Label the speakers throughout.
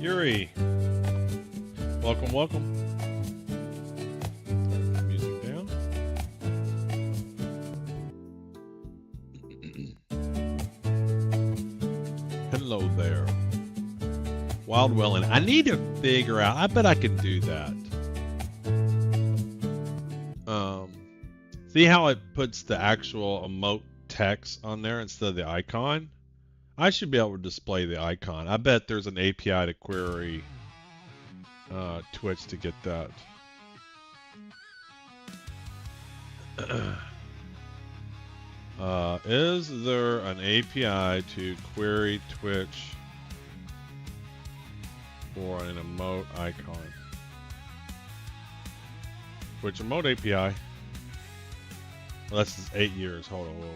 Speaker 1: Fury. Welcome, welcome. Turn the music down. Hello there. Wild Welling. I need to figure out. I bet I can do that. See how it puts the actual emote text on there instead of the icon? I should be able to display the icon. I bet there's an API to query Twitch to get that. Is there an API to query Twitch for an emote icon? Twitch emote API. Well, that's 8 years. Hold on. Whoa.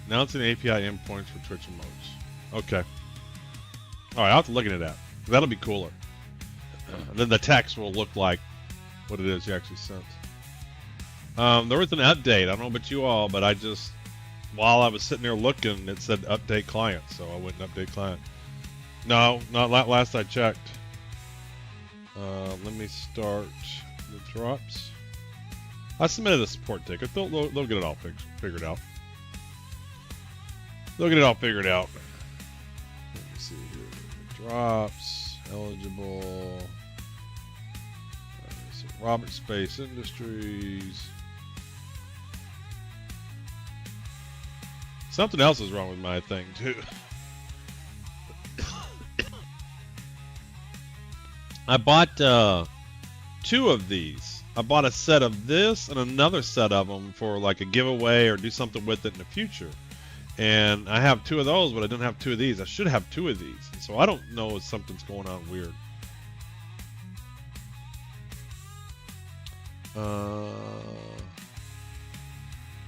Speaker 1: Announcing API endpoints for Twitch emotes. Okay. All right, I'll have to look into that. That'll be cooler. Then the text will look like what it is you actually sent. There was an update. I don't know about you all, but I just, while I was sitting there looking, it said update client, so I went and update client. No, not last I checked. Let me start the drops. I submitted a support ticket. They'll get it all figured out. They'll get it all figured out. Let me see here. Drops, eligible. So Robert Space Industries. Something else is wrong with my thing too. I bought 2 of these. I bought a set of this and another set of them for like a giveaway or do something with it in the future. And I have 2 of those, but I don't have 2 of these. I should have 2 of these. So I don't know if something's going on weird.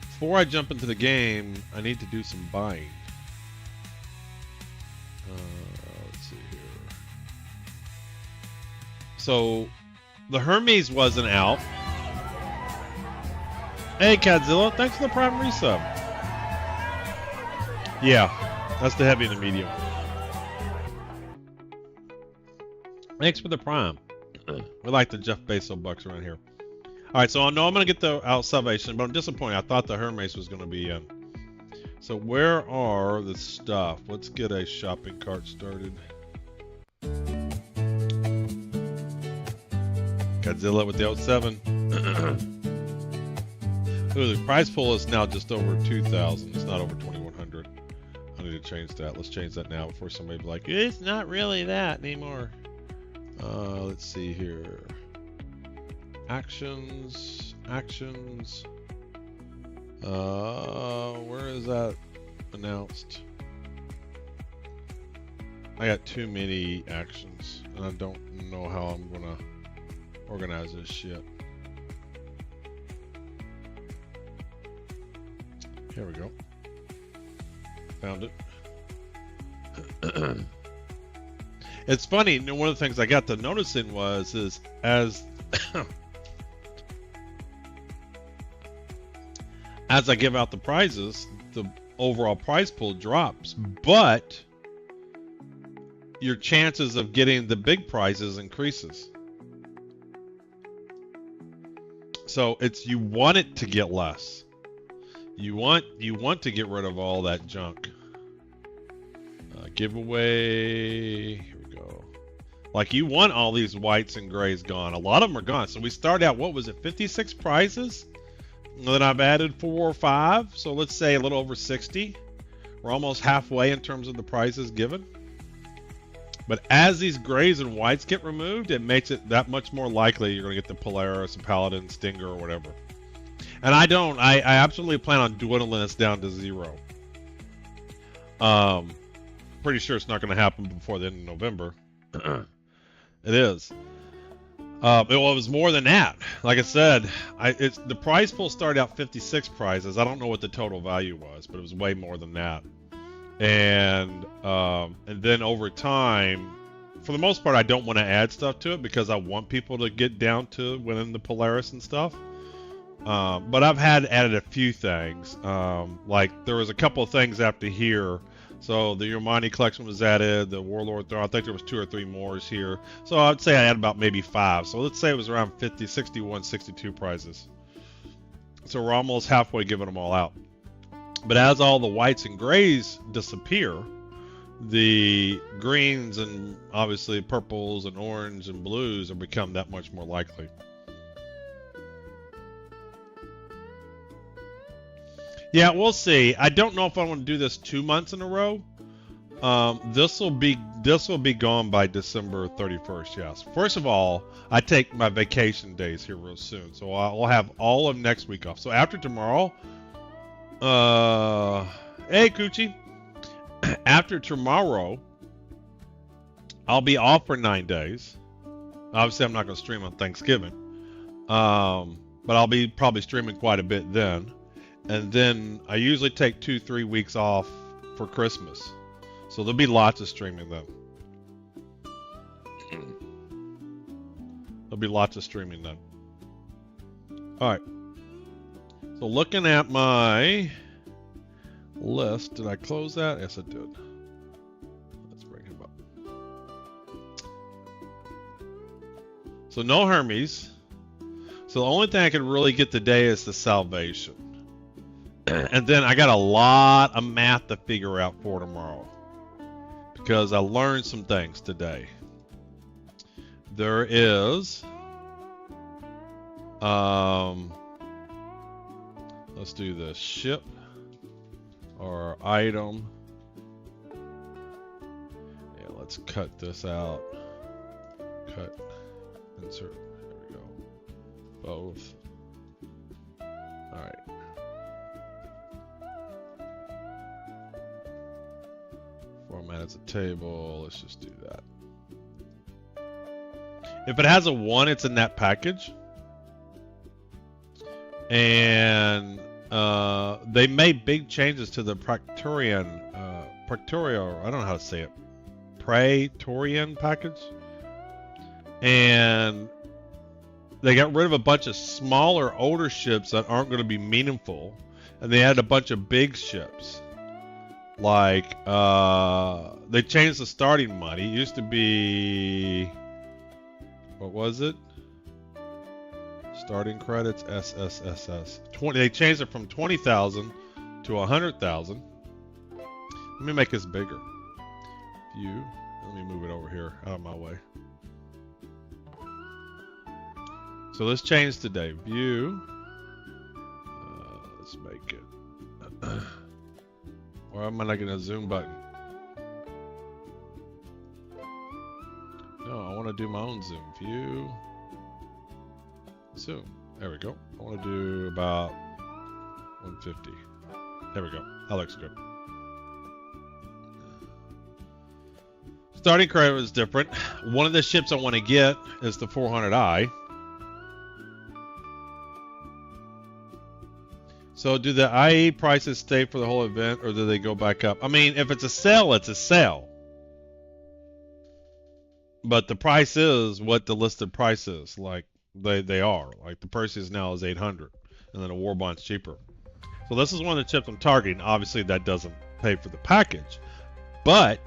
Speaker 1: Before I jump into the game, I need to do some buying. Let's see here. So the Hermes wasn't out. Hey, Cadzilla, thanks for the Prime resub. Yeah, that's the heavy and the medium. Thanks for the Prime. We like the Jeff Bezos bucks around here. All right, so I know I'm going to get the Out Salvation, but I'm disappointed. I thought the Hermes was going to be in. So where are the stuff? Let's get a shopping cart started. Godzilla with the 07. Ooh, the prize pool is now just over 2,000. It's not over 2,100. I need to change that. Let's change that now before somebody be like, it's not really that anymore. Let's see here. Actions. Where is that announced? I got too many actions, and I don't know how I'm gonna organize this shit. Here we go. Found it. It's funny. One of the things I got to noticing is as as I give out the prizes, the overall prize pool drops, but your chances of getting the big prizes increases. So it's, you want it to get less. You want to get rid of all that junk. Giveaway. Here we go. Like, you want all these whites and grays gone. A lot of them are gone. So we start out, what was it, 56 prizes? And then I've added 4 or 5. So let's say a little over 60. We're almost halfway in terms of the prizes given. But as these grays and whites get removed, it makes it that much more likely you're going to get the Polaris, and Paladin, Stinger, or whatever. And I absolutely plan on dwindling this down to 0. Pretty sure it's not going to happen before the end of November. It is. It was more than that. Like I said, the prize pool started out 56 prizes. I don't know what the total value was, but it was way more than that. And then over time, for the most part, I don't want to add stuff to it because I want people to get down to winning the Polaris and stuff. But I've added a few things. Like there was a couple of things after here So the Yomani collection was added, the Warlord Throne, I think there was 2 or 3 more here. So I'd say I had about maybe 5. So let's say it was around 50, 61, 62 prizes. So we're almost halfway giving them all out. But as all the whites and grays disappear, the greens and obviously purples and orange and blues have become that much more likely. Yeah, we'll see. I don't know if I want to do this 2 months in a row. This will be gone by December 31st. Yes. First of all, I take my vacation days here real soon, so I'll have all of next week off. So after tomorrow, hey Coochie, after tomorrow, I'll be off for 9 days. Obviously, I'm not going to stream on Thanksgiving, but I'll be probably streaming quite a bit then. And then I usually take 2-3 weeks off for Christmas. So there'll be lots of streaming then. There'll be lots of streaming then. Alright. So looking at my list, did I close that? Yes, I did. Let's bring him up. So no Hermes. So the only thing I can really get today is the Salvation. And then I got a lot of math to figure out for tomorrow, because I learned some things today. There is, let's do this, ship or item. Yeah, let's cut this out. Cut, insert, there we go. Both. All right. Format as a table. Let's just do that. If it has a 1, it's in that package. And they made big changes to the Praetorian, I don't know how to say it, Praetorian package. And they got rid of a bunch of smaller, older ships that aren't going to be meaningful. And they added a bunch of big ships. Like, they changed the starting money. It used to be, what was it? Starting credits, SSSS. They changed it from 20,000 to 100,000. Let me make this bigger. View. Let me move it over here, out of my way. So let's change today. View. Let's make it. Or am I not getting a zoom button? No, I want to do my own zoom. View. Zoom. There we go. I want to do about 150. There we go. That looks good. Starting credit is different. One of the ships I want to get is the 400i. So do the IAE prices stay for the whole event, or do they go back up? I mean, if it's a sale, it's a sale. But the price is what the listed price is. Like, they are. Like, the Perseus now is 800, and then the War Bond's cheaper. So this is one of the chips I'm targeting. Obviously, that doesn't pay for the package. But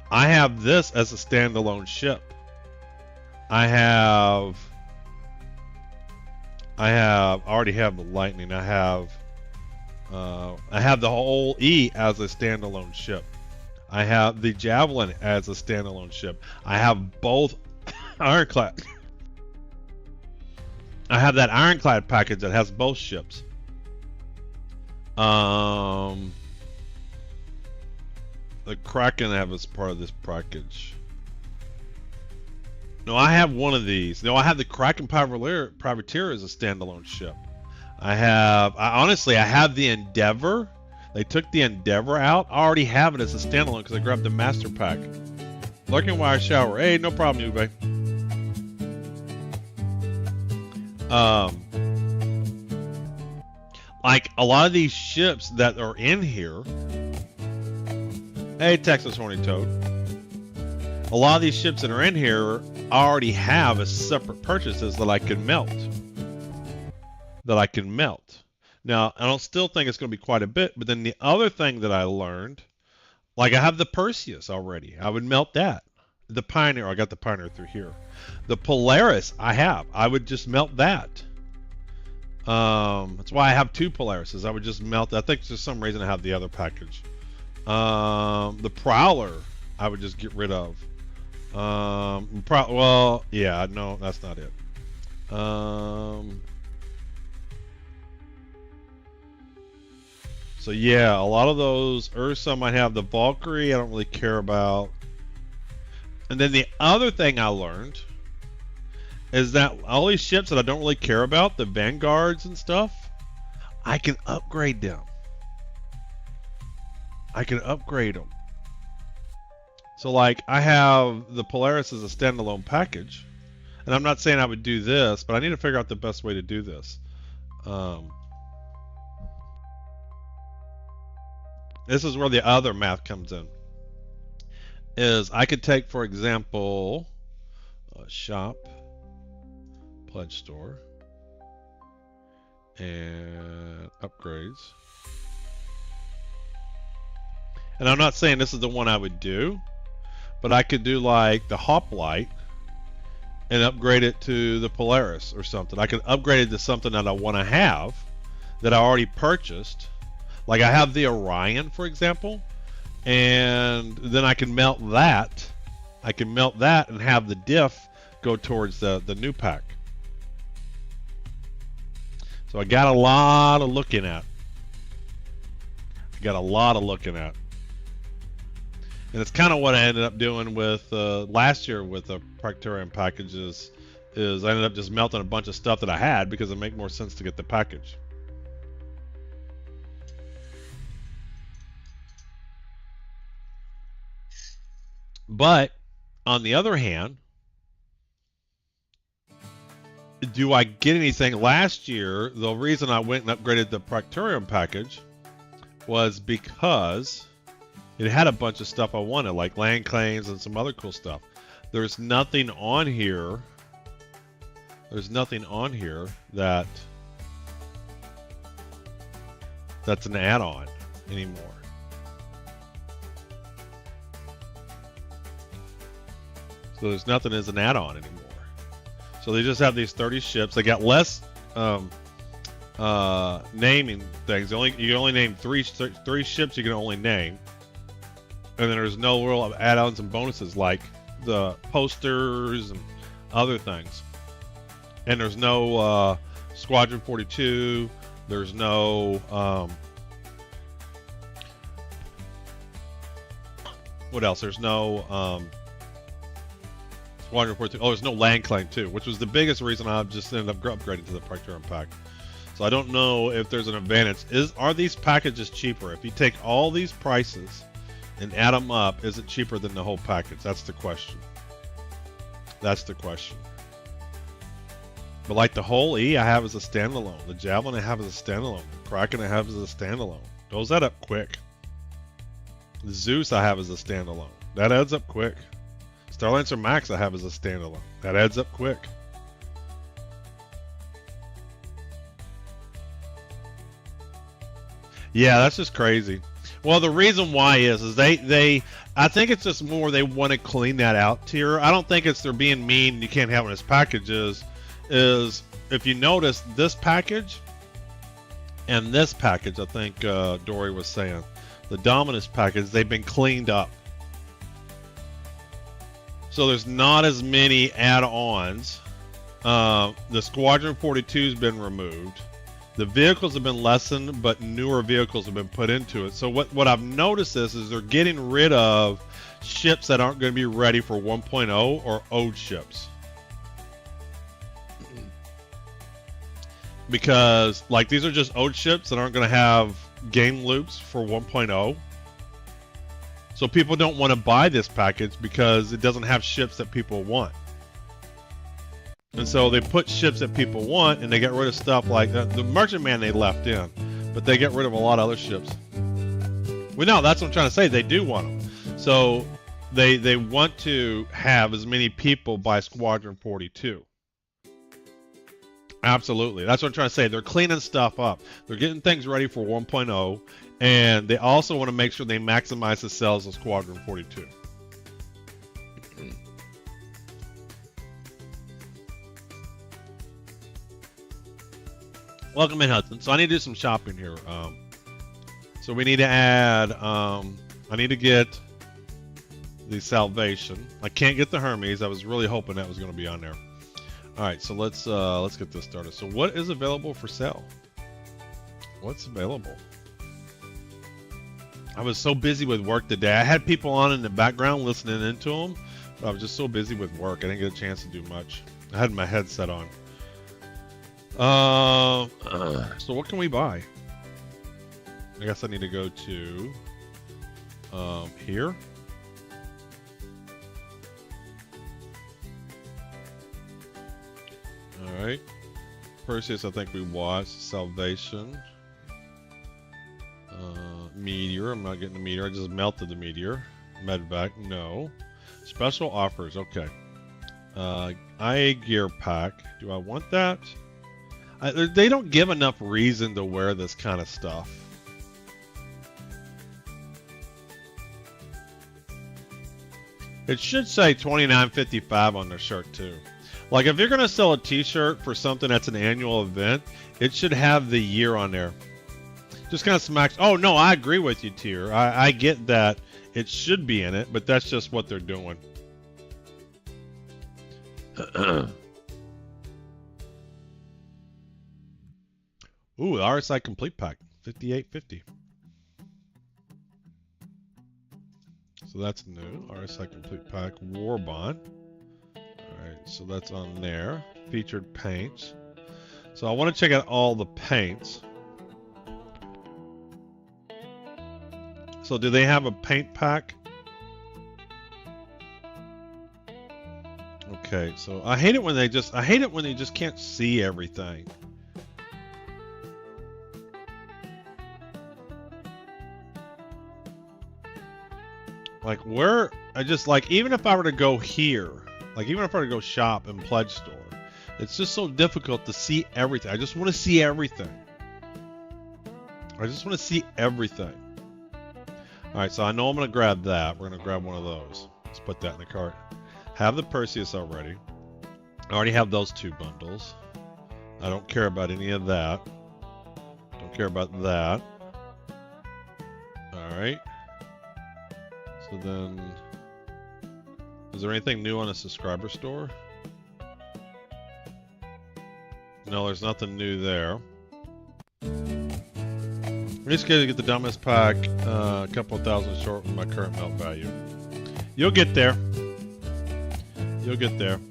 Speaker 1: I have this as a standalone ship. I already have the Lightning. I have the whole E as a standalone ship. I have the Javelin as a standalone ship. I have both Ironclad. I have that Ironclad package that has both ships. The Kraken I have as part of this package. No, I have one of these. No, I have the Kraken Privateer as a standalone ship. Honestly, I have the Endeavor. They took the Endeavor out. I already have it as a standalone because I grabbed the Master Pack. Lurking Wire Shower. Hey, no problem, Ube. Like a lot of these ships that are in here. Hey, Texas Horny Toad. A lot of these ships that are in here I already have as separate purchases that I can melt. Now, I don't still think it's going to be quite a bit, but then the other thing that I learned, like I have the Perseus already. I would melt that. The Pioneer, I got the Pioneer through here. The Polaris, I would just melt that. That's why I have 2 Polarises. I would just melt. I think there's some reason I have the other package. The Prowler, I would just get rid of. Well, yeah, no, that's not it. So yeah, a lot of those Ursa might have. The Valkyrie, I don't really care about. And then the other thing I learned is that all these ships that I don't really care about, the Vanguards and stuff, I can upgrade them. I can upgrade them. So like I have the Polaris as a standalone package, and I'm not saying I would do this, but I need to figure out the best way to do this. This is where the other math comes in. Is I could take, for example, shop, pledge store, and upgrades. And I'm not saying this is the one I would do, but I could do like the Hoplite and upgrade it to the Polaris or something. I could upgrade it to something that I want to have that I already purchased. Like I have the Orion, for example, and then I can melt that. I can melt that and have the diff go towards the new pack. So I got a lot of looking at. And it's kind of what I ended up doing with last year with the Praetorian packages. Is I ended up just melting a bunch of stuff that I had because it made more sense to get the package. But on the other hand, do I get anything? Last year, the reason I went and upgraded the Praetorian package was because it had a bunch of stuff I wanted, like land claims and some other cool stuff. There's nothing on here. There's nothing on here that's an add-on anymore. So there's nothing as an add-on anymore. So they just have these 30 ships. They got less naming things. You can only name three ships you can only name. And then there's no real add-ons and bonuses like the posters and other things. And there's no Squadron 42. There's no what else? There's no Squadron 42. Oh, there's no land claim too, which was the biggest reason I just ended up upgrading to the Praetorian pack. So I don't know if there's an advantage. Are these packages cheaper? If you take all these prices and add them up, is it cheaper than the whole package? That's the question. That's the question. But like the whole E I have as a standalone. The Javelin I have as a standalone. The Kraken I have as a standalone. Those add up quick. The Zeus I have as a standalone. That adds up quick. Starlancer Max I have as a standalone. That adds up quick. Yeah, that's just crazy. Well, the reason why is they I think it's just more they want to clean that out tier. I don't think it's they're being mean and you can't have it as packages. Is if you notice this package and this package, I think Dory was saying, the Dominus package, they've been cleaned up. So there's not as many add-ons. The Squadron 42 has been removed. The vehicles have been lessened, but newer vehicles have been put into it. So what I've noticed is they're getting rid of ships that aren't going to be ready for 1.0 or old ships. Because like these are just old ships that aren't going to have game loops for 1.0. So people don't want to buy this package because it doesn't have ships that people want. And so they put ships that people want and they get rid of stuff like that. The Merchantman they left in, but they get rid of a lot of other ships. Well, no, that's what I'm trying to say. They do want them. So they want to have as many people buy Squadron 42. Absolutely. That's what I'm trying to say. They're cleaning stuff up. They're getting things ready for 1.0, and they also want to make sure they maximize the sales of Squadron 42. Welcome in, Hudson. So I need to do some shopping here. So we need to add, I need to get the Salvation. I can't get the Hermes. I was really hoping that was going to be on there. All right, so let's get this started. So what is available for sale? What's available? I was so busy with work today. I had people on in the background listening into them, but I was just so busy with work. I didn't get a chance to do much. I had my headset on. So what can we buy? I guess I need to go to here. All right, Perseus. I think we watched Salvation. Meteor. I'm not getting the meteor. I just melted the meteor. Medvac. No. Special offers. Okay. IA gear pack. Do I want that? They don't give enough reason to wear this kind of stuff. It should say $29.55 on their shirt too. Like if you're gonna sell a t-shirt for something that's an annual event, it should have the year on there. Just kind of smacks. Oh no, I agree with you, Tier. I get that it should be in it, but that's just what they're doing. Ooh, the RSI complete pack, $58.50. So that's new. RSI complete pack, Warbond. Alright, so that's on there. Featured paints. So I want to check out all the paints. So do they have a paint pack? Okay, so I hate it when they just can't see everything. Like where I just like, even if I were to go here, like even if I were to go shop in Pledge Store, it's just so difficult to see everything. I just want to see everything. I just want to see everything. All right, so I know I'm going to grab that. We're going to grab one of those. Let's put that in the cart. Have the Perseus already. I already have those 2 bundles. I don't care about any of that. Don't care about that. All right. So then, is there anything new on the subscriber store? No, there's nothing new there. I'm just going to get the dumbest pack, a couple thousand short from my current melt value. You'll get there. You'll get there.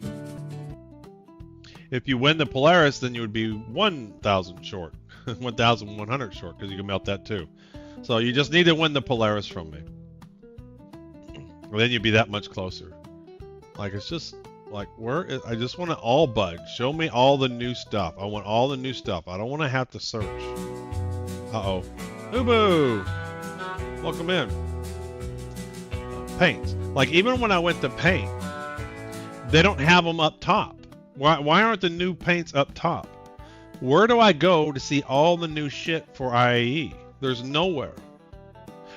Speaker 1: If you win the Polaris, then you would be 1,000 short. 1,100 short, because you can melt that too. So you just need to win the Polaris from me. Well, then you'd be that much closer. Like, it's just, like, I just want to all bug. Show me all the new stuff. I want all the new stuff. I don't want to have to search. Uh-oh. Ubu! Welcome in. Paints. Like, even when I went to paint, they don't have them up top. Why aren't the new paints up top? Where do I go to see all the new shit for IAE? There's nowhere.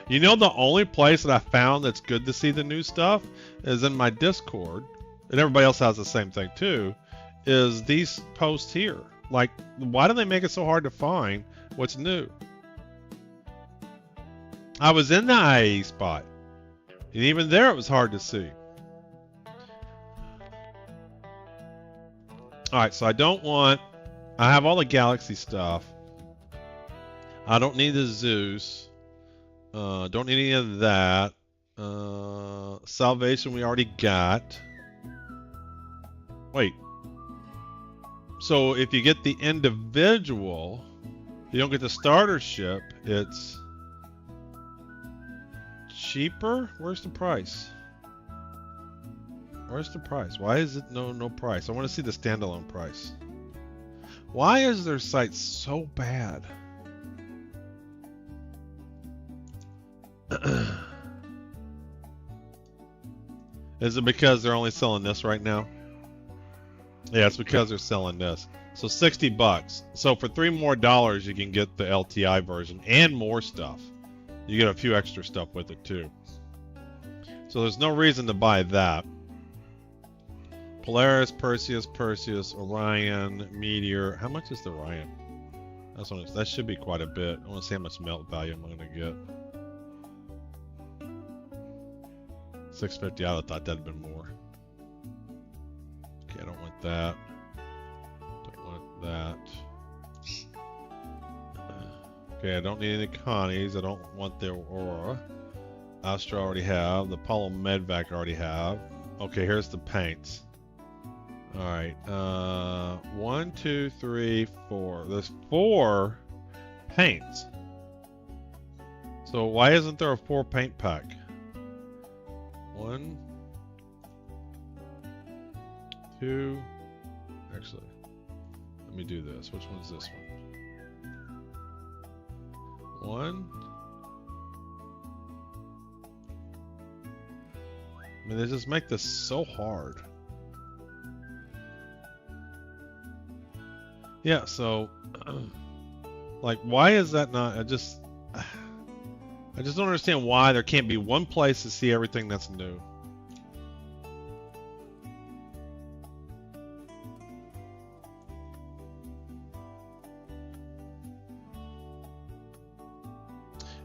Speaker 1: You know, the only place that I found that's good to see the new stuff is in my Discord, and everybody else has the same thing too, is these posts here. Like, why do they make it so hard to find what's new? I was in the IAE spot, and even there it was hard to see. Alright, so I have all the Galaxy stuff. I don't need the Zeus. Don't need any of that. Salvation we already got. Wait. So if you get the individual, you don't get the starter ship, it's cheaper? Where's the price? Where's the price? Why is it no price? I want to see the standalone price. Why is their site so bad? Is it because they're only selling this right now? Yeah, it's because they're selling this. So 60 bucks. So for $3 more, you can get the LTI version and more stuff. You get a few extra stuff with it too. So there's no reason to buy that. Polaris, Perseus, Orion, Meteor. How much is the Orion? That should be quite a bit. I want to see how much melt value I'm going to get. 650. I would have thought that'd been more. Okay, I don't want that. Don't want that. Okay, I don't need any Connies. I don't want their Aura. Astra already have. The Apollo Medvac already have. Okay, here's the paints. Alright, 1, 2, 3, 4. There's 4 paints. So why isn't there a 4 paint pack? 1, 2. Actually, let me do this. Which one's this one? 1. I mean, they just make this so hard. Yeah, so like, why is that not? I just don't understand why there can't be one place to see everything that's new.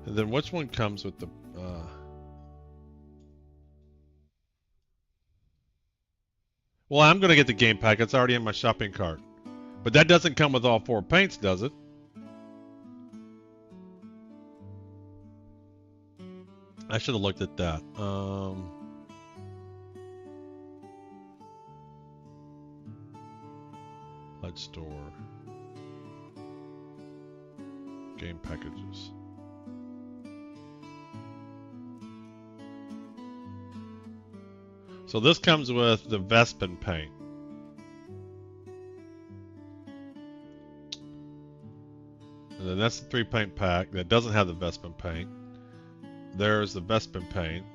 Speaker 1: And then which one comes with the well, I'm gonna get the game pack. It's already in my shopping cart. But that doesn't come with all 4 paints, does it? I should have looked at that. Pledge store. Game packages. So this comes with the Vespin paint. And then that's the 3 paint pack that doesn't have the Vespin paint. There's the Vespin paint.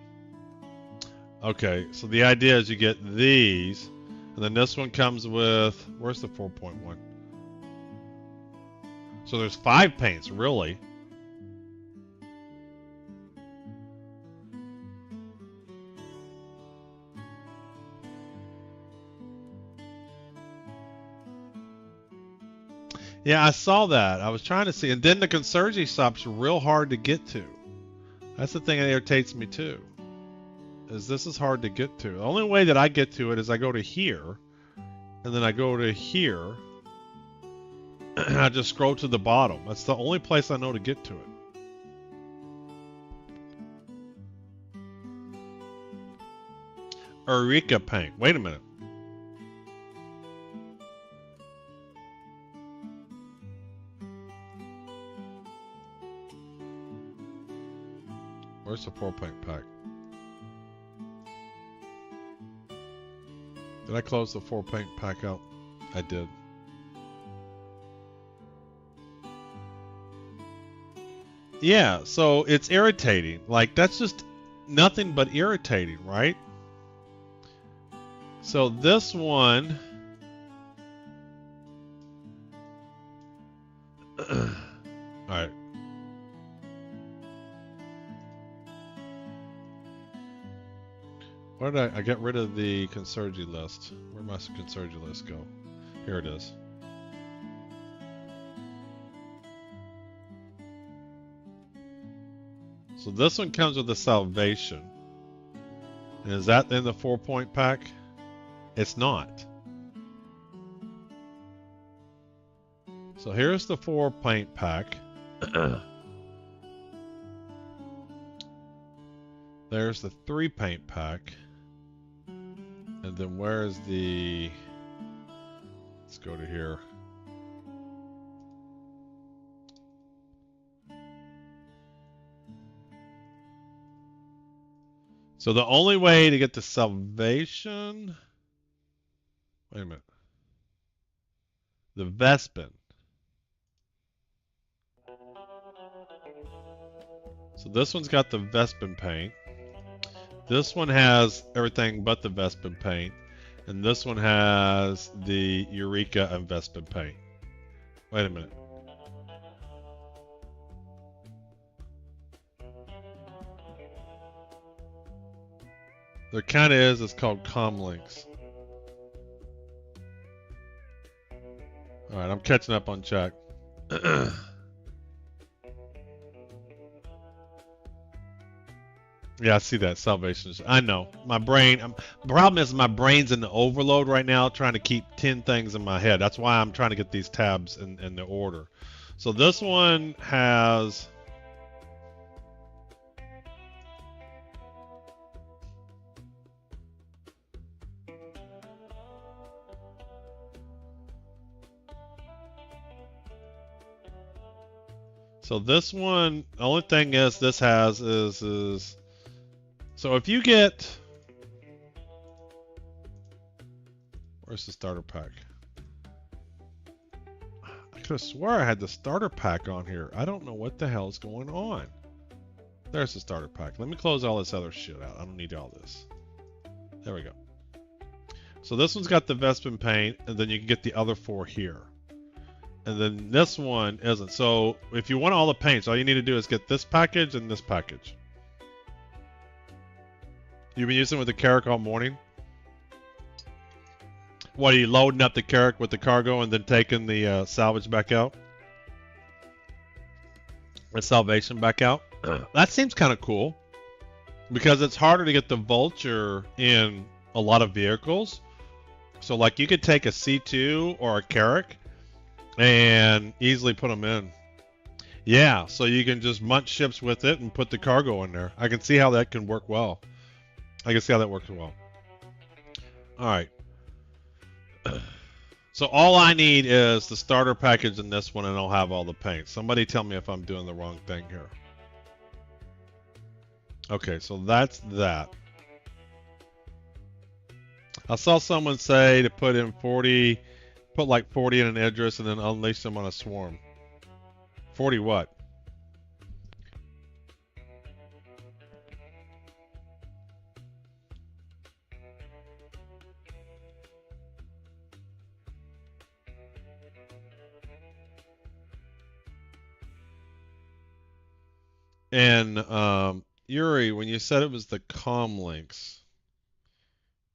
Speaker 1: Okay, so the idea is you get these, and then this one comes with, where's the 4.1? So there's 5 paints, really. Yeah, I saw that. I was trying to see. And then the Conserje shop's real hard to get to. That's the thing that irritates me too. This is hard to get to. The only way that I get to it is I go to here. And then I go to here. And I just scroll to the bottom. That's the only place I know to get to it. Eureka paint. Wait a minute. Where's the 4 paint pack? Did I close the 4 paint pack out? I did. Yeah, so it's irritating. Like, that's just nothing but irritating, right? So this one... Alright. Where did I get rid of the Conserje list? Where'd my Conserje list go? Here it is. So this one comes with the Salvation. And is that in the 4 point pack? It's not. So here's the 4 paint pack. There's the 3 paint pack. And then where's the... Let's go to here. So the only way to get the Salvation... Wait a minute. The Vespin. So this one's got the Vespin paint. This one has everything but the Vespin paint. And this one has the Eureka investment paint. Wait a minute. There kind of is. It's called Comlinks. All right, I'm catching up on chat. Yeah, I see that. Salvation. I know. My brain. The problem is my brain's in the overload right now, trying to keep 10 things in my head. That's why I'm trying to get these tabs in the order. So this one has. So this one, the only thing is this has is so if you get, where's the starter pack? I could have swore I had the starter pack on here. I don't know what the hell is going on. There's the starter pack. Let me close all this other shit out. I don't need all this. There we go. So this one's got the Vespin paint, and then you can get the other 4 here. And then this one isn't. So if you want all the paints, all you need to do is get this package and this package. You've been using it with the Carrack all morning? What, are you loading up the Carrack with the cargo and then taking the salvage back out? The salvation back out? That seems kind of cool. Because it's harder to get the vulture in a lot of vehicles. So like you could take a C2 or a Carrack and easily put them in. Yeah, so you can just munch ships with it and put the cargo in there. I can see how that can work well. I can see how that works well. All right. So all I need is the starter package in this one, and I'll have all the paint. Somebody tell me if I'm doing the wrong thing here. Okay, so that's that. I saw someone say to put in 40, put like 40 in an Idris and then unleash them on a swarm. 40 what? And Yuri, when you said it was the comm links,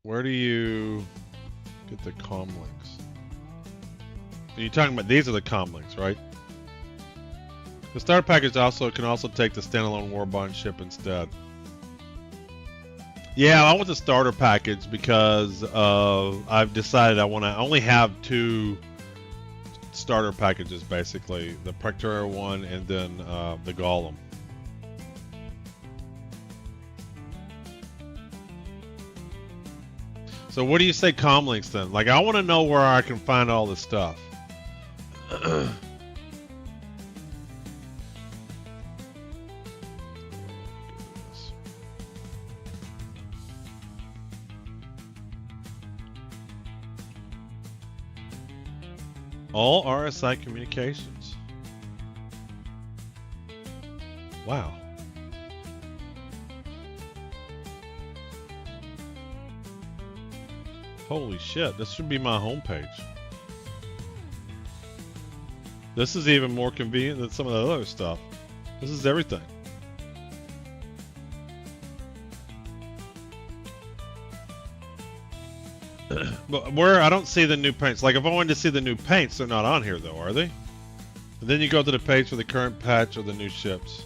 Speaker 1: where do you get the comm links? You're talking about these are the comm links, right? The starter package also can also take the standalone Warbond ship instead. Yeah, I want the starter package because I've decided I only have 2 starter packages basically, the Praetorian one and then the Golem. So what do you say comm links then? Like I want to know where I can find all this stuff. All RSI communications. Wow. Holy shit, this should be my homepage. This is even more convenient than some of the other stuff. This is everything. But where I don't see the new paints. Like if I wanted to see the new paints, they're not on here though, are they? And then you go to the page for the current patch or the new ships.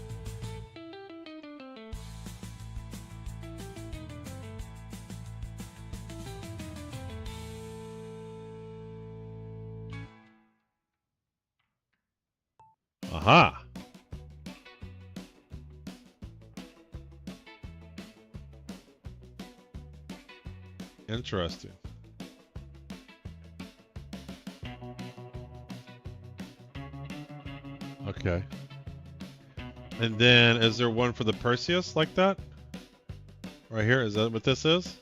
Speaker 1: Aha. Interesting. Okay. And then is there one for the Perseus like that? Right here, is that what this is?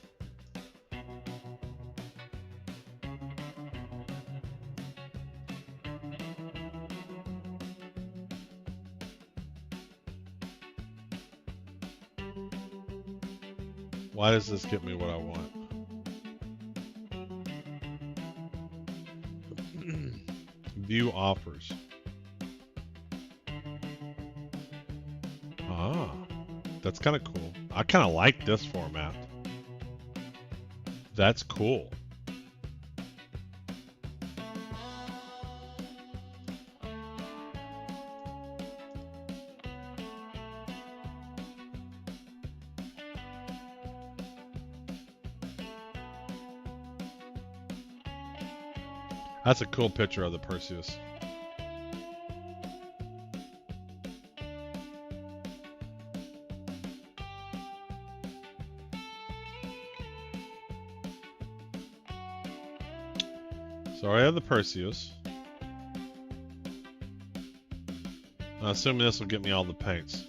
Speaker 1: Why does this get me what I want? View offers. Ah, that's kind of cool. I kind of like this format. That's cool. That's a cool picture of the Perseus. So I have the Perseus. I'm assuming this will get me all the paints.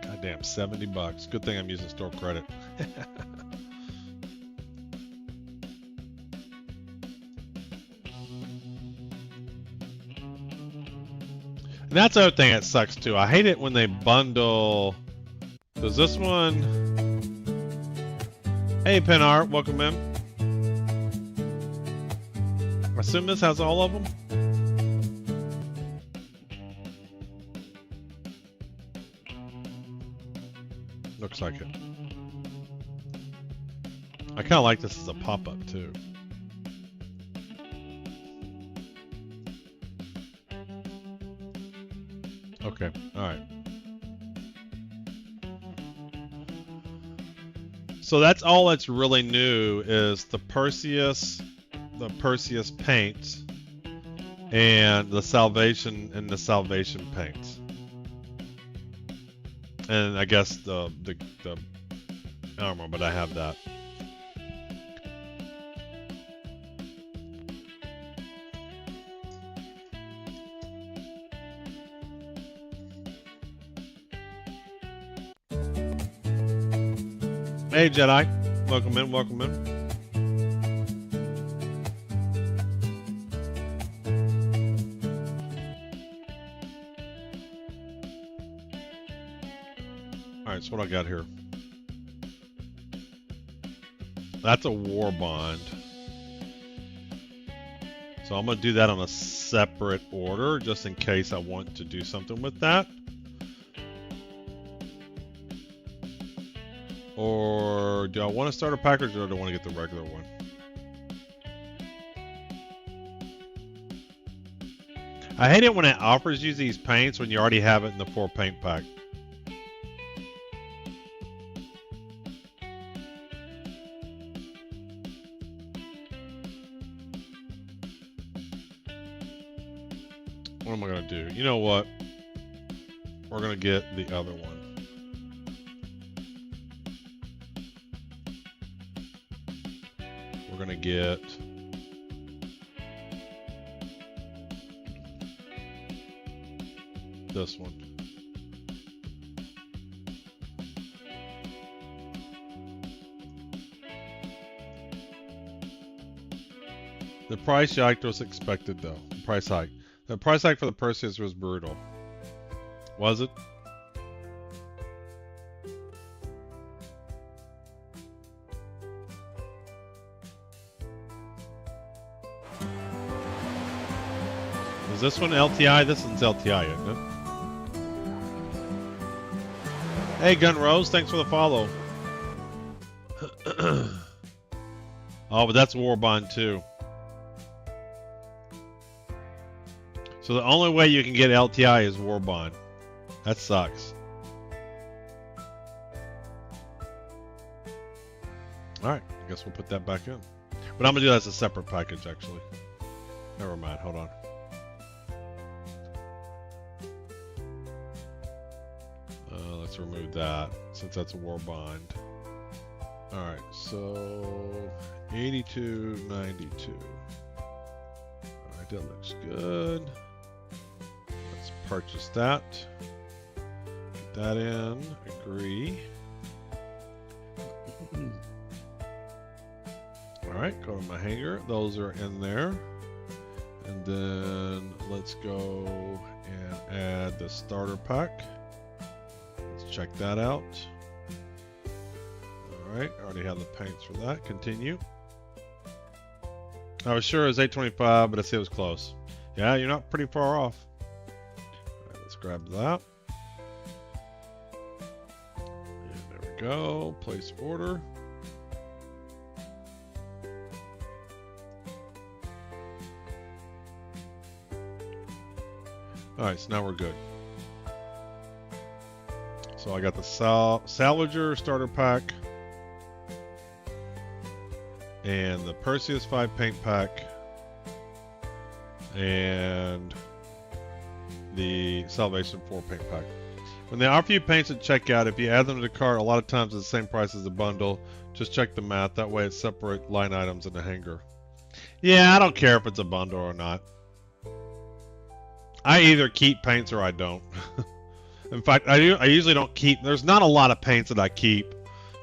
Speaker 1: Goddamn, $70. Good thing I'm using store credit. And that's the other thing that sucks too. I hate it when they bundle. Does this one? Hey, Pen Art, welcome in. I assume this has all of them. Looks like it. I kind of like this as a pop-up too. Okay, alright. So that's all that's really new is the Perseus paint, and the Salvation paint. And I guess the armor, but I have that. Hey Jedi, welcome in, welcome in. Alright, so what I got here? That's a war bond. So I'm going to do that on a separate order, just in case I want to do something with that. Or do I want to start a package, or do I want to get the regular one? I hate it when it offers you these paints when you already have it in the 4 paint pack. What am I going to do? You know what? We're going to get the other one. We're going to get this one. The price hike was expected though. The price hike. The price hike for the Perseus was brutal. Was it? Is this one LTI? This one's LTI, isn't it? Hey, Gun Rose, thanks for the follow. Oh, but that's War Bond too. So the only way you can get LTI is War Bond. That sucks. Alright, I guess we'll put that back in. But I'm going to do that as a separate package, actually. Never mind, hold on. Let's remove that, since that's a War Bond. Alright, so 82.92. Alright, that looks good. Let's purchase that. Get that in. Agree. Alright, go to my hanger. Those are in there. And then let's go and add the starter pack. Let's check that out. Alright, already have the paints for that. Continue. I was sure it was 825, but I see it was close. Yeah, you're not pretty far off. All right, let's grab that. And there we go. Place order. All right, so now we're good. So I got the Salvager starter pack and the Perseus 5 paint pack and the Salvation 4 paint pack. When they offer you paints at checkout, if you add them to the cart, a lot of times it's the same price as the bundle. Just check the math. That way it's separate line items in the hanger. Yeah, I don't care if it's a bundle or not. I either keep paints or I don't. In fact, I usually don't keep. There's not a lot of paints that I keep.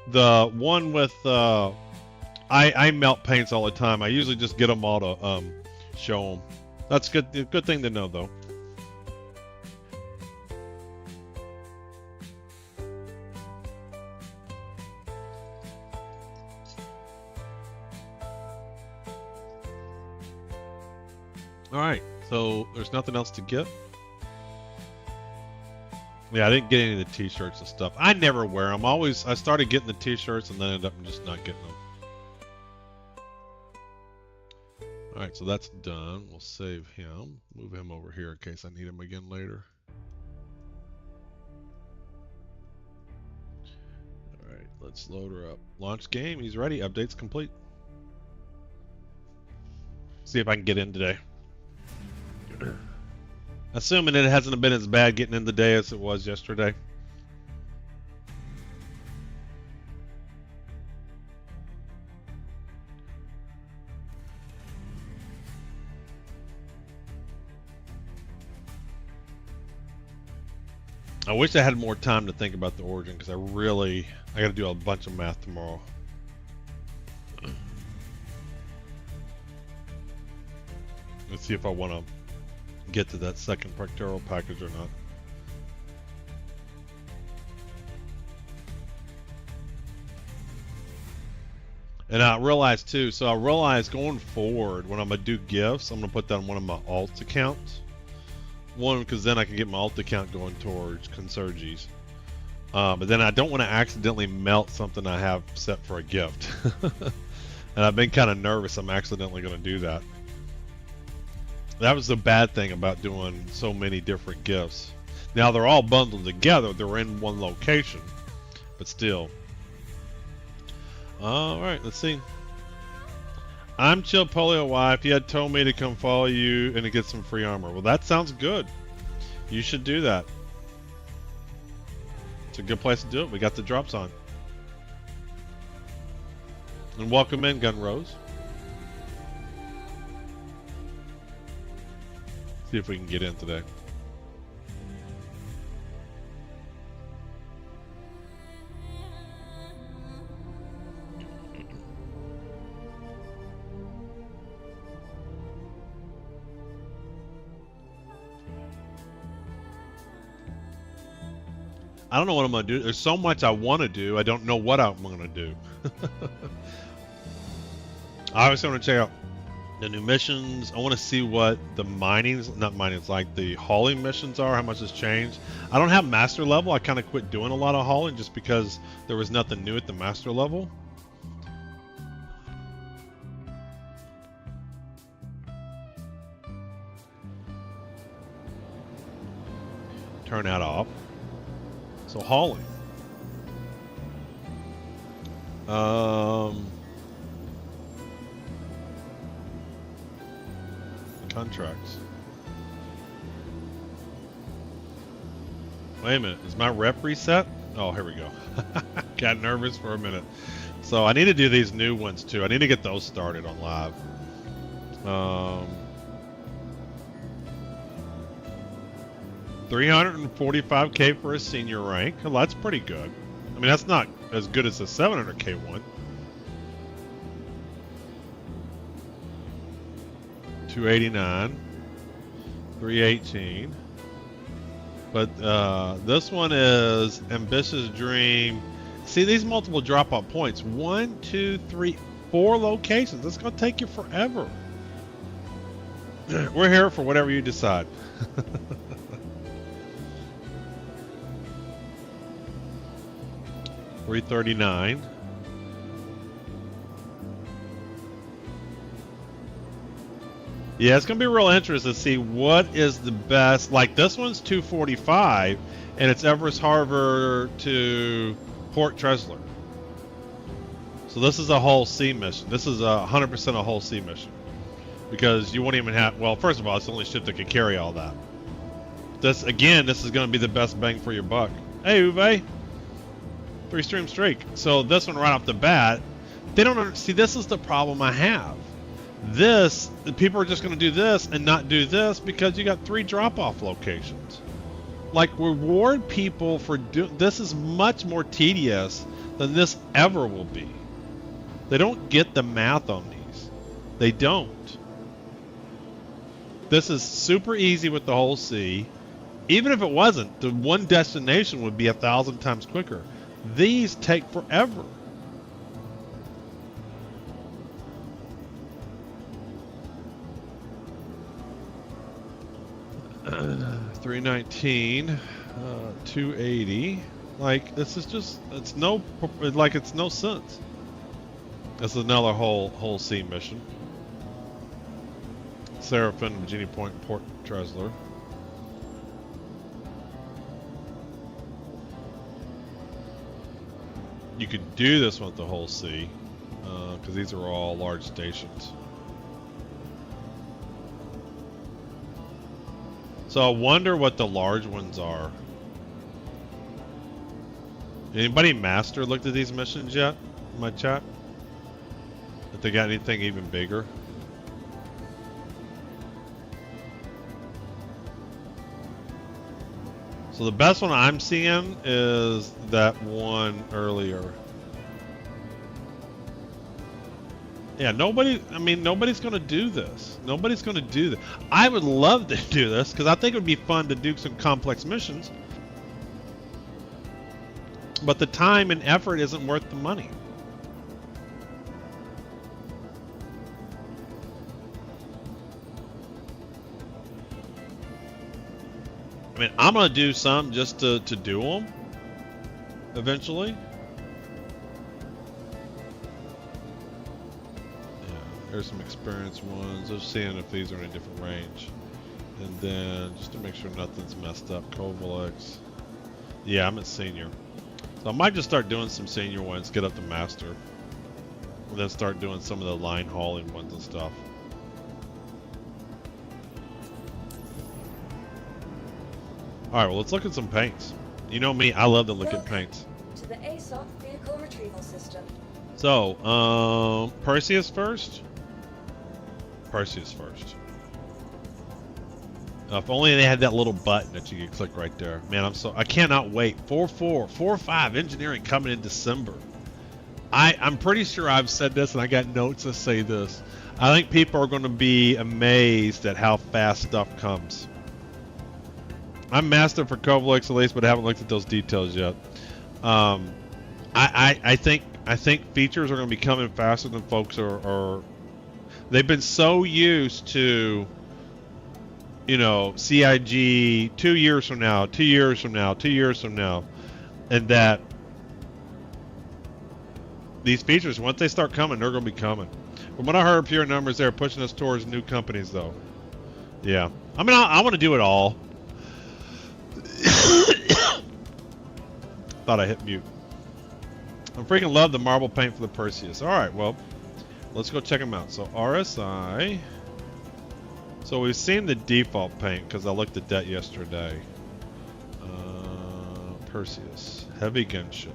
Speaker 1: The one with I melt paints all the time. I usually just get them all to show them. That's good. Good thing to know, though. All right. So there's nothing else to get. Yeah, I didn't get any of the t-shirts and stuff. I never wear them. I started getting the t-shirts and then ended up just not getting them. All right, so that's done. We'll save him. Move him over here in case I need him again later. All right, let's load her up. Launch game. He's ready. Updates complete. See if I can get in today. Assuming it hasn't been as bad getting in the day as it was yesterday. I wish I had more time to think about the origin because I got to do a bunch of math tomorrow. Let's see if I want to get to that second Proctero package or not. And I realized too, so I realized going forward when I'm going to do gifts, I'm going to put that on one of my alt accounts. One, because then I can get my alt account going towards Conserges. But then I don't want to accidentally melt something I have set for a gift. And I've been kind of nervous I'm accidentally going to do that. That was the bad thing about doing so many different gifts. Now they're all bundled together. They're in one location. But still. Alright, let's see. I'm Chill Polio Wife. You had told me to come follow you and to get some free armor. Well, that sounds good. You should do that. It's a good place to do it. We got the drops on. And welcome in, Gun Rose. See if we can get in today. I don't know what I'm going to do. There's so much I want to do. I don't know what I'm going to do. I obviously want to check out the new missions. I want to see what the like the hauling missions are, how much has changed. I don't have master level. I kind of quit doing a lot of hauling just because there was nothing new at the master level. Turn that off. So hauling. Contracts. Wait a minute, is my rep reset? Oh, here we go. Got nervous for a minute. So I need to do these new ones too. I need to get those started on live. 345k for a senior rank. Well, that's pretty good. I mean, that's not as good as the 700k one. 289, 318. But this one is Ambitious Dream. See these multiple drop-off points. 1, 2, 3, 4 locations. That's gonna take you forever. We're here for whatever you decide. $339. Yeah, it's gonna be real interesting to see what is the best. Like this one's 245, and it's Everest Harbor to Port Tresler. So this is a whole sea mission. This is 100% a whole sea mission, because you won't even have. Well, first of all, it's the only ship that can carry all that. This again, this is gonna be the best bang for your buck. Hey, Uwe, 3-stream streak. So this one right off the bat, they don't see. This is the problem I have. This, the people are just going to do this and not do this because you got 3 drop-off locations. Like, reward people for doing this is much more tedious than this ever will be. They don't get the math on these. They don't. This is super easy with the whole sea. Even if it wasn't, the one destination would be 1,000 times quicker. These take forever. $319, $280. Like this is just it's no sense. This is another whole sea mission. Seraphim, Virginia Point, Port Tresler. You could do this one with the whole sea, because these are all large stations. So I wonder what the large ones are. Anybody master looked at these missions yet in my chat? If they got anything even bigger? So the best one I'm seeing is that one earlier. Yeah, nobody's going to do this. Nobody's going to do this. I would love to do this because I think it would be fun to do some complex missions. But the time and effort isn't worth the money. I mean, I'm going to do some just to do them eventually. There's some experienced ones. Just seeing if these are in a different range. And then, just to make sure nothing's messed up, Kovalex. Yeah, I'm at senior. So I might just start doing some senior ones, get up to master. And then start doing some of the line hauling ones and stuff. Alright, well let's look at some paints. You know me, I love to look at paints.
Speaker 2: To the ASOP vehicle retrieval system.
Speaker 1: So, Perseus first? Perseus first. If only they had that little button that you could click right there. Man, I cannot wait. 4.5 engineering coming in December. I'm pretty sure I've said this and I got notes that say this. I think people are going to be amazed at how fast stuff comes. I'm master for Kovalex at least, but I haven't looked at those details yet. I think features are going to be coming faster than folks are. They've been so used to, you know, CIG 2 years from now, 2 years from now, 2 years from now, and that these features, once they start coming, they're going to be coming. From what I heard, pure numbers, they're pushing us towards new companies, though. Yeah, I mean, I want to do it all. Thought I hit mute. I freaking love the marble paint for the Perseus. Alright, well, let's go check them out. So RSI. So we've seen the default paint because I looked at that yesterday. Perseus. Heavy gunship.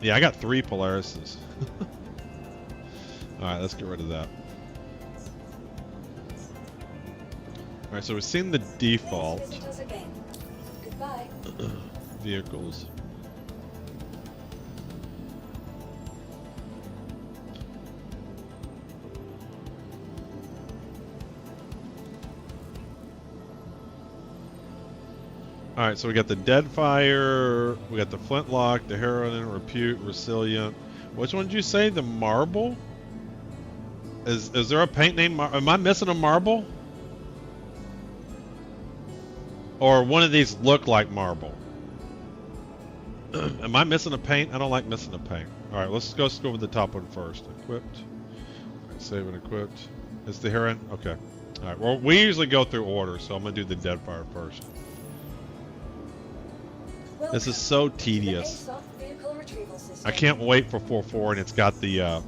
Speaker 1: Yeah, I got 3 Polarises. Alright, let's get rid of that. Alright, so we've seen the default.
Speaker 2: Goodbye.
Speaker 1: Vehicles. Alright, so we got the Deadfire, we got the Flintlock, the Heroin, Repute, Resilient. Which one did you say? The Marble? Is there a paint named am I missing a marble? Or one of these look like marble? Am I missing a paint? I don't like missing a paint. Alright, let's go over the top one first. Equipped. Save and equipped. It's the Heron? Okay. Alright, well, we usually go through order, so I'm going to do the Deadfire first. This is so tedious. I can't wait for 4.4, and it's got the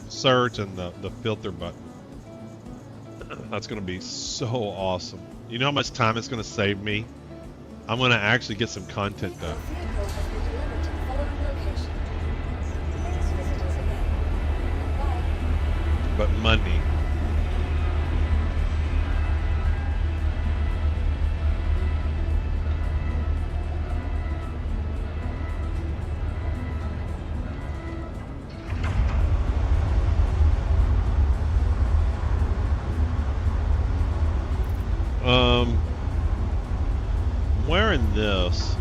Speaker 1: search and the filter button. That's going to be so awesome. You know how much time it's going to save me? I'm going to actually get some content done. But money. I'm wearing this.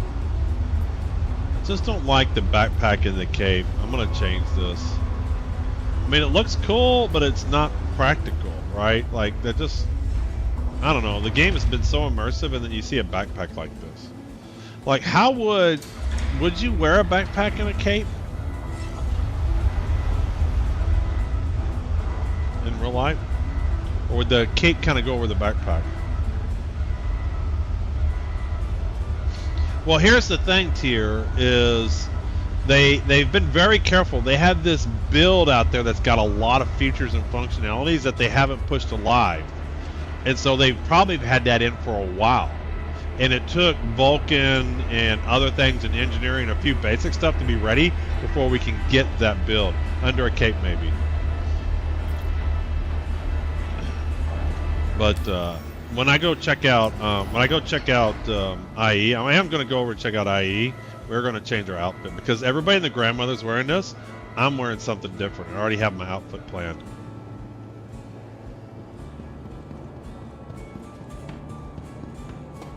Speaker 1: I just don't like the backpack and the cape. I'm gonna change this. I mean, it looks cool, but it's not practical, right? Like, that just... I don't know. The game has been so immersive, and then you see a backpack like this. Like, how would you wear a backpack and a cape? In real life? Or would the cape kind of go over the backpack? Well, here's the thing, Tier, is they've been very careful. They have this build out there that's got a lot of features and functionalities that they haven't pushed to live. And so they've probably had that in for a while. And it took Vulkan and other things in engineering, a few basic stuff to be ready before we can get that build. Under a cape, maybe. But when I go check out IAE, I am going to go over and check out IAE. We're going to change our outfit because everybody and the grandmother's wearing this. I'm wearing something different. I already have my outfit planned.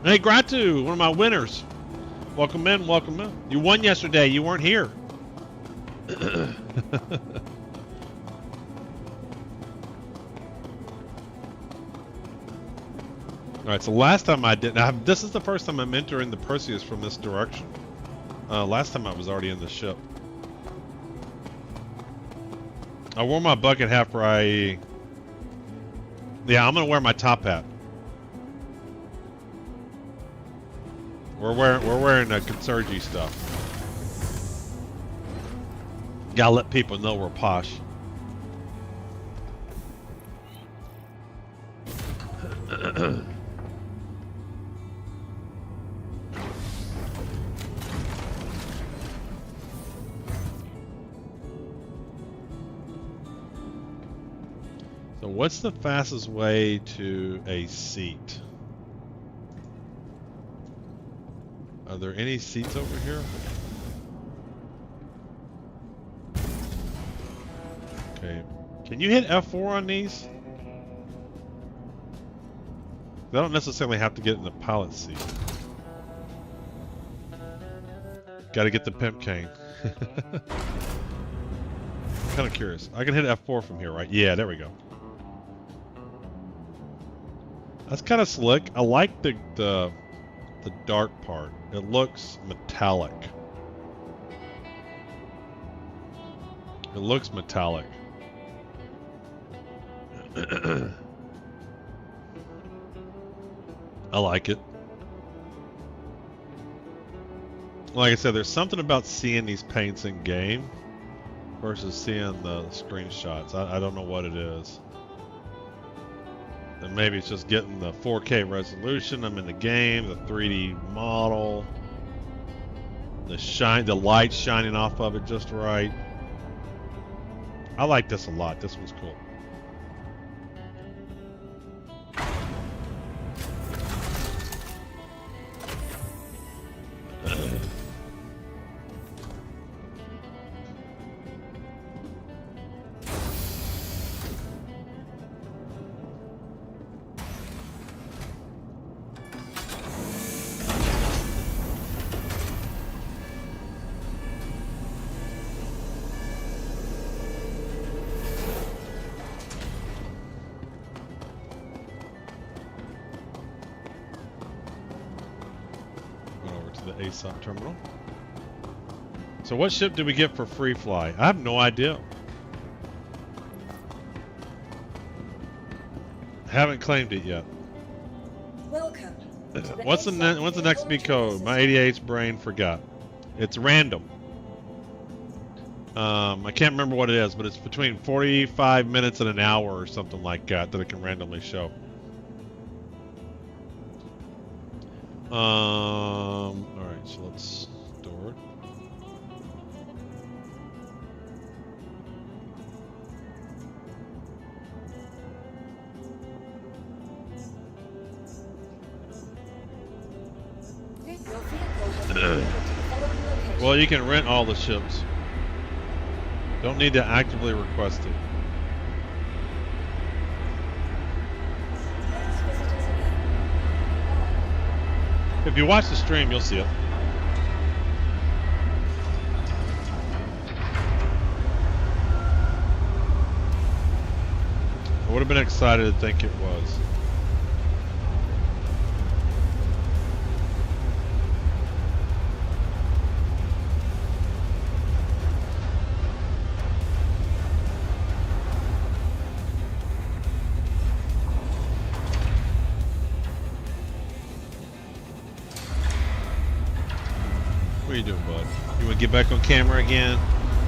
Speaker 1: Hey, Gratu, one of my winners. Welcome in, welcome in. You won yesterday. You weren't here. Alright, so last time I did... Now, this is the first time I'm entering the Perseus from this direction. Last time I was already in the ship. I wore my bucket hat for IAE. Yeah, I'm going to wear my top hat. We're wearing Consergi stuff. Gotta let people know we're posh. So what's the fastest way to a seat? Are there any seats over here? Okay. Can you hit F4 on these? They don't necessarily have to get in the pilot seat. Gotta get the pimp cane. Kind of curious. I can hit F4 from here, right? Yeah, there we go. That's kind of slick. I like the dark part. It looks metallic. It looks metallic. I like it. Like I said, there's something about seeing these paints in game versus seeing the screenshots. I don't know what it is. And maybe it's just getting the 4K resolution. I'm in the game, the 3D model, the light shining off of it just right. I like this a lot. This one's cool. the ASOP terminal. So what ship did we get for free fly? I have no idea. Haven't claimed it yet.
Speaker 2: Welcome.
Speaker 1: What's the next B code? My 88's brain forgot. It's random. I can't remember what it is, but it's between 45 minutes and an hour or something like that it can randomly show. All right, so let's store it. Well, you can rent all the ships. Don't need to actively request it. If you watch the stream, you'll see it. I would have been excited to think it was. What are you doing, bud? You want to get back on camera again?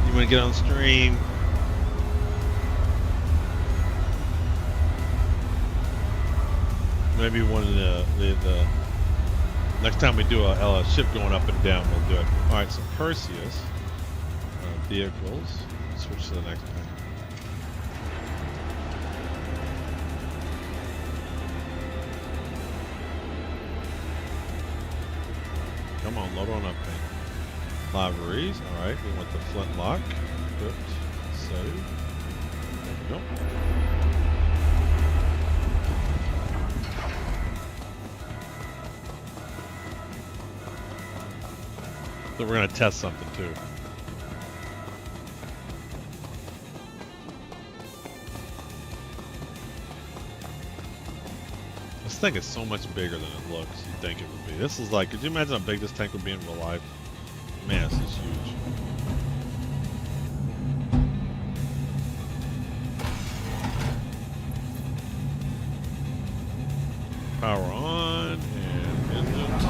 Speaker 1: You want to get on stream? Maybe one of the next time we do a ship going up and down, we'll do it. All right, so Perseus vehicles. Switch to the next one. Come on, load on up, man. Libraries, alright, we want the flintlock. Equipped, save. There we go. So we're gonna test something too. This thing is so much bigger than it looks. You'd think it would be. This is like, could you imagine how big this tank would be in real life? Man, this is huge. Power on and engines.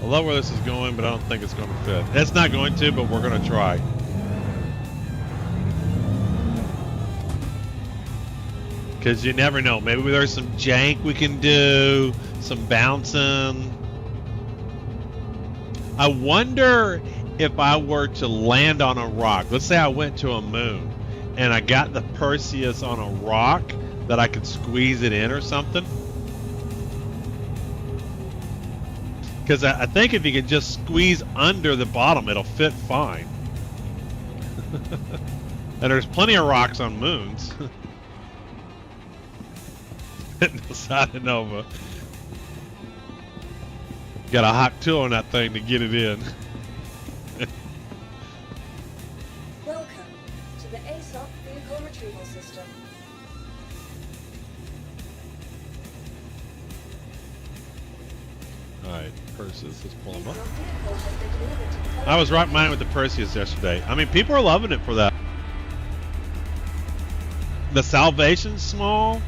Speaker 1: I love where this is going, but I don't think it's going to fit. It's not going to, but we're going to try. Because you never know. Maybe there's some jank we can do, some bouncing. I wonder if I were to land on a rock. Let's say I went to a moon and I got the Perseus on a rock that I could squeeze it in or something. Because I think if you can just squeeze under the bottom, it'll fit fine. And there's plenty of rocks on moons. Side Nova. Got a hot tool on that thing to get it in.
Speaker 2: Welcome to the ASOP vehicle retrieval system.
Speaker 1: Alright, Perseus, let's pull him up.
Speaker 2: Your vehicle has been delivered to the
Speaker 1: I was right minded with the Perseus yesterday. I mean, people are loving it for that. The Salvation's small.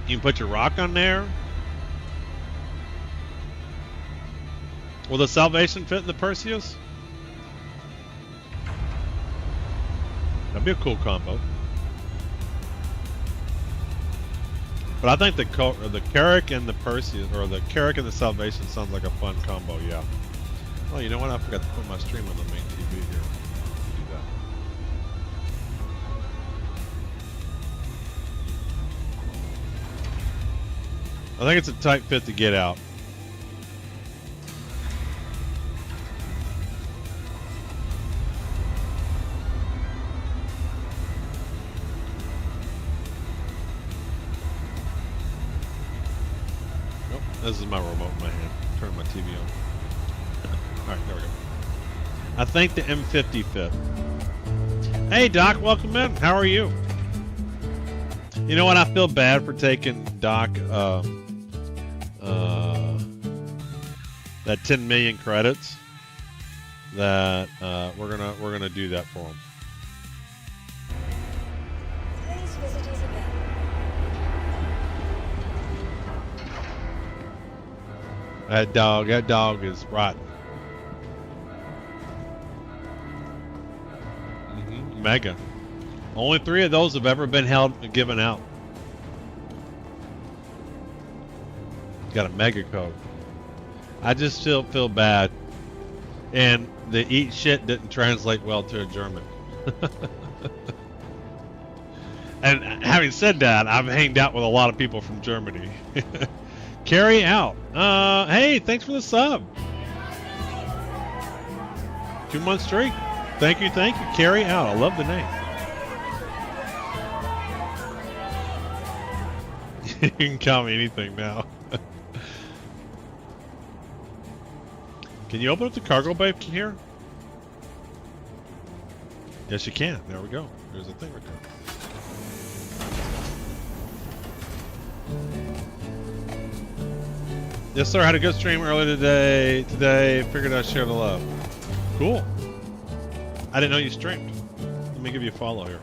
Speaker 1: You can put your rock on there. Will the Salvation fit in the Perseus? That'd be a cool combo. But I think the Carrack and the Perseus, or the Carrack and the Salvation sounds like a fun combo, yeah. Oh, you know what? I forgot to put my stream on the main TV here. Do that. I think it's a tight fit to get out. Nope, this is my remote in my hand. Turn my TV on. Alright, there we go. I think the M50 fit. Hey, Doc, welcome in. How are you? You know what? I feel bad for taking Doc that 10 million credits. That we're gonna do that for him.
Speaker 2: Please visit us again.
Speaker 1: That dog is rotten. Mega. Only 3 of those have ever been given out. Got a mega code. I just feel bad, and the eat shit didn't translate well to a German. And having said that, I've hanged out with a lot of people from Germany. Carry out. Hey, thanks for the sub. 2 months straight. Thank you. Carry out. I love the name. You can call me anything now. Can you open up the cargo bay from here? Yes, you can. There we go. There's a thing right there. Yes, sir. Had a good stream earlier today. Figured I'd share the love. Cool. I didn't know you streamed. Let me give you a follow here.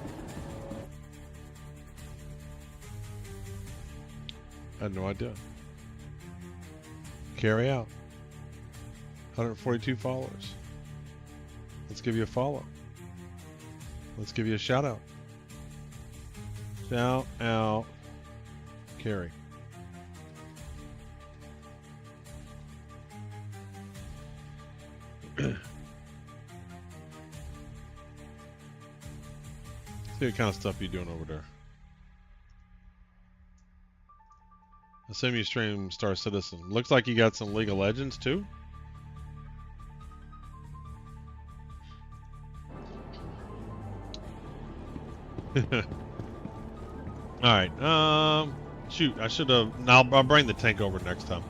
Speaker 1: I had no idea. Carry out. 142 followers. Let's give you a follow. Let's give you a shout out. Shout out. Carrie. See what kind of stuff you're doing over there. Assume you stream Star Citizen. Looks like you got some League of Legends too. Alright, shoot, I should have. I'll bring the tank over next time.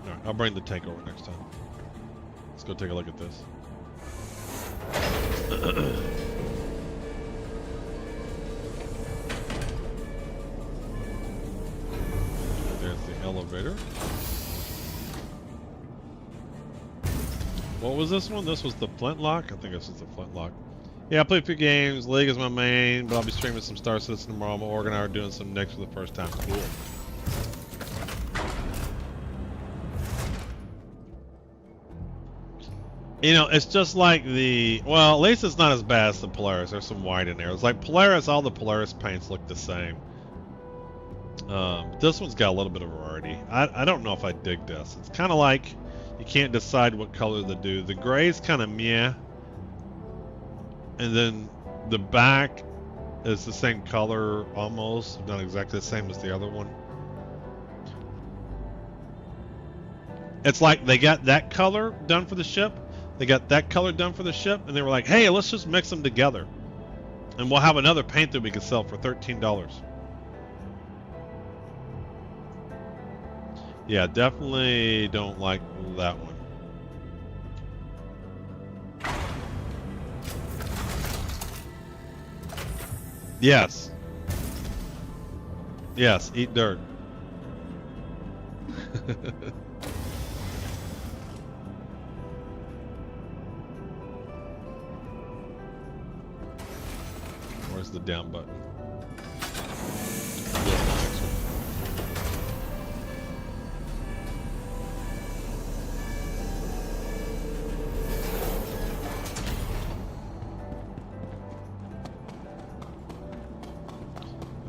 Speaker 1: Alright, I'll bring the tank over next time. Let's go take a look at this. There's the elevator. What was this one? This was the Flintlock? I think this is the Flintlock. Yeah, I play a few games. League is my main, but I'll be streaming some Star Citizen tomorrow. Morgan and I are doing some next for the first time. Cool. You know, it's just like the... Well, at least it's not as bad as the Polaris. There's some white in there. It's like Polaris, all the Polaris paints look the same. This one's got a little bit of variety. I don't know if I dig this. It's kind of like you can't decide what color to do. The gray's kind of meh. And then the back is the same color almost, not exactly the same as the other one. It's like they got that color done for the ship, they got that color done for the ship, and they were like, hey, let's just mix them together. And we'll have another paint that we can sell for $13. Yeah, definitely don't like that one. Yes. Yes, eat dirt. Where's the down button?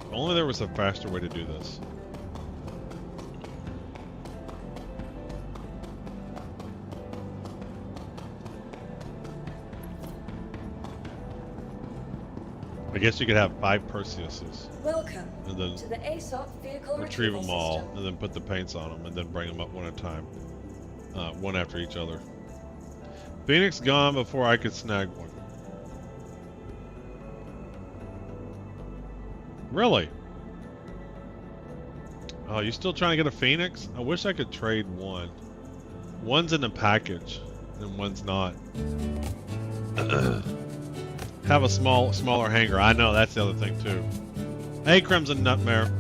Speaker 1: If only there was a faster way to do this. I guess you could have 5 Perseuses.
Speaker 2: Welcome
Speaker 1: and then
Speaker 2: to the ASOP vehicle
Speaker 1: retrieve
Speaker 2: retrieval
Speaker 1: them all,
Speaker 2: system.
Speaker 1: and then put the paints on them, and then bring them up one at a time. One after each other. Phoenix gone before I could snag one. Really? Oh, you still trying to get a Phoenix? I wish I could trade one. One's in the package, and one's not. have a smaller hangar. I know that's the other thing too. Hey, Crimson Nutmare.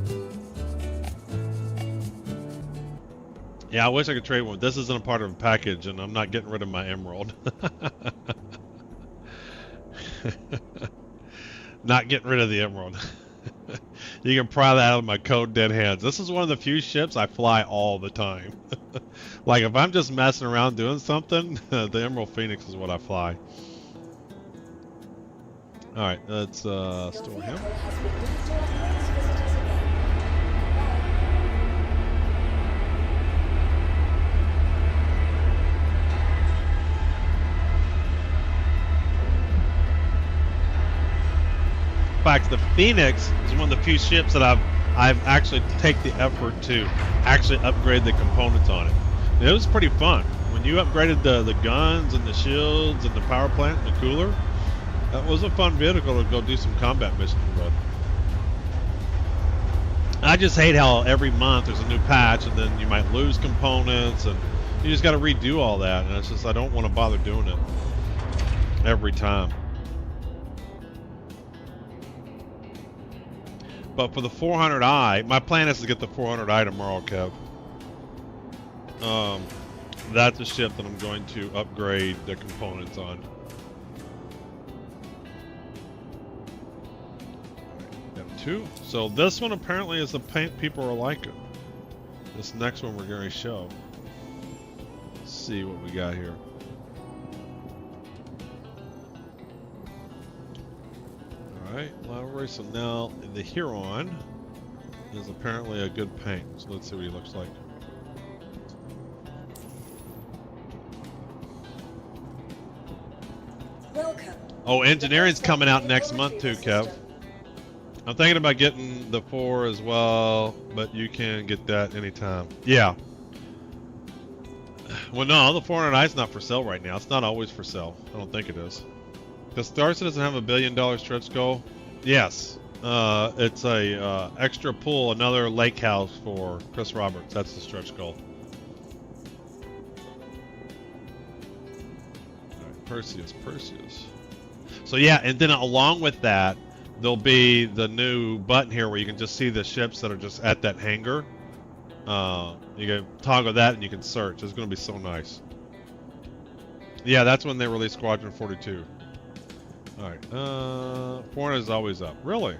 Speaker 1: Yeah, I wish I could trade one. This isn't a part of a package, and I'm not getting rid of my emerald. Not getting rid of the emerald. You can pry that out of my cold dead hands. This is one of the few ships I fly all the time. Like if I'm just messing around doing something, the Emerald Phoenix is what I fly. All right, let's store him. In fact, the Phoenix is one of the few ships that I've actually take the effort to actually upgrade the components on it. It was pretty fun. When you upgraded the guns and the shields and the power plant and the cooler, that was a fun vehicle to go do some combat missions with. I just hate how every month there's a new patch and then you might lose components and you just got to redo all that. And it's just, I don't want to bother doing it every time. But for the 400i, my plan is to get the 400i tomorrow, Kev. That's a ship that I'm going to upgrade the components on. Got two. So this one apparently is the paint people are liking. This next one we're going to show. Let's see what we got here. Alright, library. So now the Huron is apparently a good paint. So let's see what he looks like.
Speaker 2: Welcome.
Speaker 1: Oh, engineering's coming out next month too, Kev. I'm thinking about getting the 4 as well, but you can get that anytime. Yeah. Well, no, the 400i is not for sale right now. It's not always for sale. I don't think it is. Does Star Citizen doesn't have a $1 billion stretch goal? Yes. It's a extra pool, another lake house for Chris Roberts. That's the stretch goal. All right, Perseus. So yeah, and then along with that, there'll be the new button here where you can just see the ships that are just at that hangar. You can toggle that and you can search. It's going to be so nice. Yeah, that's when they release Squadron 42. Alright, 400 is always up. Really?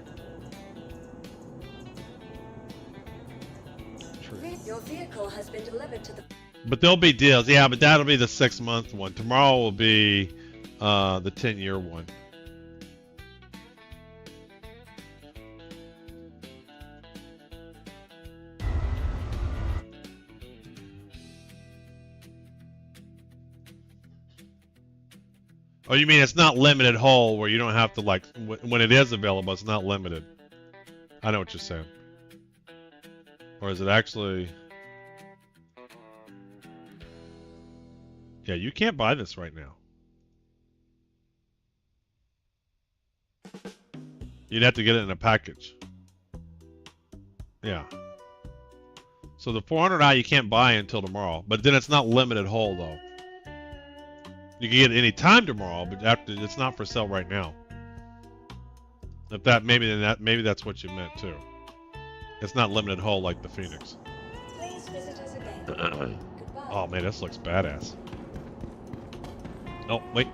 Speaker 2: Your vehicle has been delivered to the...
Speaker 1: But there'll be deals. Yeah, but that'll be the 6-month one. Tomorrow will be the 10-year one. Oh, you mean it's not limited hull where you don't have to, like, when it is available, it's not limited. I know what you're saying. Or is it actually... Yeah, you can't buy this right now. You'd have to get it in a package. Yeah. So the 400i you can't buy until tomorrow. But then it's not limited hull, though. You can get it any time tomorrow, but after it's not for sale right now. If that maybe that's what you meant too. It's not limited hull like the Phoenix.
Speaker 2: Please visit us again.
Speaker 1: Oh man, this looks badass. Oh wait.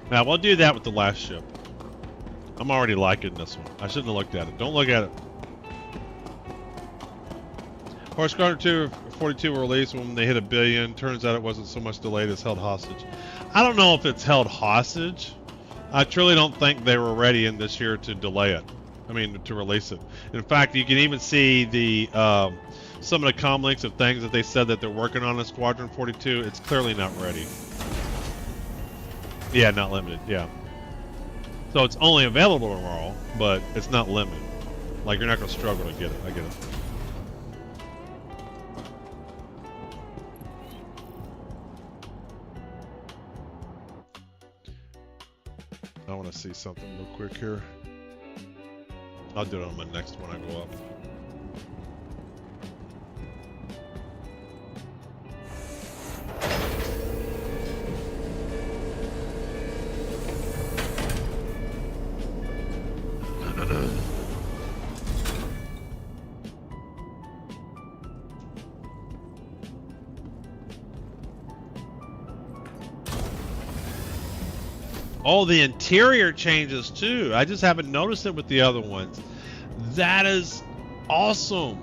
Speaker 1: Now we'll do that with the last ship. I'm already liking this one. I shouldn't have looked at it. Don't look at it. Horse Squadron 2 42 were released when they hit $1 billion. Turns out it wasn't so much delayed as held hostage. I don't know if it's held hostage. I truly don't think they were ready in this year to delay it. I mean, to release it. In fact, you can even see the some of the comm links of things that they said that they're working on in Squadron 42. It's clearly not ready. Yeah, not limited. Yeah. So it's only available tomorrow, but it's not limited. Like, you're not going to struggle to get it. I get it. I want to see something real quick here. I'll do it on my next one I go up. Oh, the interior changes too. I just haven't noticed it with the other ones. That is awesome.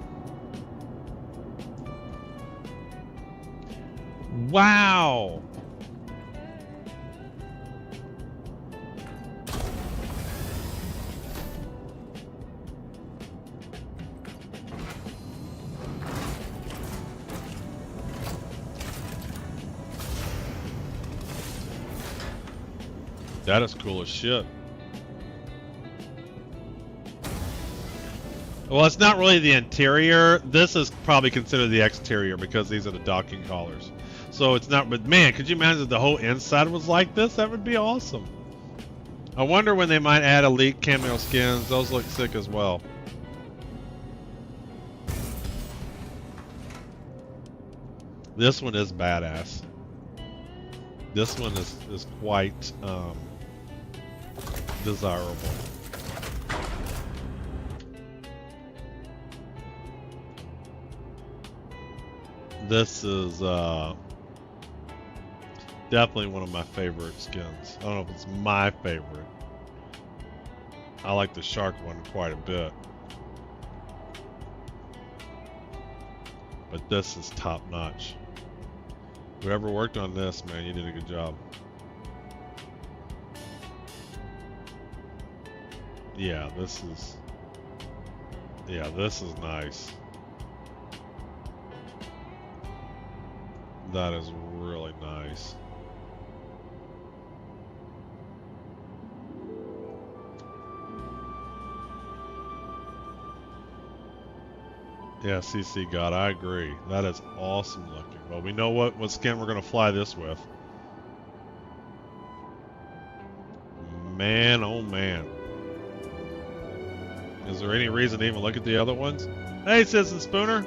Speaker 1: Wow. That is cool as shit. Well, it's not really the interior. This is probably considered the exterior because these are the docking collars. So it's not, but man, could you imagine if the whole inside was like this? That would be awesome. I wonder when they might add elite cameo skins. Those look sick as well. This one is badass. This one is quite desirable. This is definitely one of my favorite skins. I don't know if it's my favorite. I like the shark one quite a bit. But this is top notch. Whoever worked on this, man, you did a good job. Yeah, this is nice. That is really nice. Yeah, CC God, I agree. That is awesome looking. Well, we know what skin we're gonna fly this with. Man, oh man. Is there any reason to even look at the other ones? Hey, Citizen Spooner,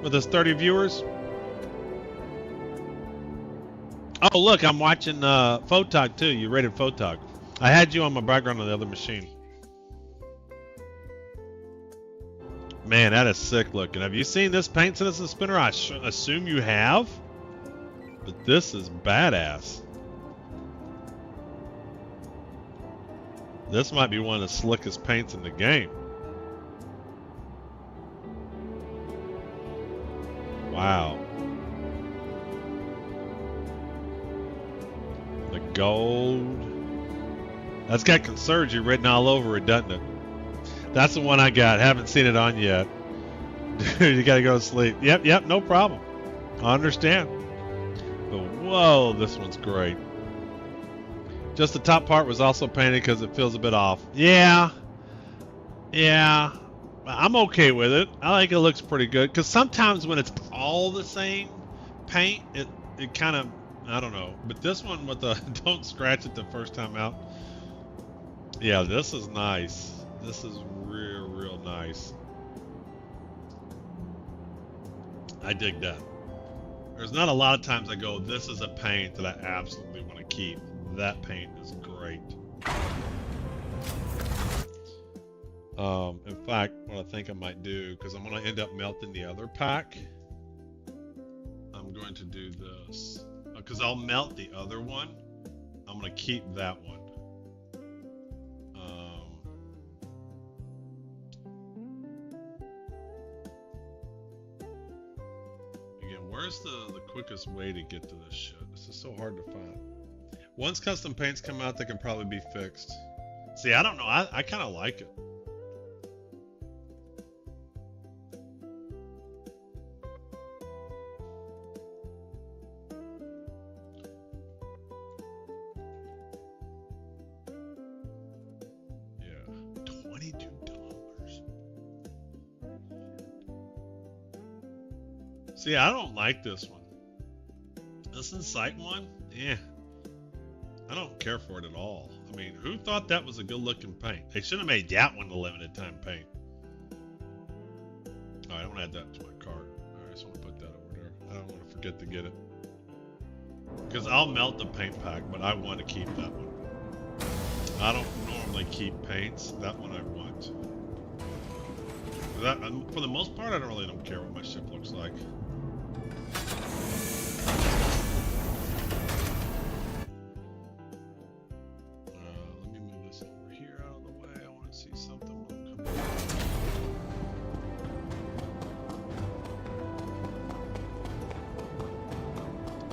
Speaker 1: with his 30 viewers. Oh, look, I'm watching Photog too. You rated Photog. I had you on my background on the other machine. Man, that is sick looking. Have you seen this paint, Citizen Spinner? I assume you have. But this is badass. This might be one of the slickest paints in the game. Wow. The gold. That's got Consurgy written all over it, doesn't it? That's the one I got. Haven't seen it on yet. Dude, you gotta go to sleep. Yep, no problem. I understand. But whoa, this one's great. Just the top part was also painted because it feels a bit off. Yeah. I'm okay with it. I think it looks pretty good. Because sometimes when it's all the same paint, it kind of, I don't know. But this one with the don't scratch it the first time out. Yeah, this is nice. This is real nice. I dig that. There's not a lot of times I go, this is a paint that I absolutely want to keep. That paint is great. In fact, what I think I might do, because I'm going to end up melting the other pack, I'm going to do this. Because I'll melt the other one. I'm going to keep that one. Again, where's the quickest way to get to this shit? This is so hard to find. Once custom paints come out, they can probably be fixed. See, I don't know. I kind of like it. See, I don't like this one. This Insight one, yeah. I don't care for it at all. I mean, who thought that was a good looking paint? They should have made that one a limited time paint. Alright, I want to add that to my cart. Alright, I just want to put that over there. I don't want to forget to get it. Because I'll melt the paint pack, but I want to keep that one. I don't normally keep paints. That one I want. For the most part, I really don't care what my ship looks like.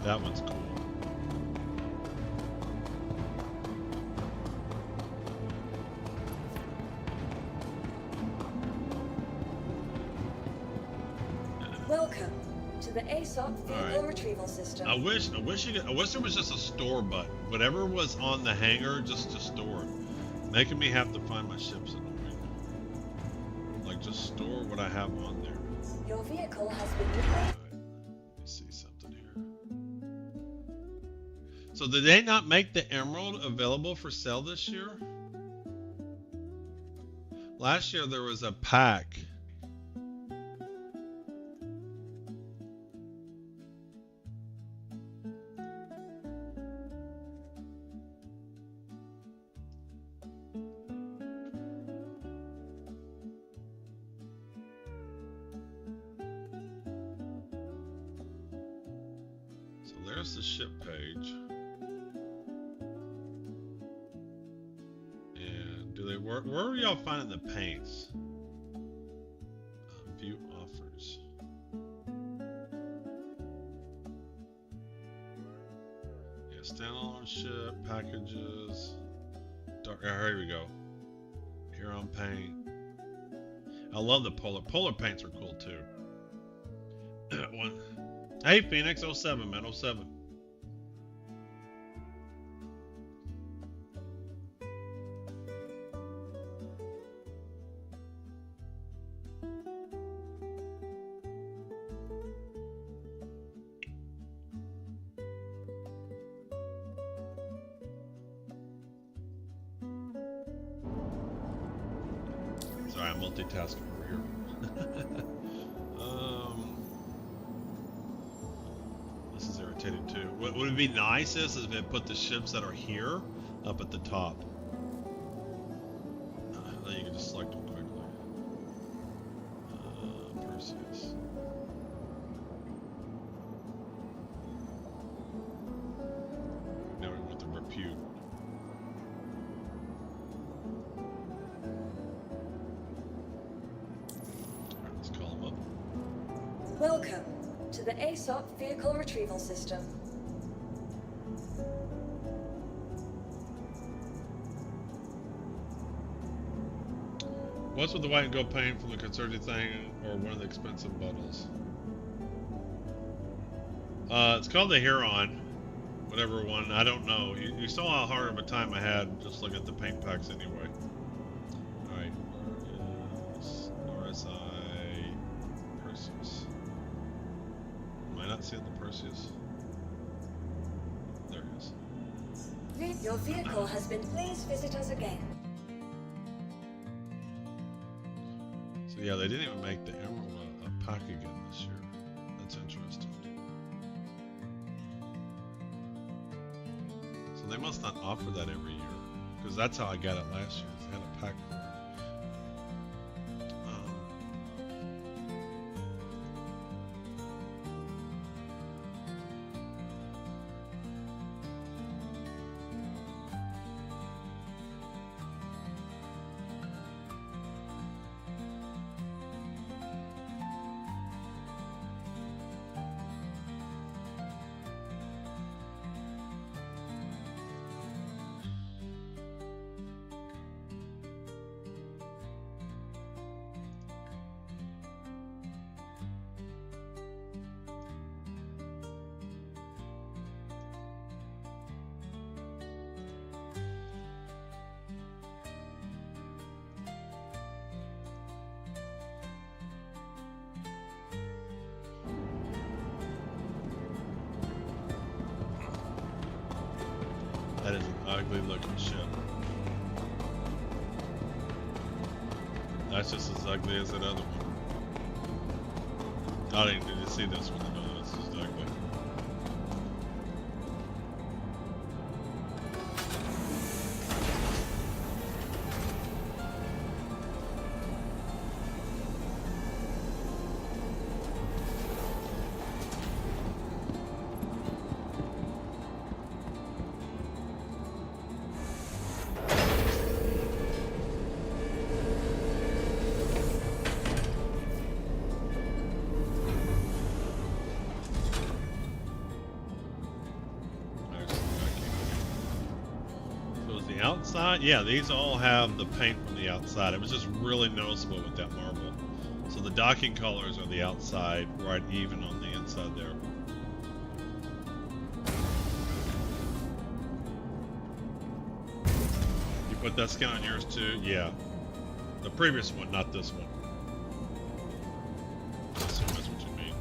Speaker 1: That one's cool.
Speaker 2: Welcome to the ASOP vehicle retrieval system.
Speaker 1: I wish there was just a store button. Whatever was on the hangar, just to store it. Making me have to find my ships annoying. Like, just store what I have on there.
Speaker 2: Your vehicle has been replaced.
Speaker 1: Let me see something here. So did they not make the emerald available for sale this year? Last year there was a pack. There's the ship page. And do they work? Where are y'all finding the paints? View offers. Yeah, standalone ship, packages. Dark, here we go. Here on paint. I love the polar. Polar paints are cool too. One. Hey, Phoenix 07, man, 07. Sorry, I'm multitasking over here. This is irritating too. What would be nice is if they put the ships that are here up at the top. Then you can just select them quickly. Perseus. Now we want the repute. Alright, let's call them up.
Speaker 2: Welcome to the ASOP vehicle retrieval system.
Speaker 1: What's with the white and gold paint from the conservative thing or one of the expensive bundles? It's called the Huron. Whatever one, I don't know. You saw how hard of a time I had just looking at the paint packs anyway. Alright, where is RSI Perseus? Am I not seeing the Perseus? There it is.
Speaker 2: Your vehicle has been. Please visit us again.
Speaker 1: So yeah, they didn't even make the Emerald a pack again this year. That's interesting. So they must not offer that every year, because that's how I got it last year. They had a pack for it. That is an ugly looking ship. That's just as ugly as that other one. I didn't need to see this one to know this is ugly. outside, yeah, these all have the paint from the outside. It was just really noticeable with that marble. So the docking colors are the outside, right even on the inside there. You put that skin on yours too? Yeah. The previous one, not this one. I assume that's what you mean.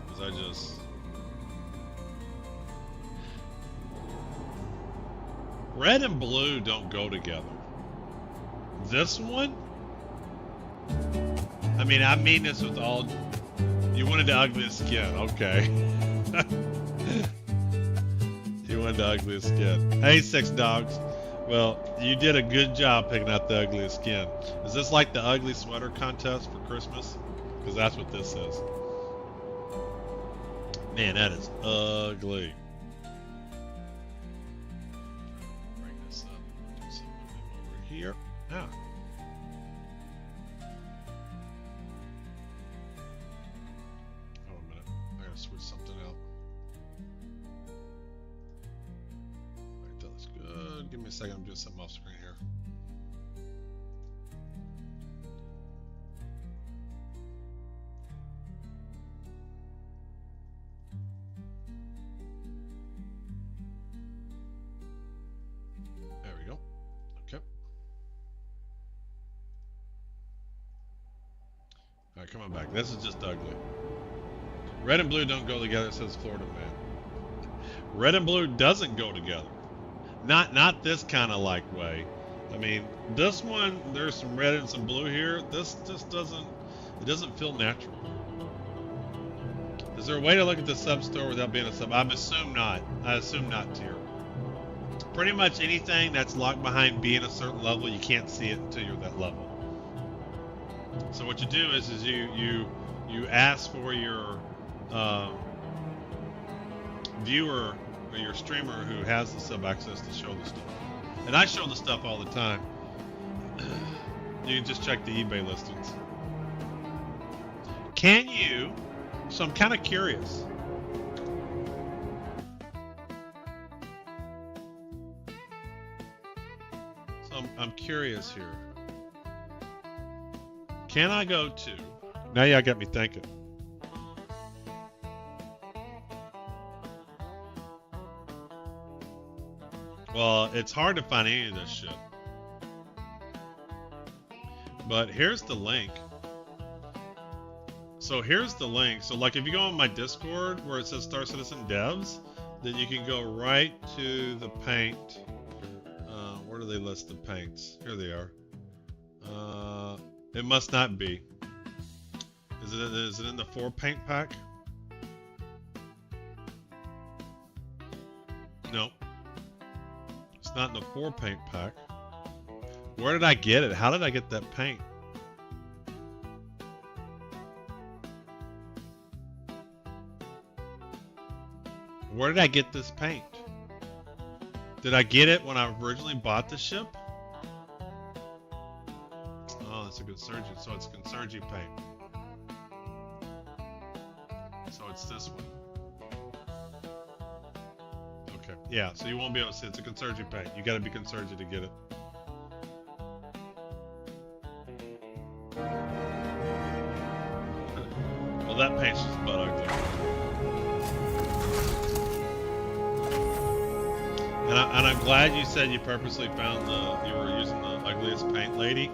Speaker 1: Because I just... Red and blue don't go together. This one? I mean this with all... You wanted the ugliest skin, okay. You wanted the ugliest skin. Hey, Six Dogs. Well, you did a good job picking out the ugliest skin. Is this like the ugly sweater contest for Christmas? Because that's what this is. Man, that is ugly. Bring this up. Do something over here. Ah. Oh, a minute. I gotta switch something out. Alright, that looks good. Give me a second. I'm doing something off screen here. There we go. Okay. Alright, come on back. This is just ugly. Red and blue don't go together, says Florida Man. Red and blue doesn't go together. Not this kind of like way. I mean, this one, there's some red and some blue here. This just doesn't, it doesn't feel natural. Is there a way to look at the sub store without being a sub? I assume not. I assume not, tier. Pretty much anything that's locked behind being a certain level, you can't see it until you're that level. So what you do is you ask for your viewer or your streamer who has the sub access to show the stuff. And I show the stuff all the time. You can just check the eBay listings. Can you? So I'm kind of curious. So I'm curious here. Can I go to... Now y'all got me thinking. Well, it's hard to find any of this shit. But here's the link. So here's the link. So like if you go on my Discord where it says Star Citizen Devs, then you can go right to the paint. Where do they list the paints? Here they are. It must not be. Is it in the 4 paint pack? Nope. It's not in the 4 paint pack. Where did I get it? How did I get that paint? Where did I get this paint? Did I get it when I originally bought the ship? Oh, that's a Consurgi. So it's Consurgi paint. So it's this one. Okay. Yeah, so you won't be able to see it. It's a Consurgi paint. You gotta be Consurgi to get it. Well, that paint's just butt ugly. And I'm glad you said you purposely found you were using the ugliest paint lady,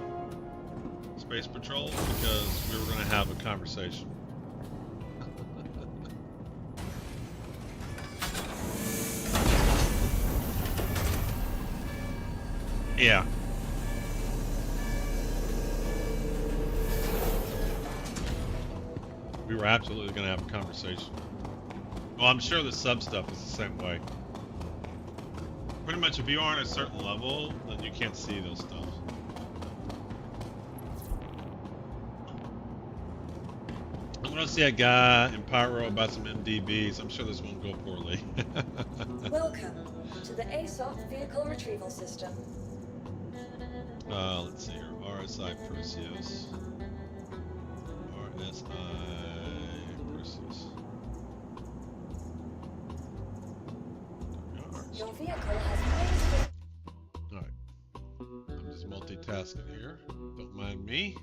Speaker 1: Space Patrol, because we were going to have a conversation. Yeah. We were absolutely going to have a conversation. Well, I'm sure the sub stuff is the same way. Pretty much, if you aren't at a certain level, then you can't see those stuff. I'm gonna see a guy in Pyro about some MDBs. I'm sure this won't go poorly.
Speaker 2: Welcome to the ASOP Vehicle Retrieval System.
Speaker 1: Let's see here. RSI Perseus. RSI Perseus.
Speaker 2: Your vehicle has
Speaker 1: Alright. I'm just multitasking here. Don't mind me.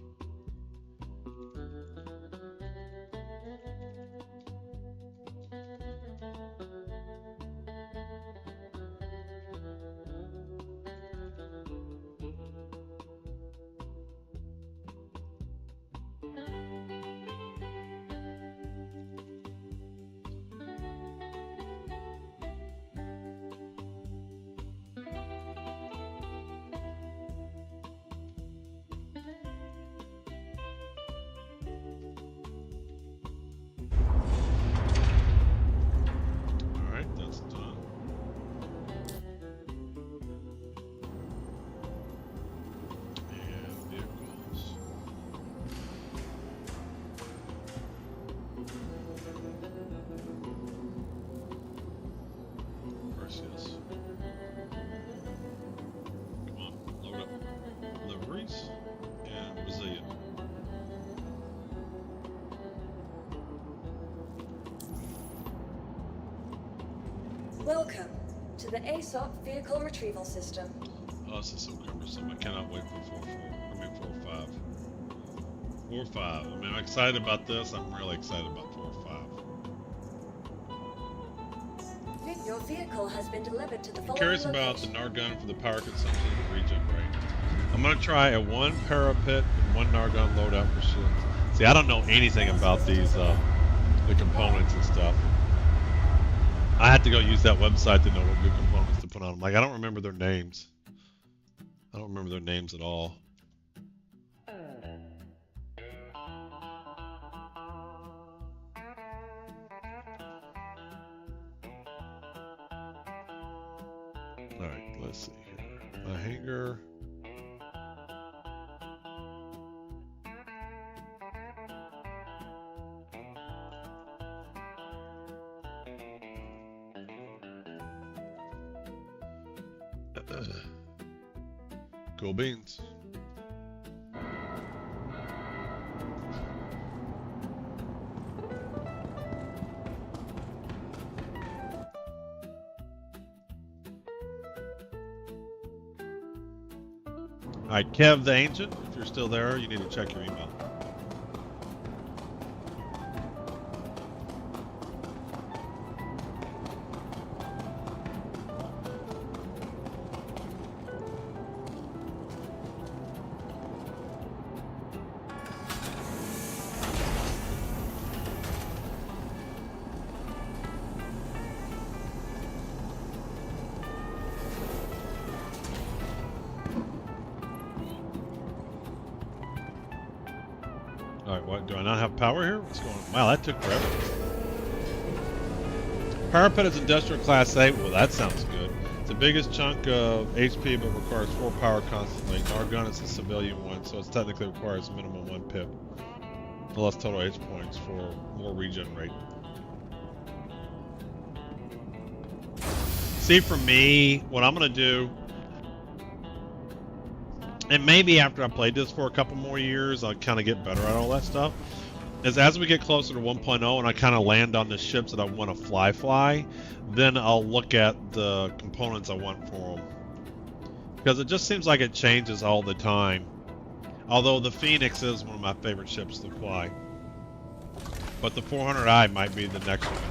Speaker 1: Alright, that's done. And vehicles. Versus. Come on, load up liveries and Brazilian.
Speaker 2: Welcome to the ASOP Vehicle Retrieval System.
Speaker 1: Oh, this is so cumbersome. I cannot wait for 4-4. I mean 4-5. 4-5. I mean, I'm excited about this. I'm really excited about 4-5.
Speaker 2: Your vehicle has been delivered to the
Speaker 1: I'm
Speaker 2: following
Speaker 1: curious about the
Speaker 2: location.
Speaker 1: Nargun for the power consumption of the regen rate. I'm going to try a 1 parapet and 1 Nargun loadout for shields. See, I don't know anything about these, the components and stuff. I had to go use that website to know what good components to put on them. Like, I don't remember their names. I don't remember their names at all. Alright, let's see here. A hanger. Cool beans. Alright, Kev the Ancient, if you're still there, you need to check your email. Alright, what, do I not have power here? What's going on? Wow, that took forever. Parapet is industrial class A. Well, that sounds good. It's the biggest chunk of HP but requires 4 power constantly. Nargun is a civilian one, so it technically requires minimum 1 pip. Plus total H points for more regen rate. See, for me, what I'm going to do, and maybe after I played this for a couple more years, I'll kind of get better at all that stuff, is as we get closer to 1.0 and I kind of land on the ships that I want to fly, then I'll look at the components I want for them. Because it just seems like it changes all the time. Although the Phoenix is one of my favorite ships to fly. But the 400i might be the next one.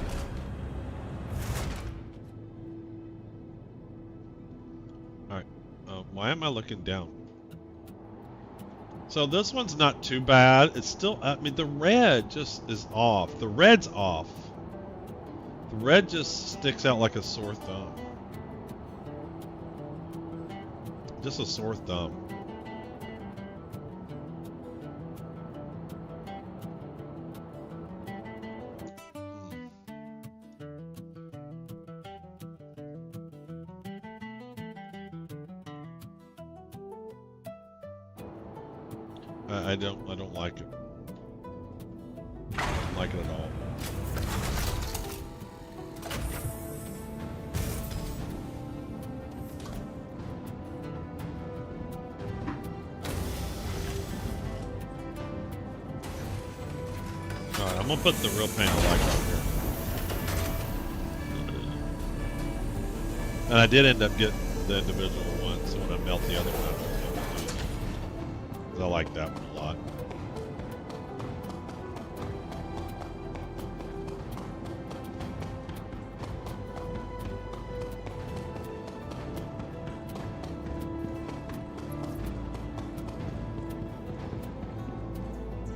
Speaker 1: Alright, why am I looking down? So this one's not too bad. It's still, I mean, the red just is off. The red's off. The red just sticks out like a sore thumb. Just a sore thumb. I don't like it. I don't like it at all. Alright, I'm gonna put the real paint I like on here. And I did end up getting the individual one, so when I melt the other one, I won't be able to use it. 'Cause I like that one a lot.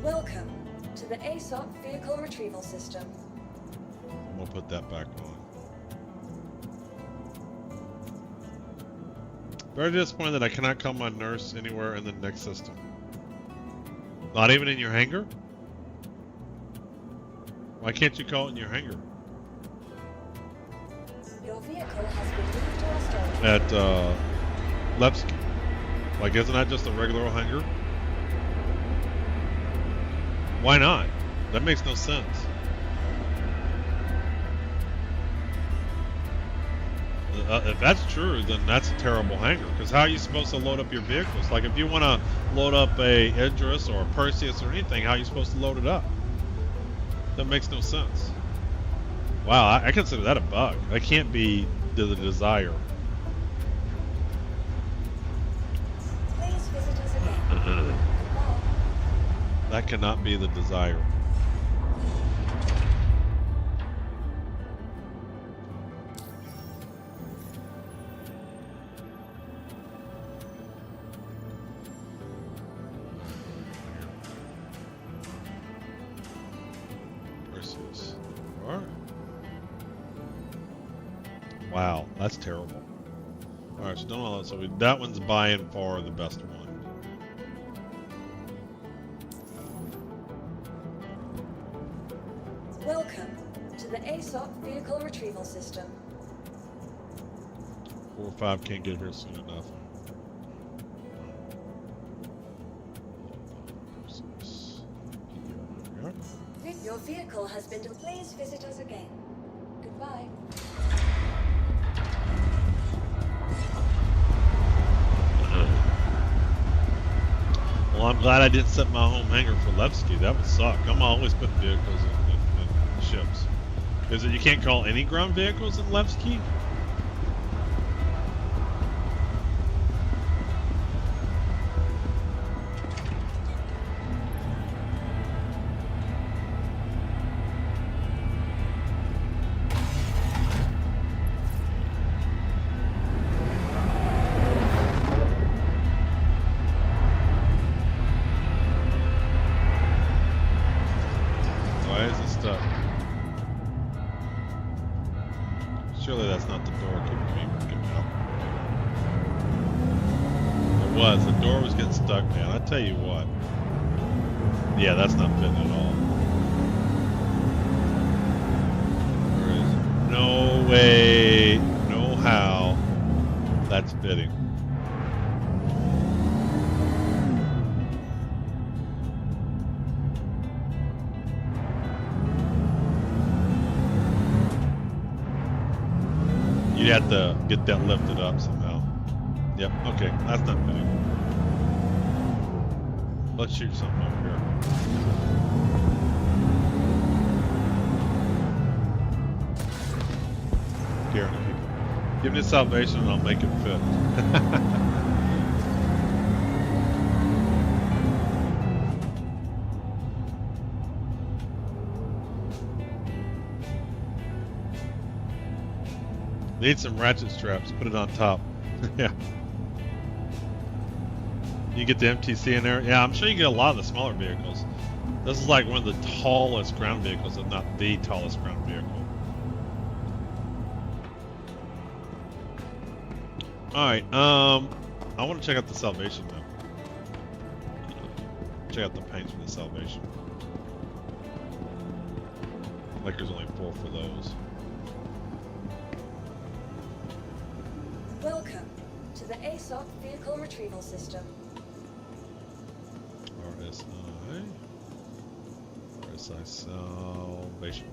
Speaker 2: Welcome to the ASOP Vehicle Retrieval System.
Speaker 1: I'm gonna put that back on. Very disappointed that I cannot call my nurse anywhere in the next system. Not even in your hangar? Why can't you call it in your hangar?
Speaker 2: Your vehicle has been moved to our storage.
Speaker 1: At Levski. Like, isn't that just a regular old hangar? Why not? That makes no sense. If that's true, then that's a terrible hangar. Because how are you supposed to load up your vehicles? Like, if you want to load up a Idris or a Perseus or anything, how are you supposed to load it up? That makes no sense. Wow, I consider that a bug. That can't be the desire.
Speaker 2: Please visit us again.
Speaker 1: That cannot be the desire. Perseus. Alright. Wow, that's terrible. Alright, so don't all that. So that one's by and far the best one.
Speaker 2: Welcome to the ASOP Vehicle Retrieval System.
Speaker 1: 4 or 5 can't get here soon enough.
Speaker 2: Your vehicle has been deployed. Please visit us again. Goodbye.
Speaker 1: Well, I'm glad I didn't set my home hangar for Levski. That would suck. I'm always putting vehicles in ships. Is it you can't call any ground vehicles in Levski? Surely that's not the door keeping me from getting out. It was. The door was getting stuck, man. I tell you what. Yeah, that's not fitting at all. There is no way, no how that's fitting. You have to get that lifted up somehow. Yep, okay, that's not fitting. Let's shoot something over here. Guarantee. Give me salvation and I'll make it fit. Need some ratchet straps. Put it on top. Yeah. You get the MTC in there. Yeah, I'm sure you get a lot of the smaller vehicles. This is like one of the tallest ground vehicles, if not the tallest ground vehicle. Alright, I want to check out the salvation now. Check out the paints for the salvation. Like there's only 4 for those.
Speaker 2: Welcome to the ASOP Vehicle Retrieval System. RSI salvation.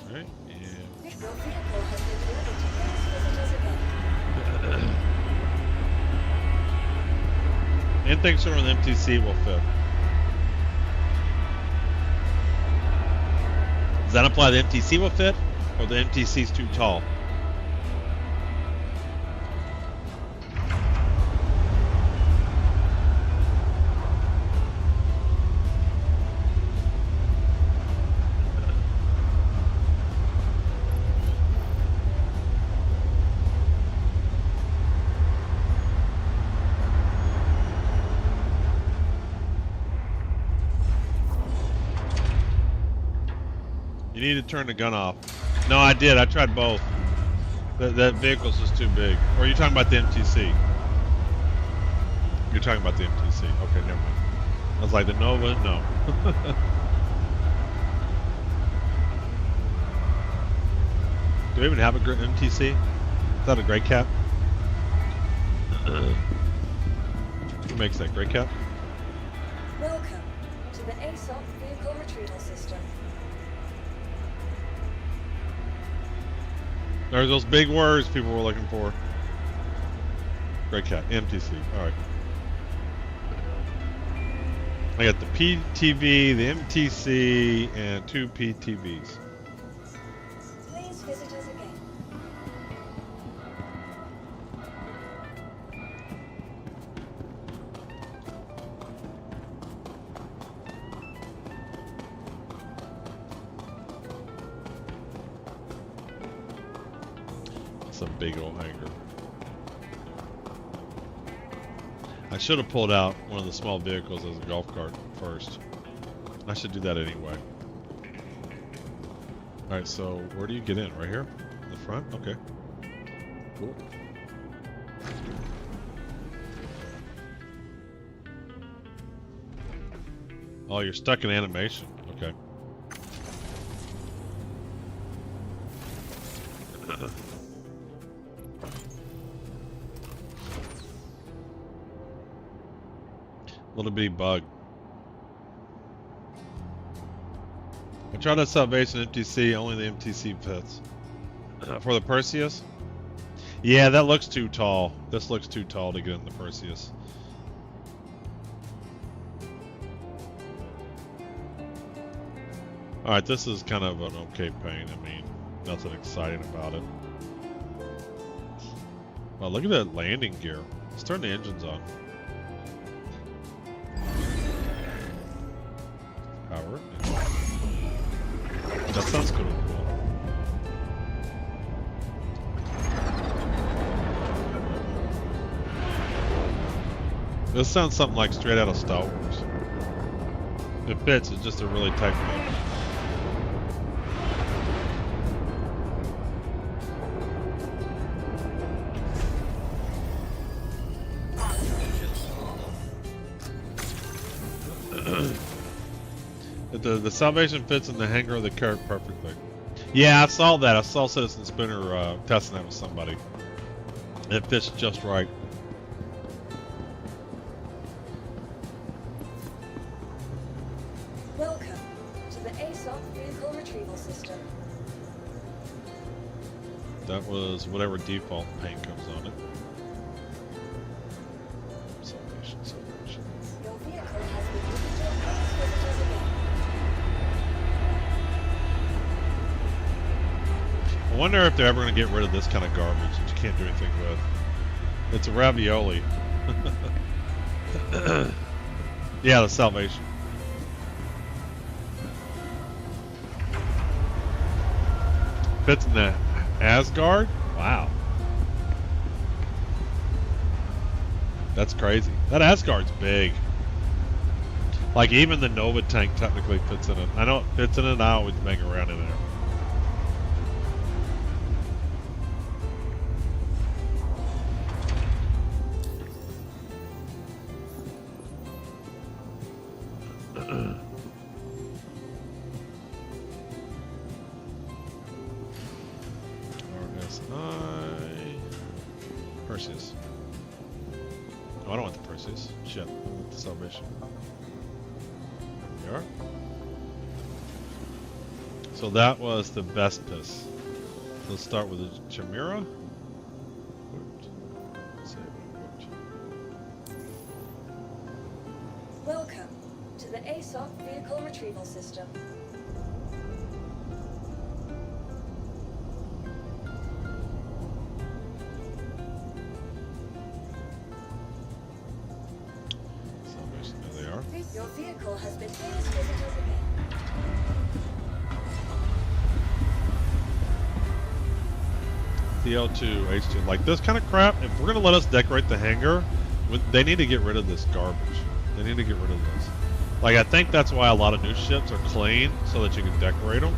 Speaker 2: Alright, and Your vehicle has been delivered to please visit us again.
Speaker 1: anything short of MTC will fit. Does that imply the MTC will fit, or the MTC is too tall? You need to turn the gun off. No, I did. I tried both. That vehicle's just too big. Or are you talking about the MTC? You're talking about the MTC. Okay, never mind. I was like, the Nova? No. Do we even have a MTC? Is that a gray cap? Who makes that? Gray cap?
Speaker 2: Welcome to the ASOP vehicle retrieval system.
Speaker 1: There's those big words people were looking for. Gray cap. MTC. Alright. I got the PTV, the MTC, and 2 PTVs.
Speaker 2: Please visit us again.
Speaker 1: That's a big old hanger. I should have pulled out one of the small vehicles as a golf cart first. I should do that anyway. Alright, so where do you get in? Right here? In the front? Okay. Cool. Oh, you're stuck in animation. Okay. Little bitty bug. I tried that Salvation MTC, only the MTC fits. For the Perseus? Yeah, that looks too tall. This looks too tall to get in the Perseus. Alright, this is kind of an okay paint. I mean, nothing exciting about it. Wow, look at that landing gear. Let's turn the engines on. Power. That sounds cool. This sounds something like straight out of Star Wars. It fits, it's just a really tight fit. The Salvation fits in the hanger of the cart perfectly. Yeah, I saw that. I saw Citizen Spinner testing that with somebody. It fits just right.
Speaker 2: Welcome to the ASOP vehicle retrieval system.
Speaker 1: That was whatever default paint comes on it. Salvation.
Speaker 2: Your vehicle has been moved. Please visit us again.
Speaker 1: I wonder if they're ever going to get rid of this kind of garbage that you can't do anything with. It's a ravioli. Yeah, the Salvation. Fits in the Asgard? Wow. That's crazy. That Asgard's big. Like, even the Nova tank technically fits in it. I know it fits in it, I always bang around in there. RSI Perseus. Oh, I don't want the Perseus. Shit, I want the Salvation. There we are. So that was the Vespis. Let's start with the Chimera.
Speaker 2: Welcome to the ASOP vehicle retrieval system. Your vehicle has been tased visitors again.
Speaker 1: TL2, H2. Like this kind of crap, if we're going to let us decorate the hangar, they need to get rid of this garbage. They need to get rid of this. Like, I think that's why a lot of new ships are clean, so that you can decorate them.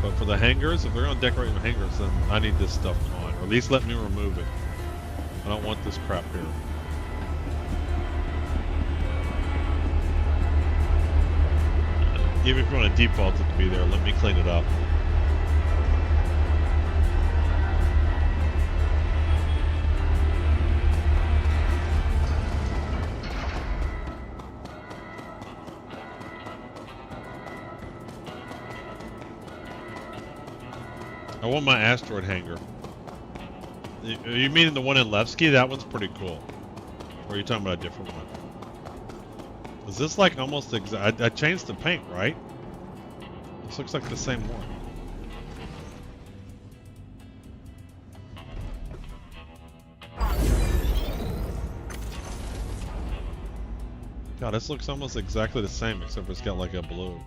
Speaker 1: But for the hangars, if they're going to decorate the hangars, then I need this stuff gone. Or at least let me remove it. I don't want this crap here. Even if you want to default it to be there, let me clean it up. I want my asteroid hangar. You mean the one in Levski? That one's pretty cool. Or are you talking about a different one? Is this like almost exact? I changed the paint, right? This looks like the same one. God, this looks almost exactly the same, except for it's got like a blue.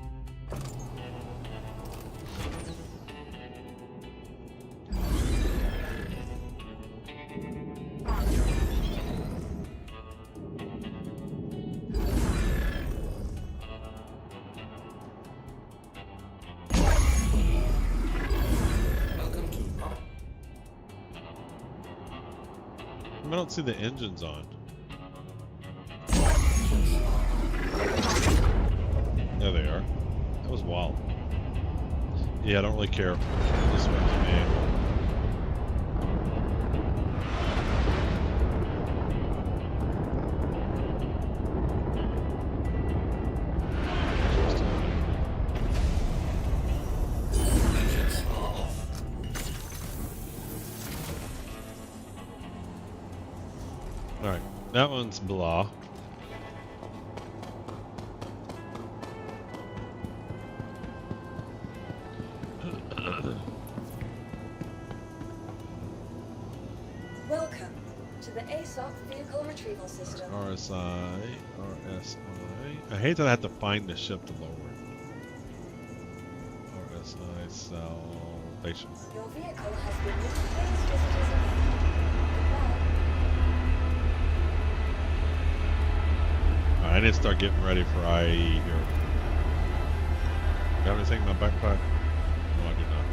Speaker 1: I don't see the engines on. There they are. That was wild. Yeah, I don't really care. This one's me. Alright, that one's blah.
Speaker 2: Welcome to the ASOC Vehicle Retrieval System.
Speaker 1: RSI. I hate that I have to find the ship to lower it. RSI salvation.
Speaker 2: Your vehicle has been tased visitors again.
Speaker 1: Alright, I need to start getting ready for IAE here. You have anything in my backpack? No, I do not.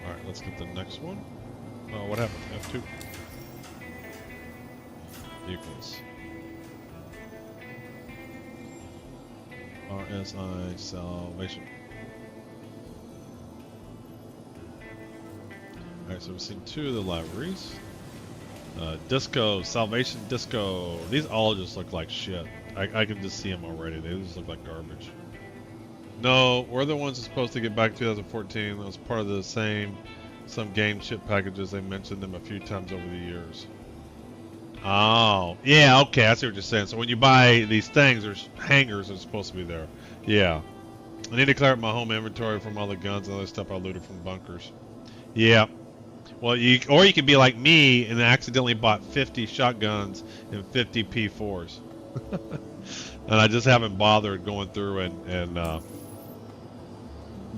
Speaker 1: Alright, let's get the next one. Oh, what happened? F2. Vehicles. RSI salvation. Alright, so we've seen two of the libraries. Disco, Salvation Disco. These all just look like shit. I can just see them already. They just look like garbage. No, we're the ones that's supposed to get back 2014. That was part of the some game chip packages. They mentioned them a few times over the years. Oh, yeah, okay, I see what you're saying. So when you buy these things, there's hangers that are supposed to be there. Yeah. I need to clear up my home inventory from all the guns and other stuff I looted from bunkers. Yeah. Well, you could be like me and accidentally bought 50 shotguns and 50 P4s. And I just haven't bothered going through and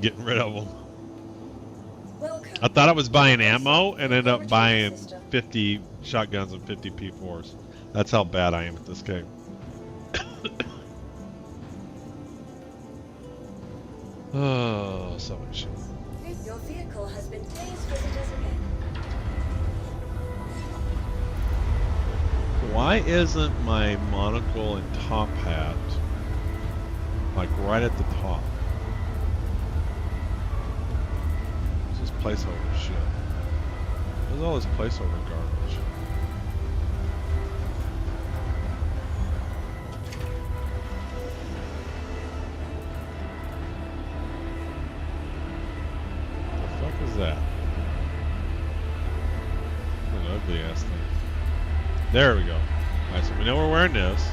Speaker 1: getting rid of them. I thought I was buying ammo and ended up buying 50 shotguns and 50 P4s. That's how bad I am at this game. Oh, so much.
Speaker 2: Your vehicle has been tased visitors again.
Speaker 1: Why isn't my monocle and top hat like right at the top? This is placeholder shit. Where's all this placeholder garbage? ugly ass thing. There we go. Alright, so we know we're wearing this.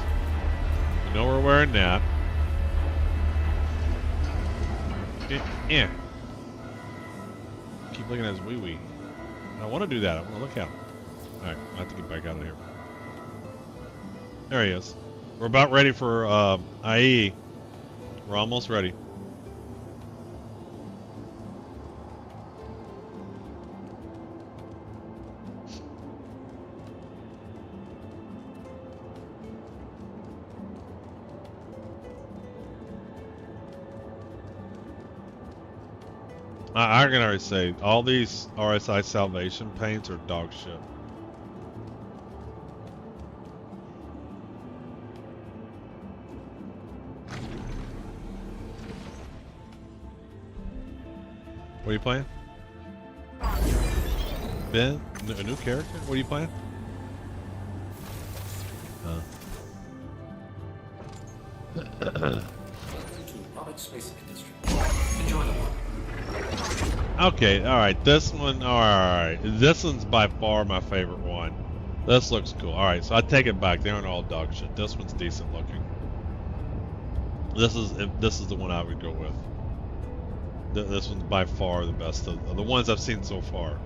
Speaker 1: We know we're wearing that. Yeah. Keep looking at his wee wee. I want to do that. I want to look at him. Alright, I have to get back out of here. There he is. We're about ready for IAE. We're almost ready. I can already say, all these RSI Salvation paints are dog shit. What are you playing? Ben? A new character? What are you playing? Okay, alright, this one, alright. This one's by far my favorite one. This looks cool. Alright, so I take it back. They aren't all dog shit. This one's decent looking. This is the one I would go with. This one's by far the best of the ones I've seen so far.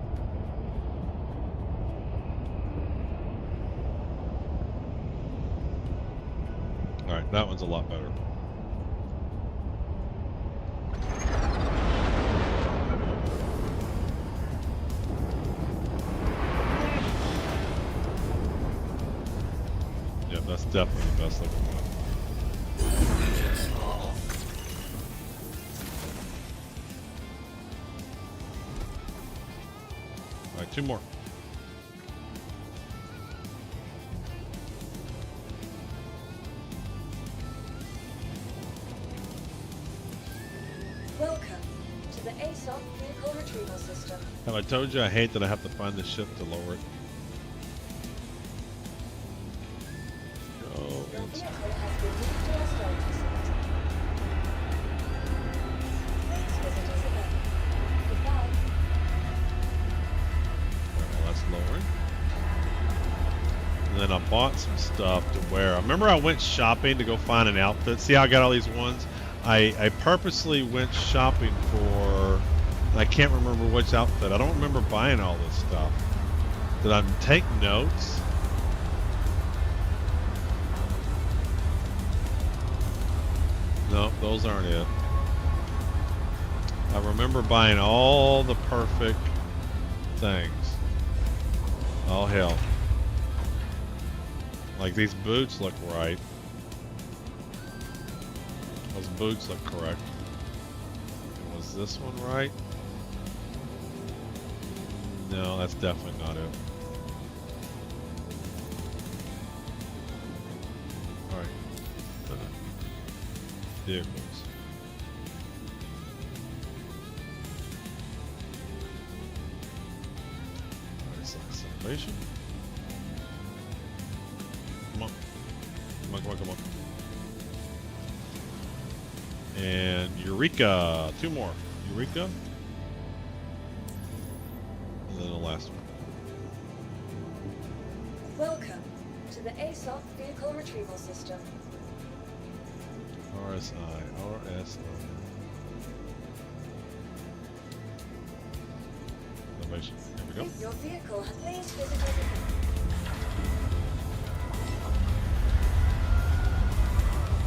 Speaker 1: Alright, that one's a lot better. Yeah, that's definitely the best looking one. Alright, two more.
Speaker 2: Welcome to the ASOP vehicle retrieval system.
Speaker 1: Have I told you I hate that I have to find the ship to lower it? Go.
Speaker 2: Your vehicle has been moved to our storage facility. Please visit us again. Goodbye.
Speaker 1: Well, that's lowering. And then I bought some stuff to wear. I remember I went shopping to go find an outfit. See how I got all these ones? I purposely went shopping for, I can't remember which outfit. I don't remember buying all this stuff. Did I take notes? No, those aren't it. I remember buying all the perfect things. Oh hell. Like these boots look right. Those boots look correct. And was this one right? No, that's definitely not it. Alright. Vehicles. Alright, so salvation. Come on. Come on, come on, come on. And Eureka! Two more. Eureka. And then the last one.
Speaker 2: Welcome to the ASOP vehicle retrieval system.
Speaker 1: RSI. Salvation. There we go.
Speaker 2: Your vehicle has please visit us again.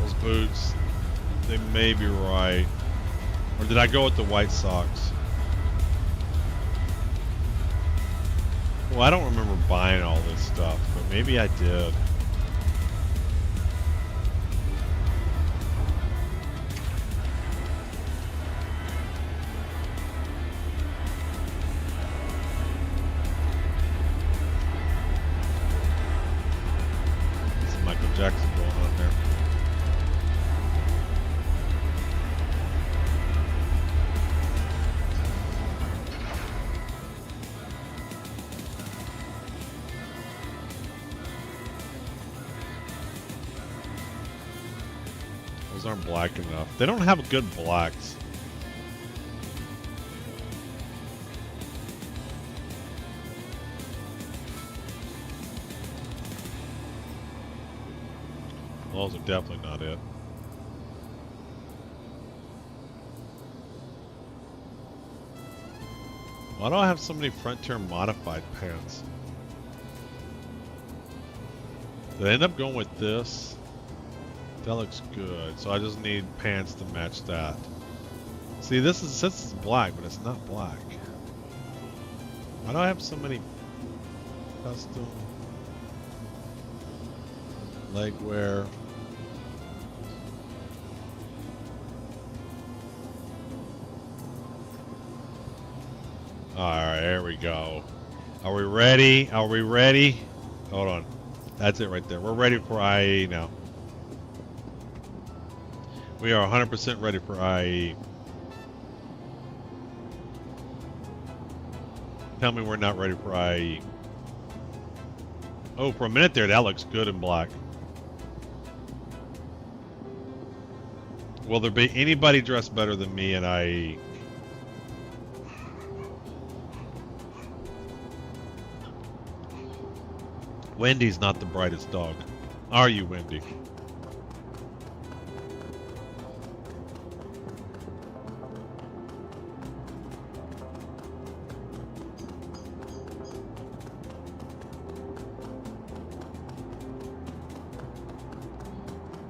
Speaker 1: Those boots, they may be right. Or did I go with the white socks? Well, I don't remember buying all this stuff, but maybe I did. Some Michael Jackson going on there. Those aren't black enough. They don't have good blacks. Those are definitely not it. Why do I have so many Frontier modified pants? Did I end up going with this? That looks good. So I just need pants to match that. See, this is black, but it's not black. Why do I have so many custom leg wear? Alright, there we go. Are we ready? Are we ready? Hold on. That's it right there. We're ready for IAE now. We are 100% ready for IAE. Tell me we're not ready for IAE. Oh, for a minute there, that looks good in black. Will there be anybody dressed better than me in IAE? Wendy's not the brightest dog. Are you, Wendy?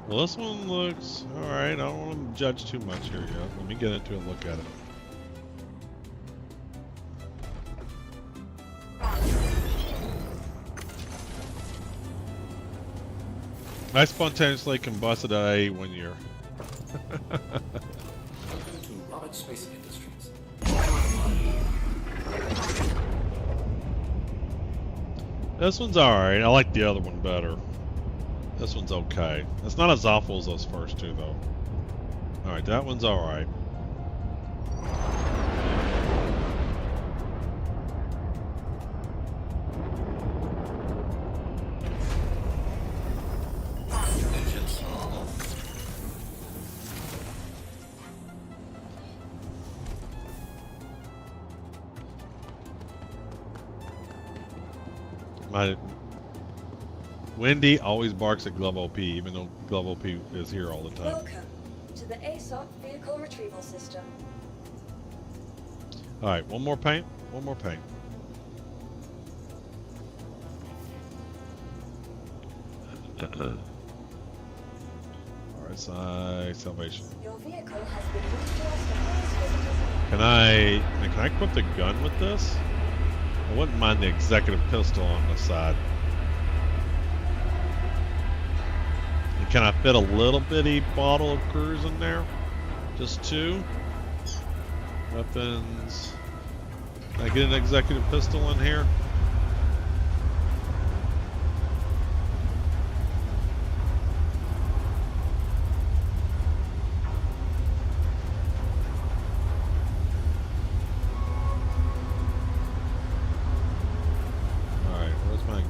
Speaker 1: Well, this one looks alright. I don't want to judge too much here yet. Let me get into it and look at it. I spontaneously combusted at IAE 1 year.
Speaker 3: Space Industries.
Speaker 1: This one's alright. I like the other one better. This one's okay. It's not as awful as those first two, though. Alright, that one's alright. Wendy always barks at Glove OP, even though Glove OP is here all the time.
Speaker 2: Welcome to the ASOC vehicle retrieval system.
Speaker 1: Alright, one more paint. One more paint. RSI Salvation.
Speaker 2: Your vehicle has been moved to our status.
Speaker 1: Can I equip the gun with this? I wouldn't mind the executive pistol on the side. And can I fit a little bitty bottle of cruise in there? Just two? Weapons. Can I get an executive pistol in here?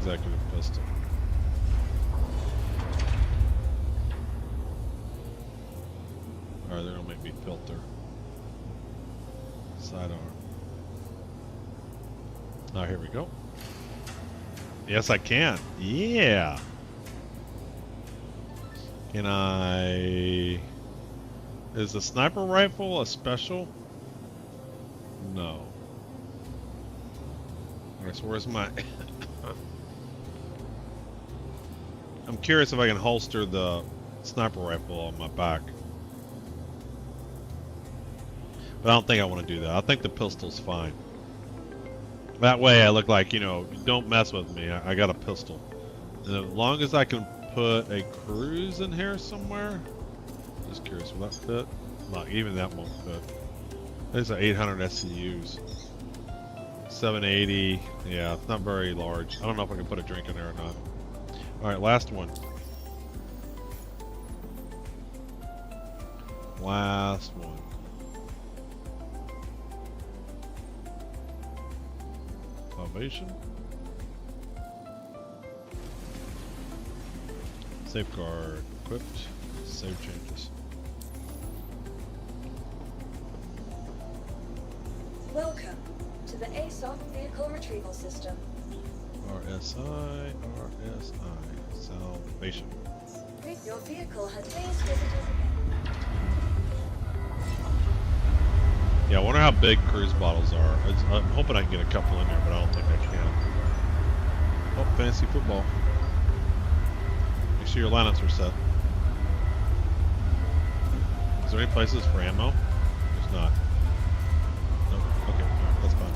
Speaker 1: Executive pistol. Alright, they're gonna make me filter. Sidearm. Oh, here we go. Yes, I can. Yeah. Can I... Is the sniper rifle a special? No. Alright, so where's my... I'm curious if I can holster the sniper rifle on my back. But I don't think I want to do that. I think the pistol's fine. That way I look like, you know, don't mess with me. I got a pistol. And as long as I can put a cruise in here somewhere. Just curious, will that fit? No, even that won't fit. There's an 800 SCUs. 780. Yeah, it's not very large. I don't know if I can put a drink in there or not. Alright, last one. Last one. Salvation. Safeguard equipped. Save changes.
Speaker 2: Welcome to the ASOC vehicle retrieval system.
Speaker 1: RSI, salvation.
Speaker 2: Your vehicle has faced visitors again.
Speaker 1: Yeah, I wonder how big cruise bottles are. I'm hoping I can get a couple in there, but I don't think I can. Oh, fantasy football. Make sure your lineups are set. Is there any places for ammo? There's not. No. Okay, alright, that's fine.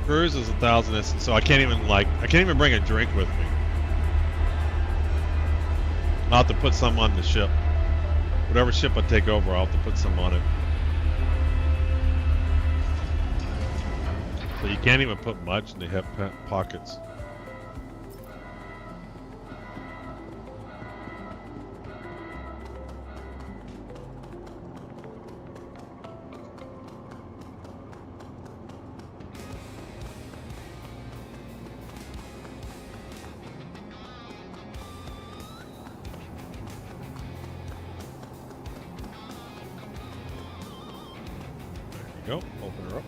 Speaker 1: Cruise is 1,000, so I can't even bring a drink with me. I'll have to put some on the ship. Whatever ship I take over, I'll have to put some on it. So you can't even put much in the hip pockets. Go, open her up.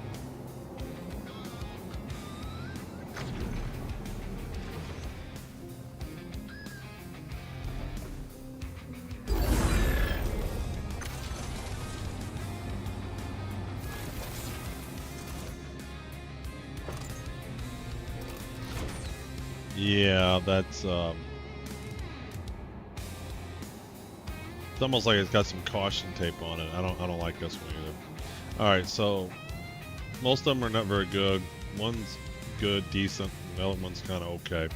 Speaker 1: Yeah, that's it's almost like it's got some caution tape on it. I don't like this one either. Alright, so most of them are not very good. One's good, decent, and the other one's kind of okay.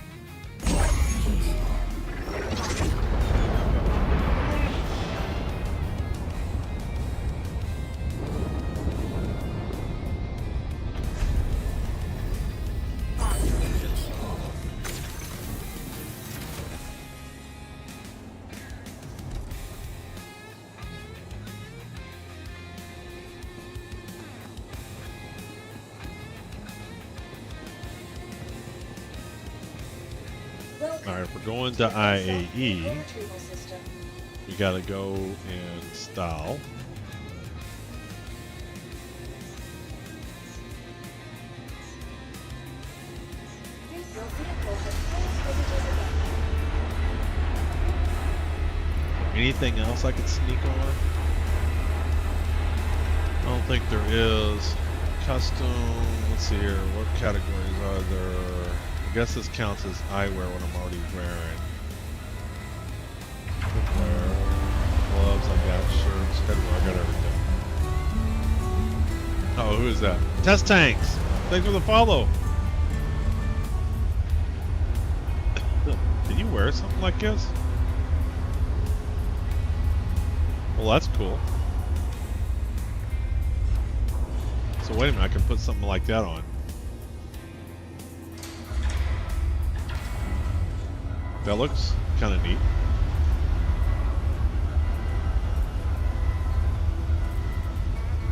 Speaker 1: Alright, if we're going to IAE, we gotta go in style. Anything else I could sneak on? I don't think there is. Custom, let's see here, what categories are there? I guess this counts as eyewear when I'm already wearing. Footwear, gloves, I got shirts, headwear, I got everything. Oh, who is that? Test Tanks! Thanks for the follow! Did you wear something like this? Well, that's cool. So wait a minute, I can put something like that on. That looks kind of neat.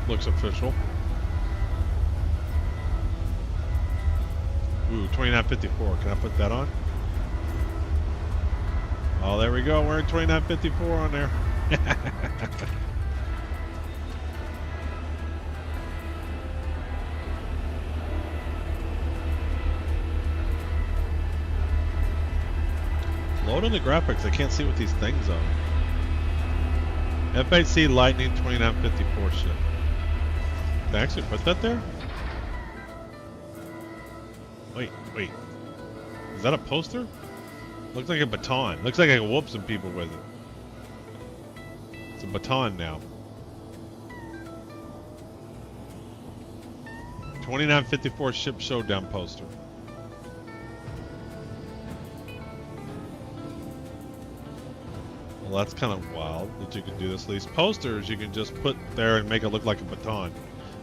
Speaker 1: Looks official. Ooh, 2954. Can I put that on? Oh, there we go. We're in 2954 on there. Load on the graphics. I can't see what these things are. FHC Lightning 2954 ship. Did I actually put that there? Wait. Is that a poster? Looks like a baton. Looks like I can whoop some people with it. It's a baton now. 2954 ship showdown poster. Well, that's kind of wild that you can do this. These posters you can just put there and make it look like a baton.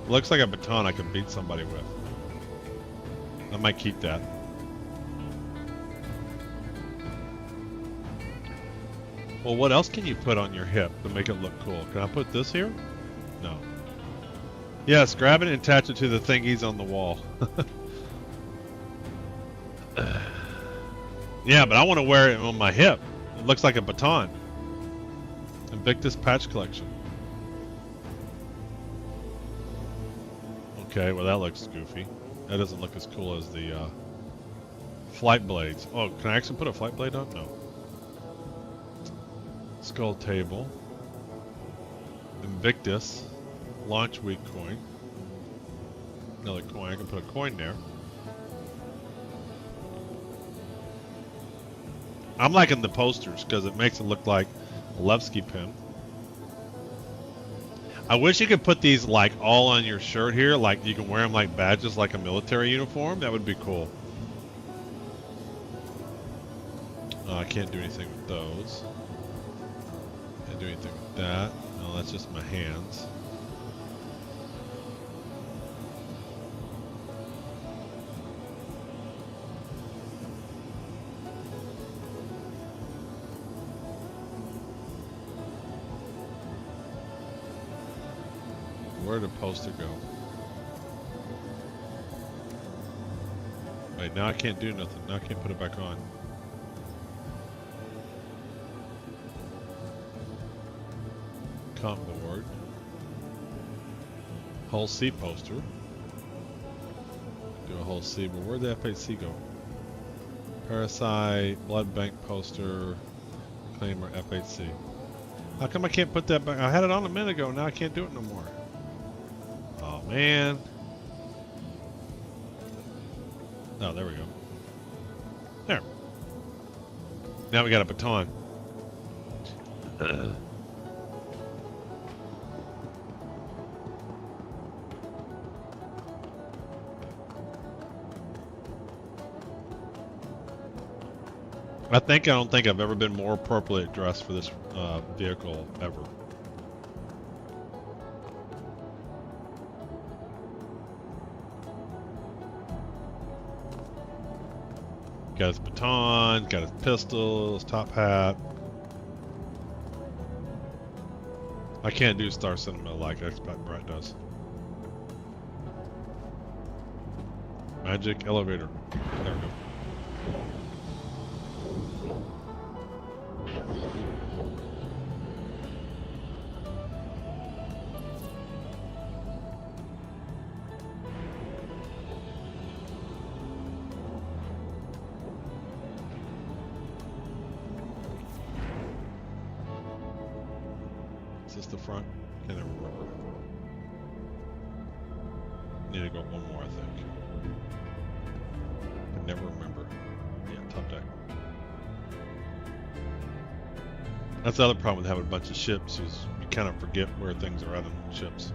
Speaker 1: It looks like a baton I can beat somebody with. I might keep that. Well, what else can you put on your hip to make it look cool? Can I put this here? No. Yes, grab it and attach it to the thingies on the wall. Yeah, but I want to wear it on my hip. It looks like a baton. Invictus patch collection. Okay, well that looks goofy. That doesn't look as cool as the Flight blades. Oh, can I actually put a flight blade on? No. Skull table. Invictus. Launch week coin. Another coin. I can put a coin there. I'm liking the posters because it makes it look like a Levski pin. I wish you could put these like all on your shirt here, like you can wear them like badges, like a military uniform. That would be cool. I can't do anything with those. Can't do anything with that. No, that's just my hands. Where did the poster go? Wait, now I can't do nothing. Now I can't put it back on. Comp board. Whole C poster. Do a whole C, but where'd the FAC go? Parasite, blood bank poster, claimer, FAC. How come I can't put that back? I had it on a minute ago, now I can't do it no more. Oh man. Oh, there we go. There. Now we got a baton. I don't think I've ever been more appropriately dressed for this vehicle ever. Got his baton, got his pistol, his top hat. I can't do Star Cinema like I expect Brett does. Magic elevator. There we go. Is this the front? Can't ever remember. Need to go one more, I think. I never remember. Yeah, top deck. That's the other problem with having a bunch of ships is you kind of forget where things are at on ships.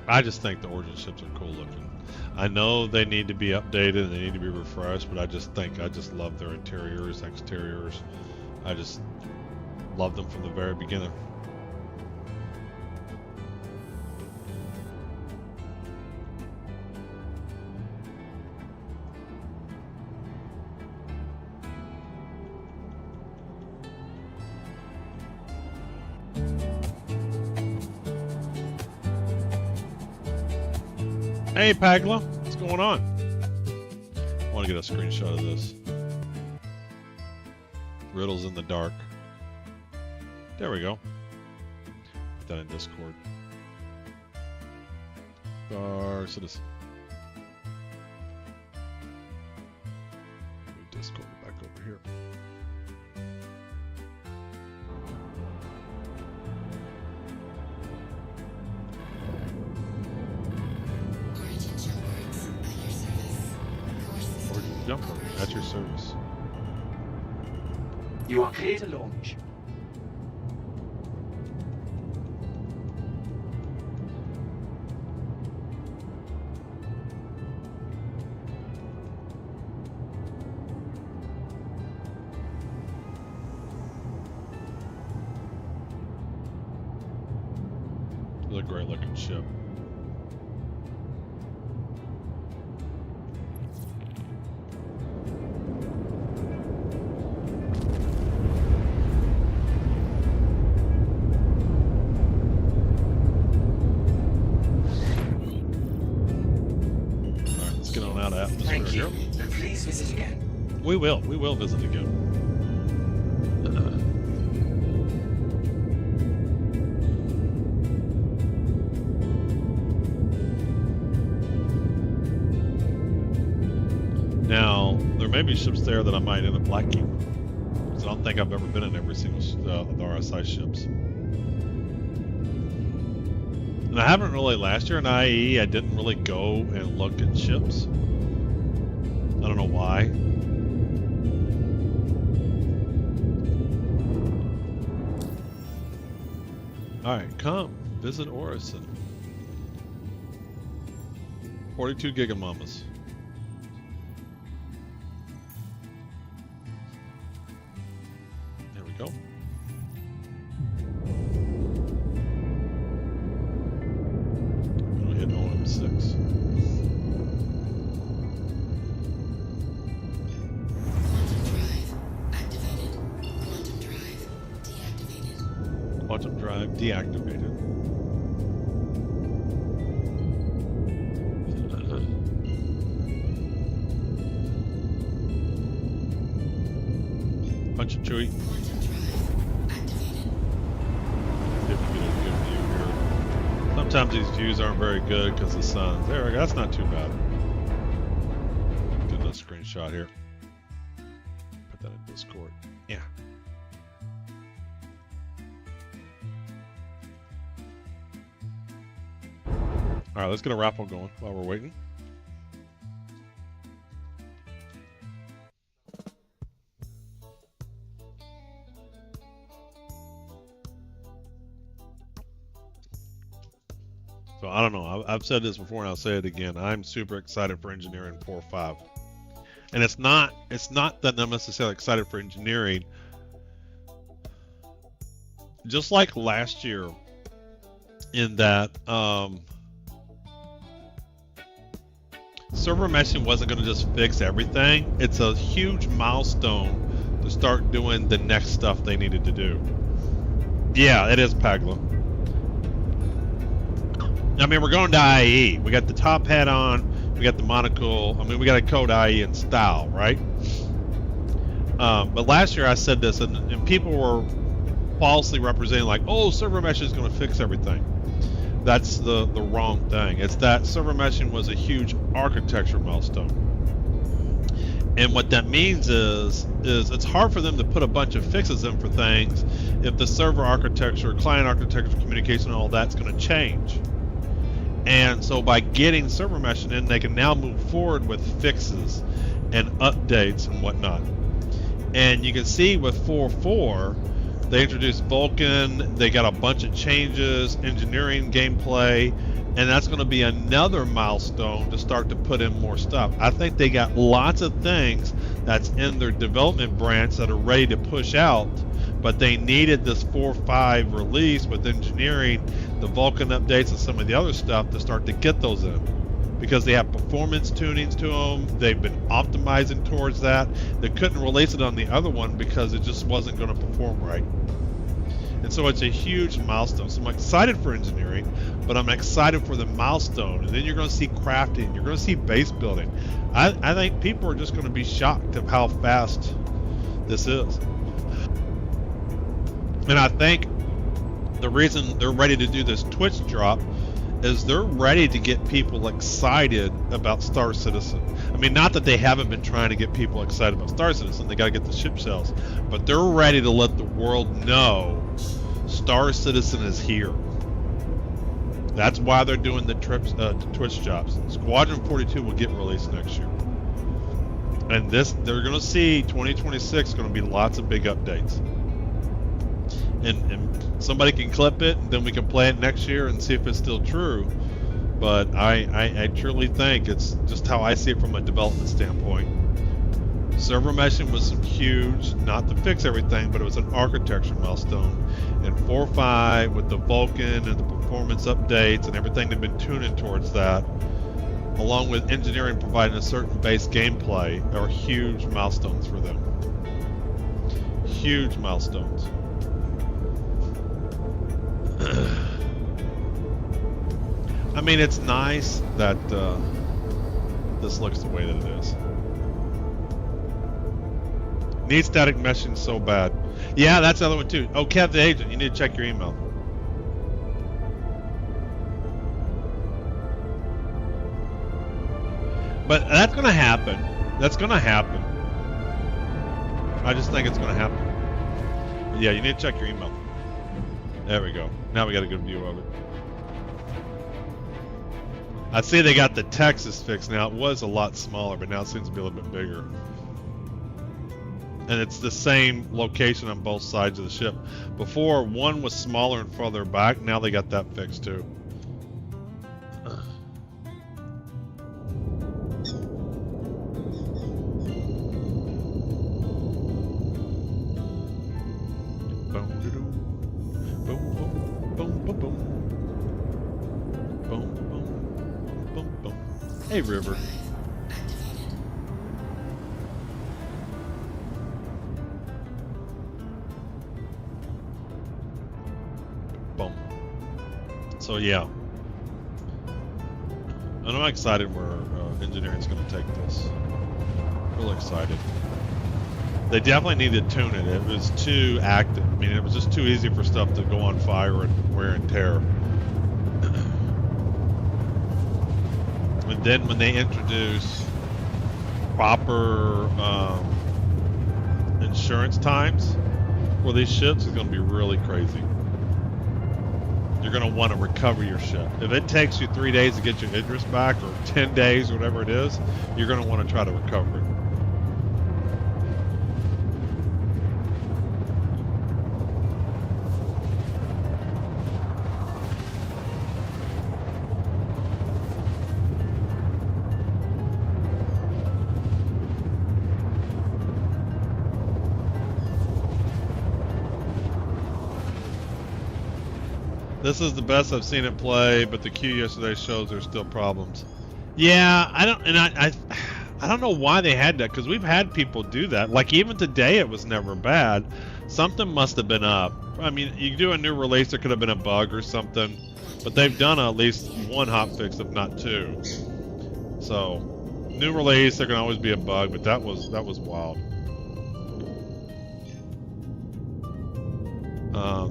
Speaker 1: I just think the Origin ships are cool looking. I know they need to be updated and they need to be refreshed, but I just love their interiors, exteriors. I just love them from the very beginning. Hey Pagla, what's going on? I want to get a screenshot of this. Riddles in the dark. There we go. Put that in Discord. Star Citizen. Move Discord back over here. Jumper at your service.
Speaker 4: You are clear to launch.
Speaker 1: It's a great looking ship.
Speaker 4: Thank you. And please visit again.
Speaker 1: We will visit again. might be ships there that I might end up liking. Because I don't think I've ever been in every single of the RSI ships. And I haven't really, last year in IAE, I didn't really go and look at ships. I don't know why. Alright, come visit Orison. 42 gigamamas. There we go. I'm gonna hit OM6. Quantum drive deactivated. Punch and chewy. Sometimes these views aren't very good because the sun. There we go. That's not too bad. Get another screenshot here. Put that in Discord. Yeah. All right, let's get a raffle going while we're waiting. So I don't know. I've said this before and I'll say it again. I'm super excited for engineering 4.5. And it's not that I'm necessarily excited for engineering. Just like last year in that server meshing wasn't going to just fix everything. It's a huge milestone to start doing the next stuff they needed to do. Yeah, it is Pagla. I mean, we're going to IAE. We got the top hat on. We got the monocle. I mean, we got to code IAE in style, right? But last year I said this, and people were falsely representing like, oh, server mesh is going to fix everything. That's the wrong thing. It's that server meshing was a huge architecture milestone. And what that means is it's hard for them to put a bunch of fixes in for things if the server architecture, client architecture, communication, and all that's going to change. And so by getting server meshing in, they can now move forward with fixes and updates and whatnot. And you can see with 4.4, they introduced Vulkan, they got a bunch of changes, engineering gameplay, and that's going to be another milestone to start to put in more stuff. I think they got lots of things that's in their development branch that are ready to push out, but they needed this 4.5 release with engineering, the Vulkan updates, and some of the other stuff to start to get those in. Because they have performance tunings to them, they've been optimizing towards that. They couldn't release it on the other one because it just wasn't going to perform right. And so it's a huge milestone. So I'm excited for engineering, but I'm excited for the milestone. And then you're going to see crafting, you're going to see base building. I think people are just going to be shocked of how fast this is. And I think the reason they're ready to do this Twitch drop is they're ready to get people excited about Star Citizen. I mean, not that they haven't been trying to get people excited about Star Citizen, they got to get the ship shells, but they're ready to let the world know Star Citizen is here. That's why they're doing the Twitch drops. Squadron 42 will get released next year. And they're going to see 2026 going to be lots of big updates. And somebody can clip it, and then we can play it next year and see if it's still true. But I truly think it's just how I see it from a development standpoint. Server meshing was huge, not to fix everything, but it was an architecture milestone. And 4.5 with the Vulkan and the performance updates and everything they've been tuning towards that, along with engineering providing a certain base gameplay, are huge milestones for them. Huge milestones. I mean, it's nice that this looks the way that it is. Need static meshing so bad. Yeah, that's the other one too. Oh, Kev the Agent, you need to check your email. But that's going to happen. That's going to happen. I just think it's going to happen. But yeah, you need to check your email. There we go. Now we got a good view of it. I see they got the Texas fixed now. It was a lot smaller, but now it seems to be a little bit bigger. And it's the same location on both sides of the ship. Before, one was smaller and further back. Now they got that fixed too. Hey, River. Boom. So yeah, and I'm excited where engineering's going to take this. Really excited. They definitely need to tune it. It was too active. I mean, it was just too easy for stuff to go on fire and wear and tear. And then when they introduce proper insurance times for these ships, it's going to be really crazy. You're going to want to recover your ship. If it takes you 3 days to get your interest back, or 10 days, or whatever it is, you're going to want to try to recover it. This is the best I've seen it play, but the queue yesterday shows there's still problems. Yeah, I don't know why they had that, because we've had people do that. Like even today, it was never bad. Something must have been up. I mean, you do a new release, there could have been a bug or something, but they've done at least one hotfix, if not two. So, new release, there can always be a bug, but that was wild.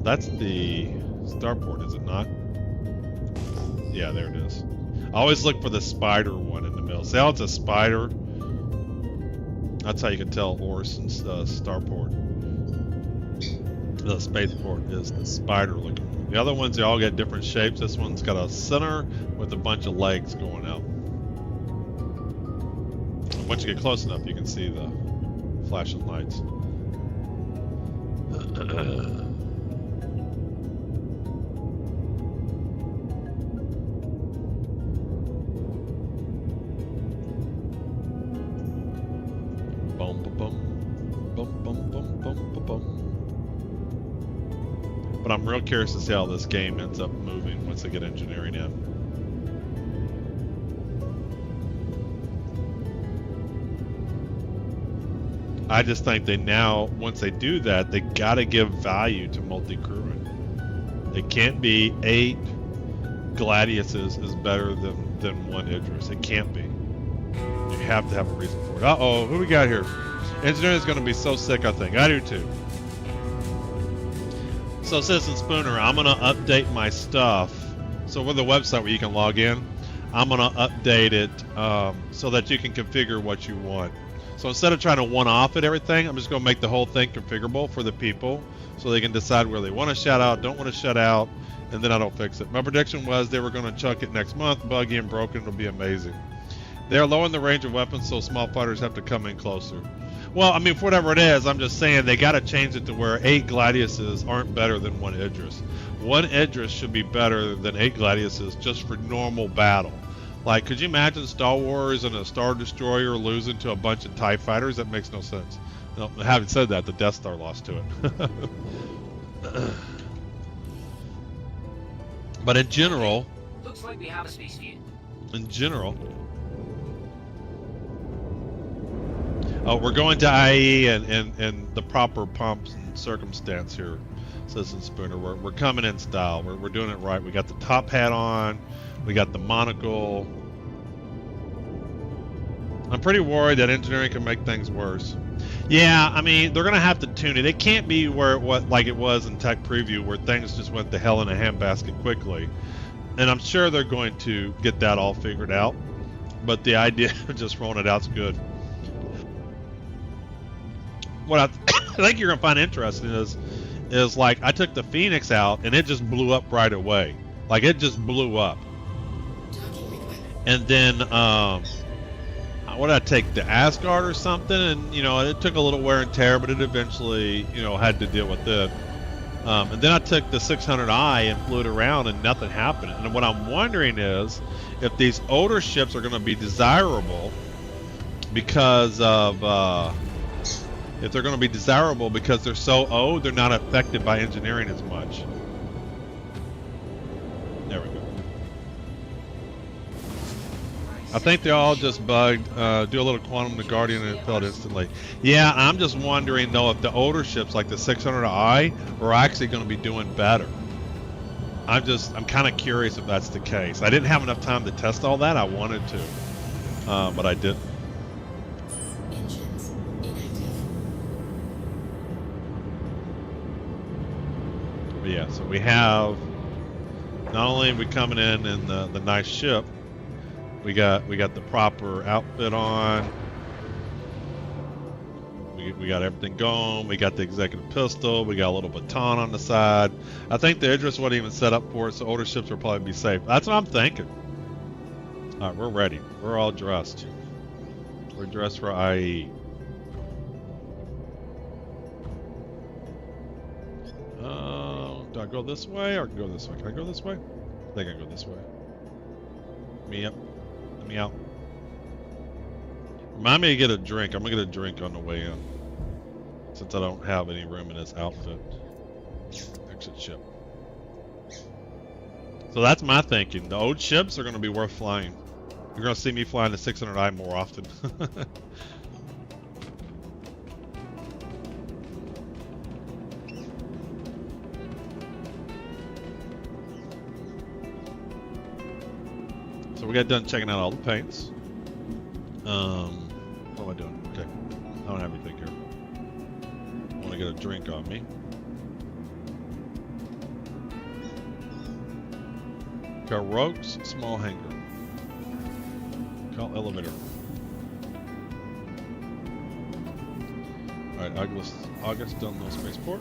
Speaker 1: That's the starport, is it not? Yeah, there it is. I always look for the spider one in the middle. See how it's a spider? That's how you can tell Orison's starport. The spaceport is the spider looking one. The other ones, they all get different shapes. This one's got a center with a bunch of legs going out. And once you get close enough, you can see the flashing lights. But I'm real curious to see how this game ends up moving once they get engineering in. I just think they now, once they do that, they gotta give value to multi-crewing. It can't be 8 Gladiuses is better than 1 Idris. It can't be. You have to have a reason for it. Uh-oh, who we got here? Engineering is gonna be so sick, I think. I do too. So Citizen Spooner, I'm gonna update my stuff. So with the website where you can log in, I'm gonna update it so that you can configure what you want. So instead of trying to one-off it everything, I'm just gonna make the whole thing configurable for the people so they can decide where they want to shout out, don't want to shut out, and then I don't fix it. My prediction was they were gonna chuck it next month, buggy and broken, it'll be amazing. They're lowering the range of weapons so small fighters have to come in closer. Well, I mean, for whatever it is, I'm just saying they got to change it to where 8 Gladiuses aren't better than 1 Idris. 1 Idris should be better than 8 Gladiuses just for normal battle. Like, could you imagine Star Wars and a Star Destroyer losing to a bunch of TIE fighters? That makes no sense. No, having said that, the Death Star lost to it. But in general...
Speaker 4: Looks like we have a space for you.
Speaker 1: In general... we're going to IAE and the proper pumps and circumstance here, Citizen Spooner. We're coming in style. We're doing it right. We got the top hat on. We got the monocle. I'm pretty worried that engineering can make things worse. Yeah, I mean, they're going to have to tune it. It can't be where like it was in Tech Preview where things just went to hell in a handbasket quickly. And I'm sure they're going to get that all figured out. But the idea of just rolling it out is good. what I think you're gonna find interesting is like I took the Phoenix out and it just blew up right away. Like it just blew up. And then what did I take, the Asgard or something? And you know, it took a little wear and tear, but it eventually, you know, had to deal with it. And then I took the 600i and flew it around and nothing happened. And what I'm wondering is if these older ships are going to be desirable because of if they're going to be desirable because they're so old, they're not affected by engineering as much. There we go. I think they all just bugged, do a little quantum to Guardian and it failed instantly. Yeah, I'm just wondering though if the older ships like the 600i are actually going to be doing better. I'm kind of curious if that's the case. I didn't have enough time to test all that. I wanted to, but I didn't.
Speaker 2: Engines inactive.
Speaker 1: But yeah, so we have, not only are we coming in the nice ship, we got the proper outfit on. We got everything going. We got the executive pistol. We got a little baton on the side. I think the Idris wasn't even set up for it, so older ships will probably be safe. That's what I'm thinking. All right, we're ready. We're all dressed. We're dressed for IAE. Do I go this way or go this way? Can I go this way? I think I can go this way. Me up. Let me out. Remind me to get a drink. I'm gonna get a drink on the way in, since I don't have any room in this outfit. Exit ship. So that's my thinking. The old ships are gonna be worth flying. You're gonna see me flying the 600i more often. So we got done checking out all the paints. What am I doing? Okay, I don't have anything here. I want to get a drink on me. Got ropes, small hangar. Call elevator. All right, August done no spaceport.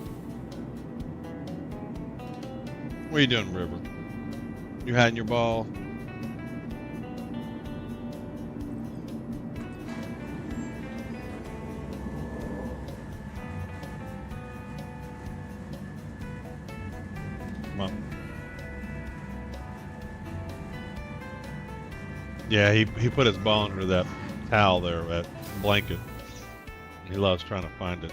Speaker 1: What are you doing, River? You hiding your ball? Yeah, he put his ball under that towel there, that blanket. He loves trying to find it.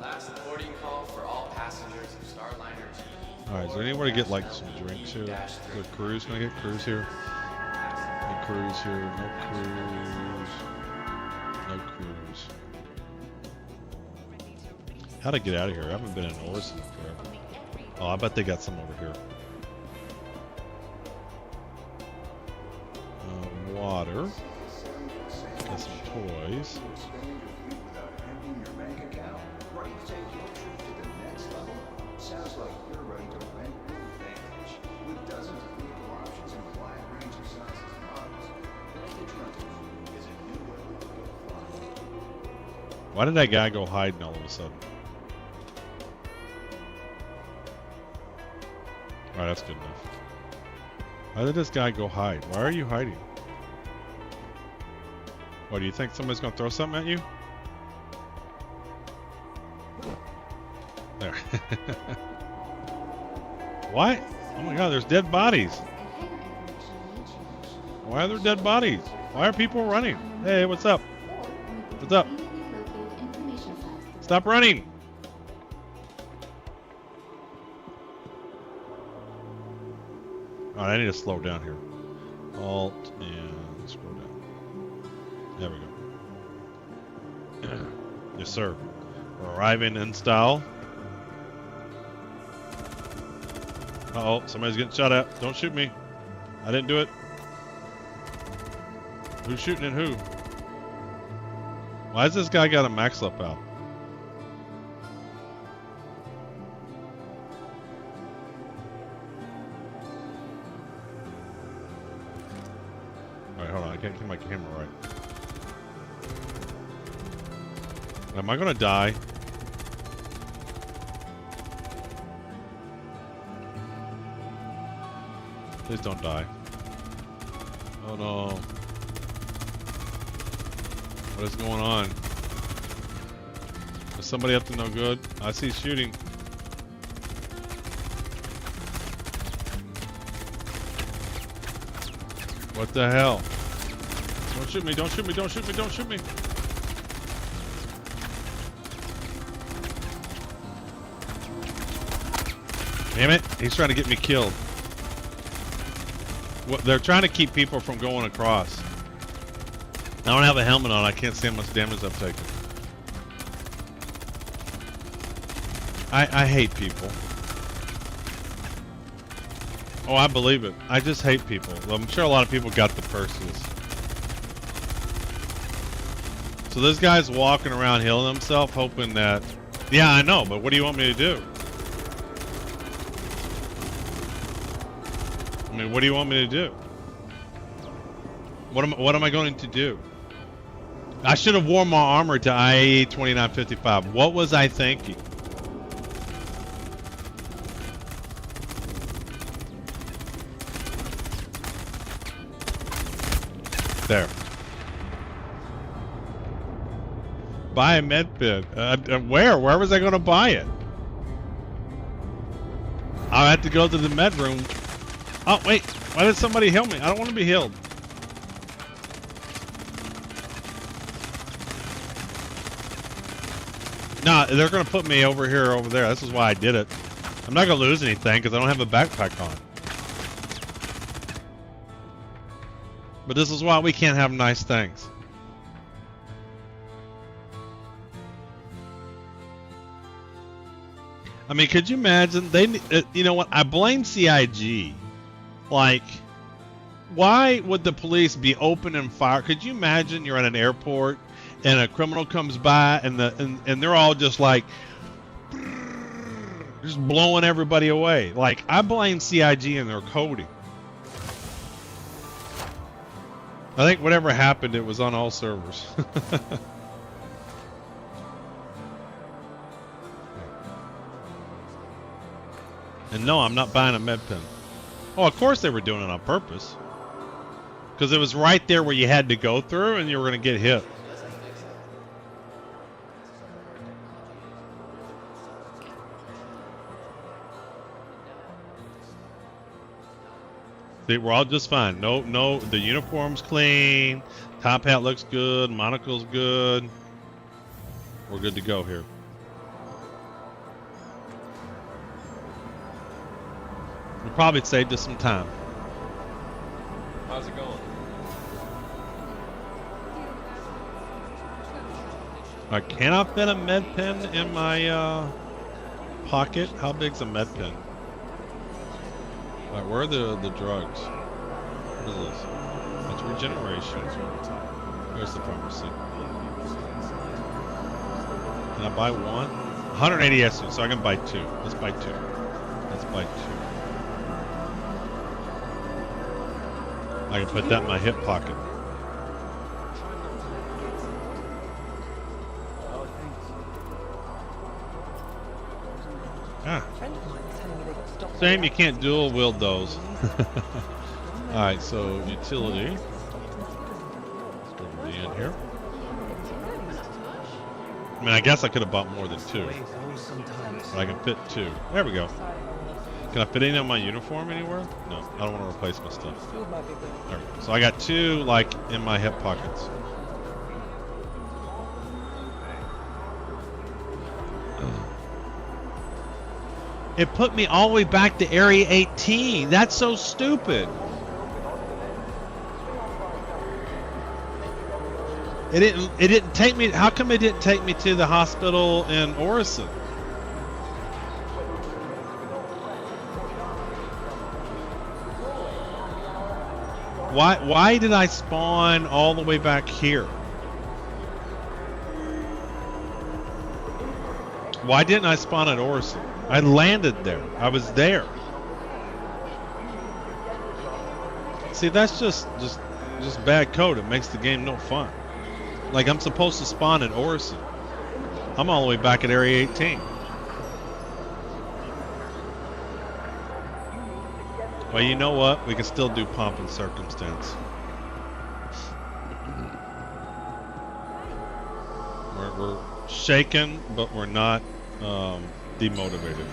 Speaker 5: Last boarding call for all passengers of Starliner GE.
Speaker 1: All right, is there anywhere to get like some drinks here? Is there cruise? Can I get cruise here? No cruise here. No cruise. No cruise. How'd I get out of here? I haven't been in Orson forever. Oh, I bet they got some over here. Water. Got some toys. Why did that guy go hiding all of a sudden? Alright, that's good enough. Why did this guy go hide? Why are you hiding? What, do you think somebody's gonna throw something at you? There. What? Oh my god, there's dead bodies. Why are there dead bodies? Why are people running? Hey, what's up? What's up? Stop running! Alright, I need to slow down here. Alt and scroll down. There we go. Yes, sir. We're arriving in style. Uh-oh, somebody's getting shot at. Don't shoot me. I didn't do it. Who's shooting at who? Why has this guy got a max up out? Alright, hold on. I can't get my camera right. Am I gonna die? Please don't die. Oh no. What is going on? Is somebody up to no good? I see shooting. What the hell? Don't shoot me, don't shoot me, don't shoot me, don't shoot me. Damn it, he's trying to get me killed. What, they're trying to keep people from going across. I don't have a helmet on, I can't see how much damage I've taken. I hate people. Oh, I believe it. I just hate people. Well, I'm sure a lot of people got the purses. So this guy's walking around healing himself, hoping that... Yeah, I know, but what do you want me to do? I mean, what do you want me to do? What am I going to do? I should have worn my armor to IAE 2955. What was I thinking? There. Buy a med pin. Where? Where was I going to buy it? I had to go to the med room. Oh, wait. Why did somebody heal me? I don't want to be healed. Nah, they're going to put me over here, over there. This is why I did it. I'm not going to lose anything because I don't have a backpack on. But this is why we can't have nice things. I mean, could you imagine? You know what? I blame CIG. Like, why would the police be open and fire? Could you imagine you're at an airport and a criminal comes by and they're all just like, just blowing everybody away? Like, I blame CIG and their coding. I think whatever happened, it was on all servers. And no, I'm not buying a med pen. Oh, of course they were doing it on purpose. Because it was right there where you had to go through and you were going to get hit. See, we're all just fine. No, the uniform's clean. Top hat looks good. Monocle's good. We're good to go here. We probably saved us some time.
Speaker 5: How's it going?
Speaker 1: Can I fit a med pen in my pocket? How big's a med pen? Alright, where are the drugs? What is this? That's regeneration. Where's the pharmacy? Can I buy one? 180 SU, so I can buy two. Let's buy two. Let's buy two. I can put that in my hip pocket. Ah. Same, you can't dual wield those. Alright, so utility. Let's go to the end here. I mean, I guess I could have bought more than two. But I can fit two. There we go. Can I fit any of my uniform anywhere? No, I don't want to replace my stuff. There we go. So I got two, like, in my hip pockets. It put me all the way back to Area 18. That's so stupid. It didn't take me. How come it didn't take me to the hospital in Orison? Why did I spawn all the way back here? Why didn't I spawn at Orison? I landed there. I was there. See, that's just bad code. It makes the game no fun. Like, I'm supposed to spawn at Orison. I'm all the way back at Area 18. Well, you know what? We can still do pomp and circumstance. We're shaken, but we're not demotivated.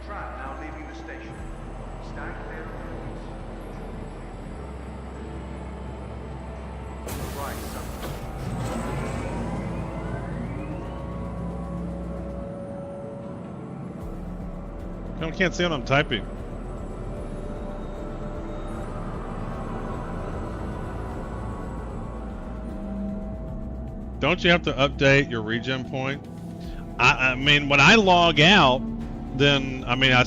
Speaker 6: Track now leaving the station. Stand clear of doors. Right, sir.
Speaker 1: I can't see what I'm typing. Don't you have to update your regen point? I mean, when I log out, then, I mean, I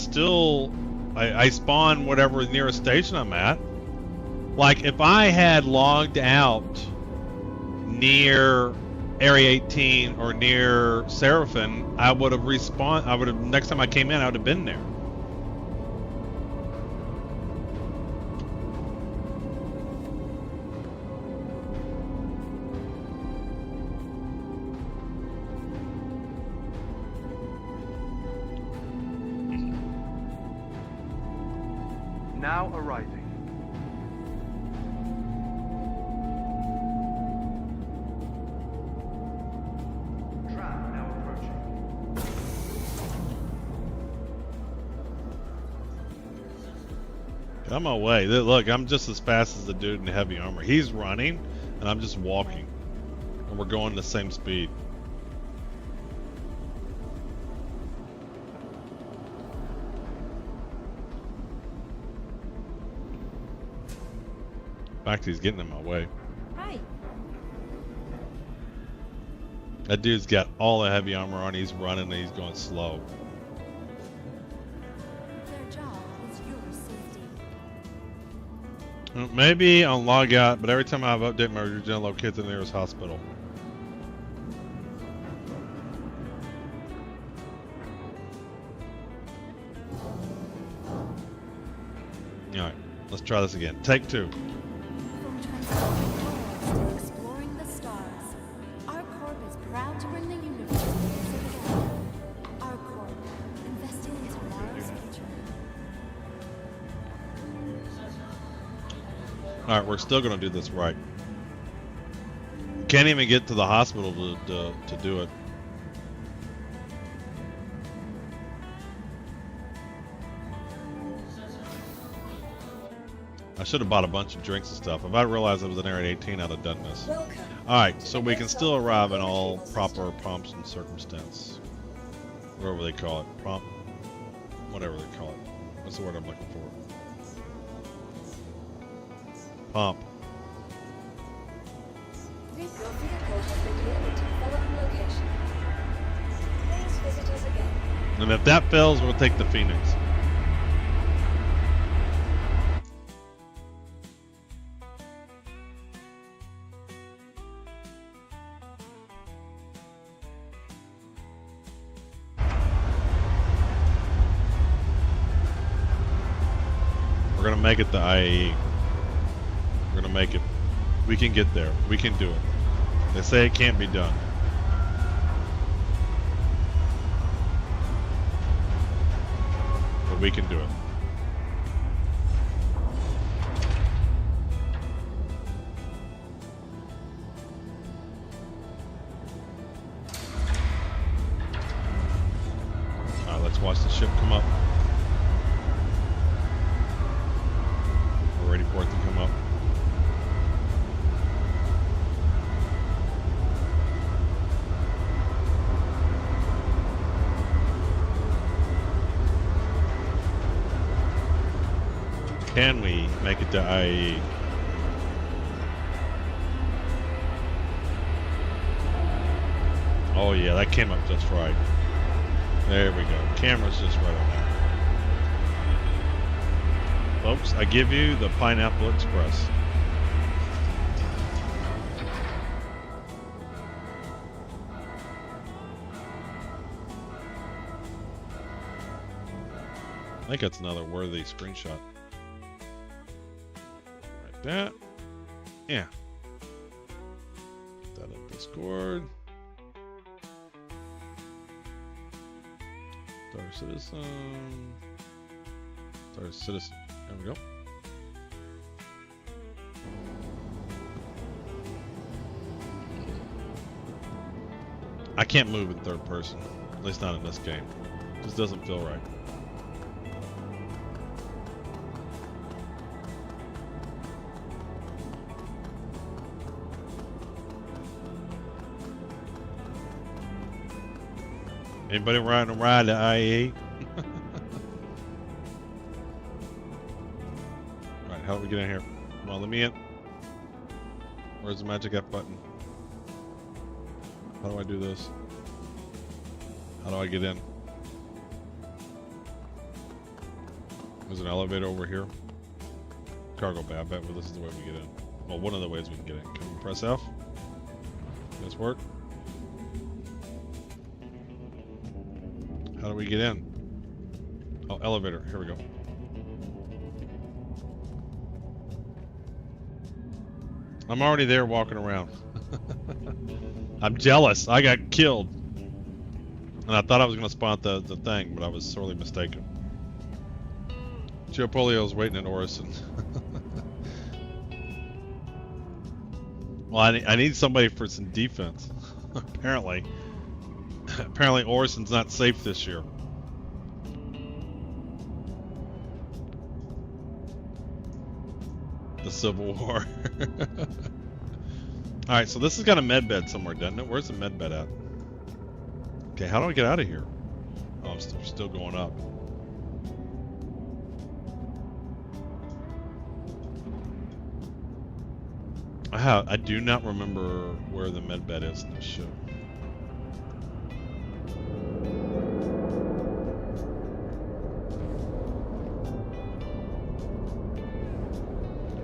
Speaker 1: spawn whatever nearest station I'm at. Like, if I had logged out near Area 18 or near Seraphim, I would have respawned. Next time I came in, I would have been there.
Speaker 6: Now arriving. Trap now approaching.
Speaker 1: Get on my way. Look, I'm just as fast as the dude in heavy armor. He's running, and I'm just walking. And we're going the same speed. In fact, he's getting in my way.
Speaker 2: Hi.
Speaker 1: That dude's got all the heavy armor on. He's running and he's going slow.
Speaker 2: Their job is your safety.
Speaker 1: Maybe I'll log out, but every time I have update my regen, locate the nearest hospital. Alright, let's try this again. Take two.
Speaker 2: From transforming worlds to exploring the stars, our corp is proud to bring the universe closer together. Our corp, investing in tomorrow's future.
Speaker 1: Alright, we're still gonna do this right. Can't even get to the hospital to do it. I should have bought a bunch of drinks and stuff. If I realized it was in Area 18, I'd have done this.
Speaker 2: Welcome.
Speaker 1: Alright, so we can still arrive in all proper pomps and circumstance. Whatever they call it. Prompt. Whatever they call it. That's the word I'm looking for. Pomp.
Speaker 2: Your vehicle has been delivered to the following location. Please visit us again.
Speaker 1: And if that fails, we'll take the Phoenix. We're gonna make it the IAE. We're gonna make it. We can get there. We can do it. They say it can't be done. But we can do it. Alright, let's watch the ship come up. We're ready for it to come up. Can we make it to IAE? Oh yeah, that came up just right. There we go. Camera's just right on that. Folks, I give you the Pineapple Express. I think that's another worthy screenshot. Like that. Yeah. Put that in Discord. Star Citizen. Star Citizen. There we go. I can't move in third person. At least not in this game. It just doesn't feel right. Anybody riding a ride to IAE? Right, how do we get in here? Come on, let me in. Where's the magic F button? How do I do this? How do I get in? There's an elevator over here. Cargo bay, I bet well, this is the way we get in. Well, one of the ways we can get in. Can we press F? Does this work? How do we get in? Oh, elevator. Here we go. I'm already there walking around. I'm jealous. I got killed. And I thought I was going to spawn the thing, but I was sorely mistaken. Joe Polio's waiting in Orison. Well, I need somebody for some defense. Apparently. Apparently Orison's not safe this year. The Civil War. Alright, so this has got a med bed somewhere, doesn't it? Where's the med bed at? Okay, how do I get out of here? Oh, I'm still going up. I do not remember where the med bed is in this ship.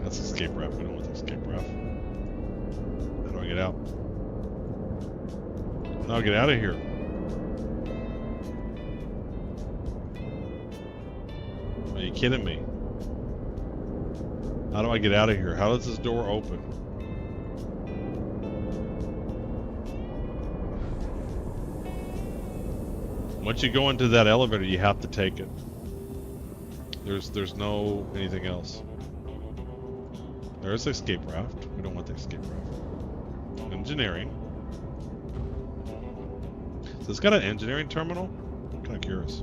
Speaker 1: That's escape raft. We don't want the escape raft. How do I get out? How do I get out of here? Are you kidding me? How do I get out of here? How does this door open? Once you go into that elevator, you have to take it. There's no anything else. There's the escape raft. We don't want the escape raft. Engineering. So it's got an engineering terminal? I'm kind of curious.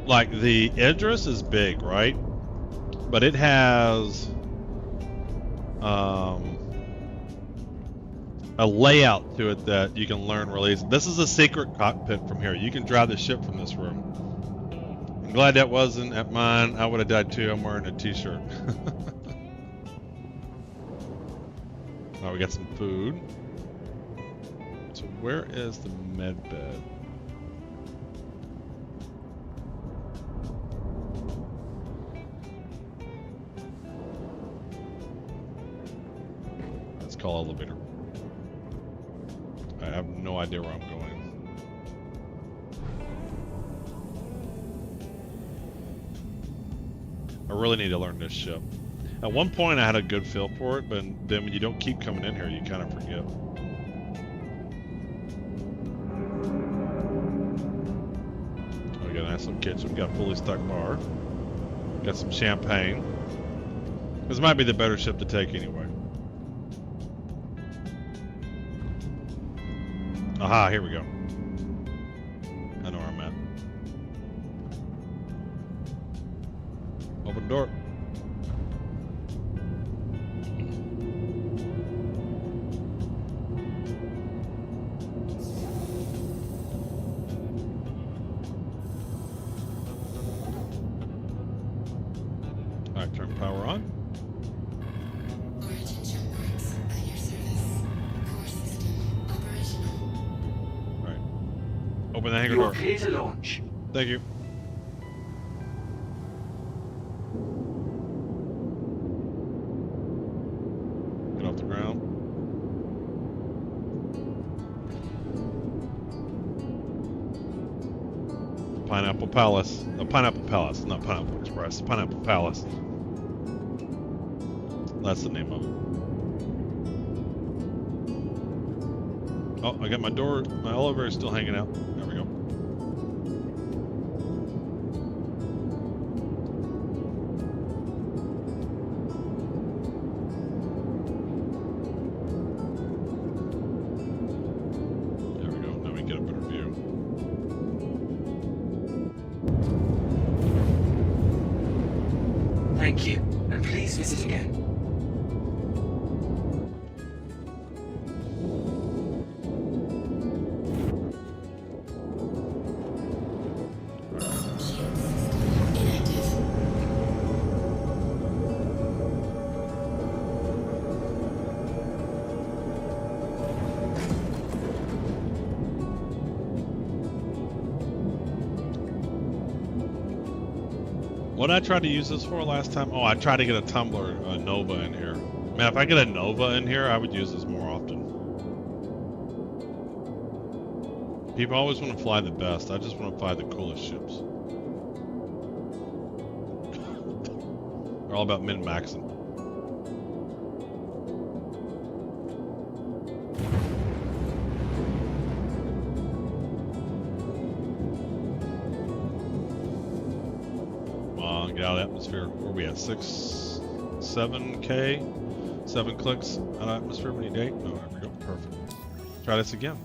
Speaker 1: Like, the address is big, right? But it has a layout to it that you can learn really easy. This is a secret cockpit from here. You can drive the ship from this room. I'm glad that wasn't at mine. I would have died too. I'm wearing a t-shirt. Now we got some food. So where is the med bed? Let's call elevator. I have no idea where I'm going. I really need to learn this ship. At one point I had a good feel for it, but then when you don't keep coming in here, you kind of forget. Oh, we got a nice little kitchen. We got a fully stocked bar. Got some champagne. This might be the better ship to take anyway. Aha, here we go. I know where I'm at. Open the door. Alright, turn power on.
Speaker 7: Origin jump box at your service. Core system operational.
Speaker 1: Open the hangar
Speaker 4: You are
Speaker 1: door.
Speaker 4: clear to launch.
Speaker 1: Thank you. Get off the ground. Pineapple Palace. No, Pineapple Palace, not Pineapple Express. Pineapple Palace. That's the name of it. Oh, I got my door, my elevator is still hanging out. There we go. There we go. Now we get a better view.
Speaker 4: Thank you, and please visit again.
Speaker 1: What I tried to use this for last time? Oh, I tried to get a tumbler, a Nova in here. Man, if I get a Nova in here, I would use this more often. People always want to fly the best. I just want to fly the coolest ships. They're all about min-maxing. Get out of the atmosphere. Where are we at? 7K? 7 clicks out of atmosphere when you date? No, there we go. Perfect. Try this again.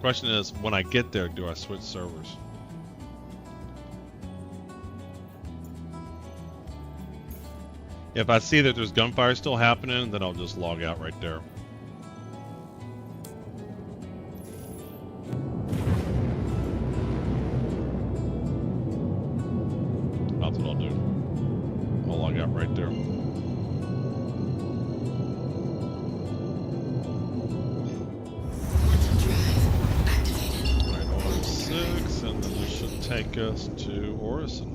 Speaker 1: Question is, when I get there, do I switch servers? If I see that there's gunfire still happening, then I'll just log out right there. That's what I'll do. I'll log out right there. Alright, Order 6, and then this should take us to Orison.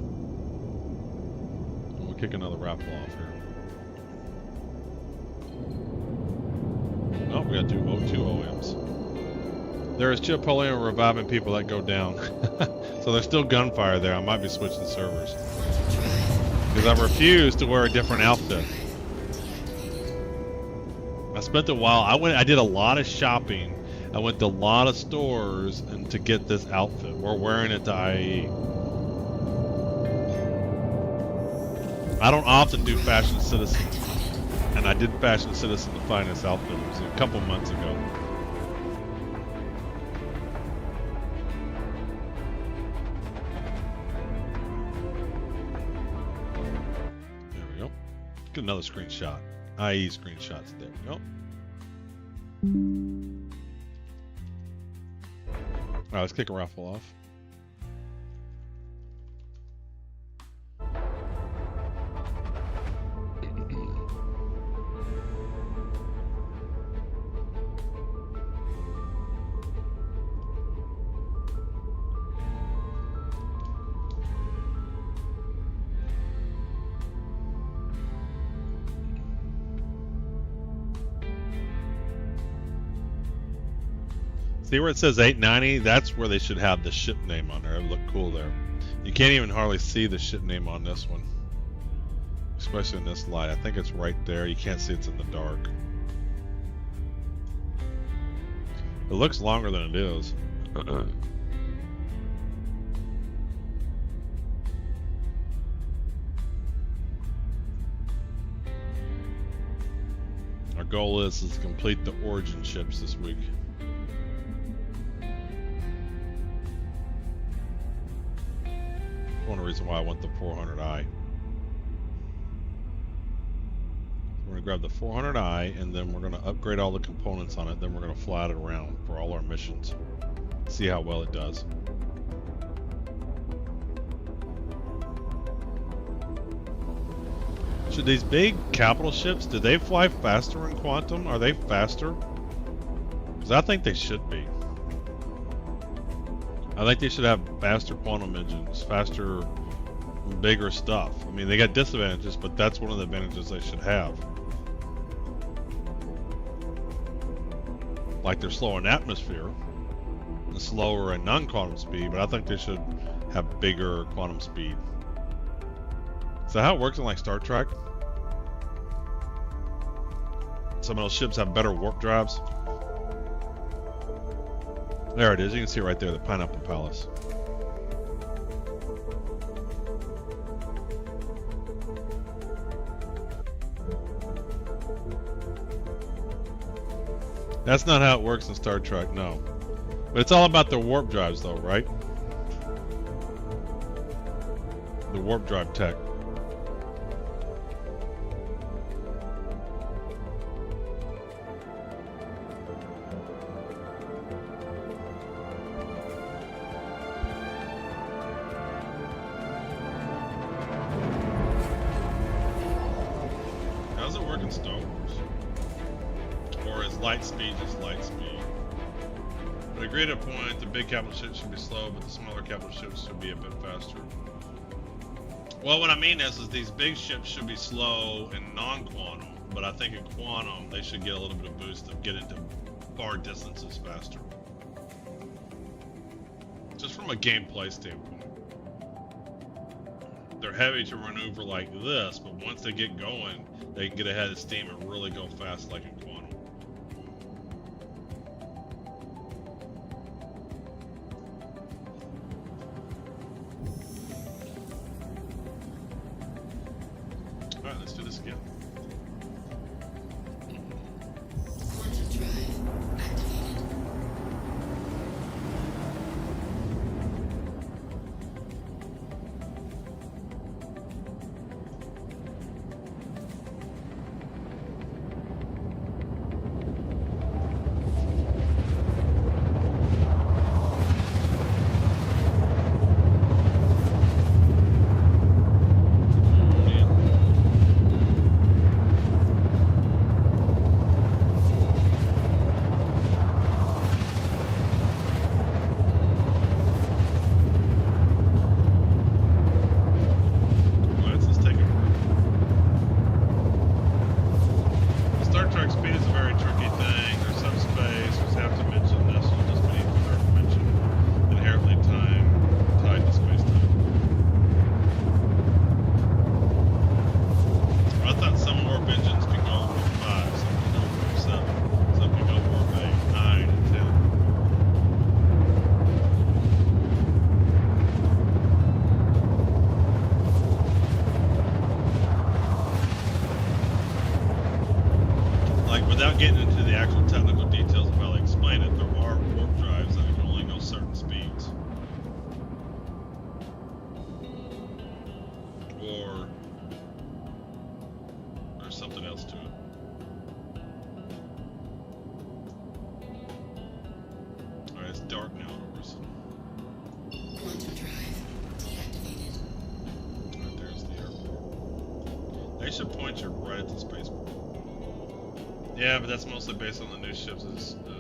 Speaker 1: And we'll kick another raffle off here. Oh, we gotta do O2 OMs. There is Chipotle reviving people that go down. So there's still gunfire there. I might be switching servers. Because I refuse to wear a different outfit. I spent a while, I did a lot of shopping. I went to a lot of stores and to get this outfit. We're wearing it to IAE. I don't often do Fashion Citizen. And I did Fashion Citizen the finest outfit. It was a couple months ago. Get another screenshot. IE screenshots. There we go. Alright, let's kick a raffle off. See where it says 890? That's where they should have the ship name on there. It would look cool there. You can't even hardly see the ship name on this one. Especially in this light. I think it's right there. You can't see it's in the dark. It looks longer than it is. Our goal is to complete the origin ships this week. One reason why I want the 400i. We're going to grab the 400i and then we're going to upgrade all the components on it. Then we're going to fly it around for all our missions. See how well it does. Should these big capital ships, do they fly faster in Quantum? Are they faster? Because I think they should be. I think they should have faster quantum engines, faster, bigger stuff. I mean, they got disadvantages, but that's one of the advantages they should have. Like they're slow in atmosphere. slower in non-quantum speed, but I think they should have bigger quantum speed. Is that how it works in like Star Trek? Some of those ships have better warp drives. There it is. You can see it right there, the Pineapple Palace. That's not how it works in Star Trek, no. But it's all about the warp drives though, right? The warp drive tech. How does it work in Star Wars? Or is light speed just light speed? But agreed at a point, the big capital ships should be slow, but the smaller capital ships should be a bit faster. Well, what I mean is these big ships should be slow in non-quantum, but I think in quantum they should get a little bit of boost to get into far distances faster. Just from a gameplay standpoint. They're heavy to maneuver like this, but once they get going, they can get ahead of steam and really go fast like in quantum. Alright, let's do this again.
Speaker 7: Quantum drive activated.
Speaker 1: Without getting into the actual technical details of how they explain it, there are warp drives that can only go certain speeds. Or there's something else to it. Alright, it's dark now, Orson.
Speaker 7: Quantum drive deactivated.
Speaker 1: Alright, there's the airport. They should point you right at the spaceport. Yeah, but that's mostly based on the new ships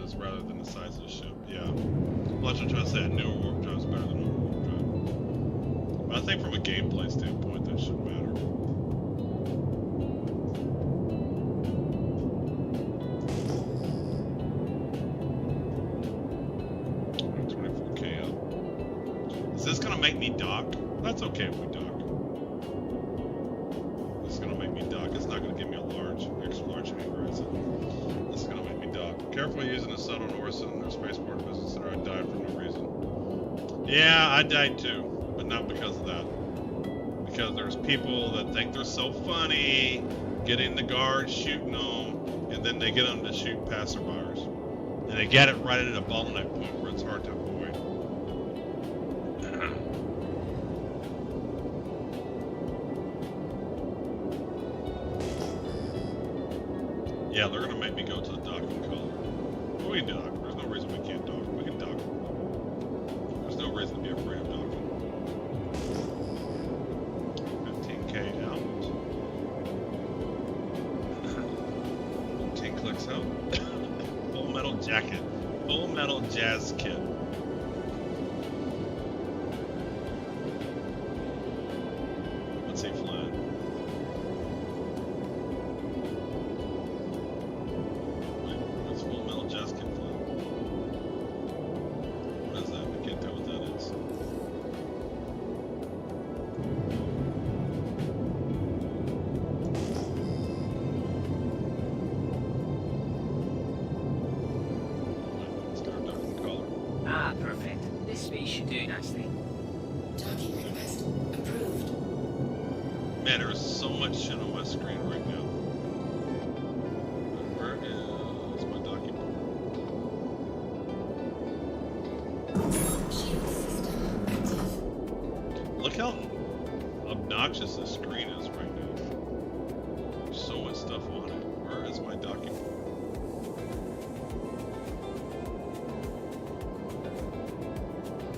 Speaker 1: as rather than the size of the ship. Yeah. Well, that's what I'm trying to say. A newer warp drive is better than a newer warp drive. But I think from a gameplay standpoint, that shouldn't matter. 24K up. Is this gonna make me dock? That's okay if we dock. This is gonna make me dock. It's not gonna give me a extra large hangar, is it? This is gonna make me dock. Careful using a subtle Orson or spaceport business center. I died for no reason. Yeah, I died too, but not because of that. Because there's people that think they're so funny, getting the guards shooting them, and then they get them to shoot passerbyers. And they get it right at a bottleneck point where it's hard to avoid. Yeah, they're gonna make me go to the docking color. But we can dock. There's no reason we can't dock. We can dock. There's no reason to be afraid of docking. 15K out. 15 clicks out. Full metal jacket. Full metal jazz kit. What's he flying? Man, there is so much shit on my screen right now. Where is my document?
Speaker 7: Shield system active.
Speaker 1: Look how obnoxious this screen is right now. There's so much stuff on it. Where is my document?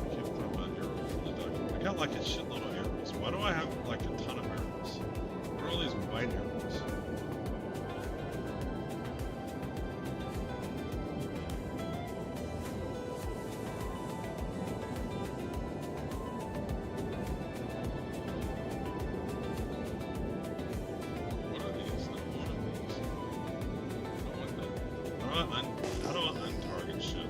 Speaker 1: I can't find my arrow from the document. I got like a shitload of arrows. Why do I have like a ton of arrows? Where are all these white arrows? What are these? Not one of these. I don't want that. How do I untarget shit?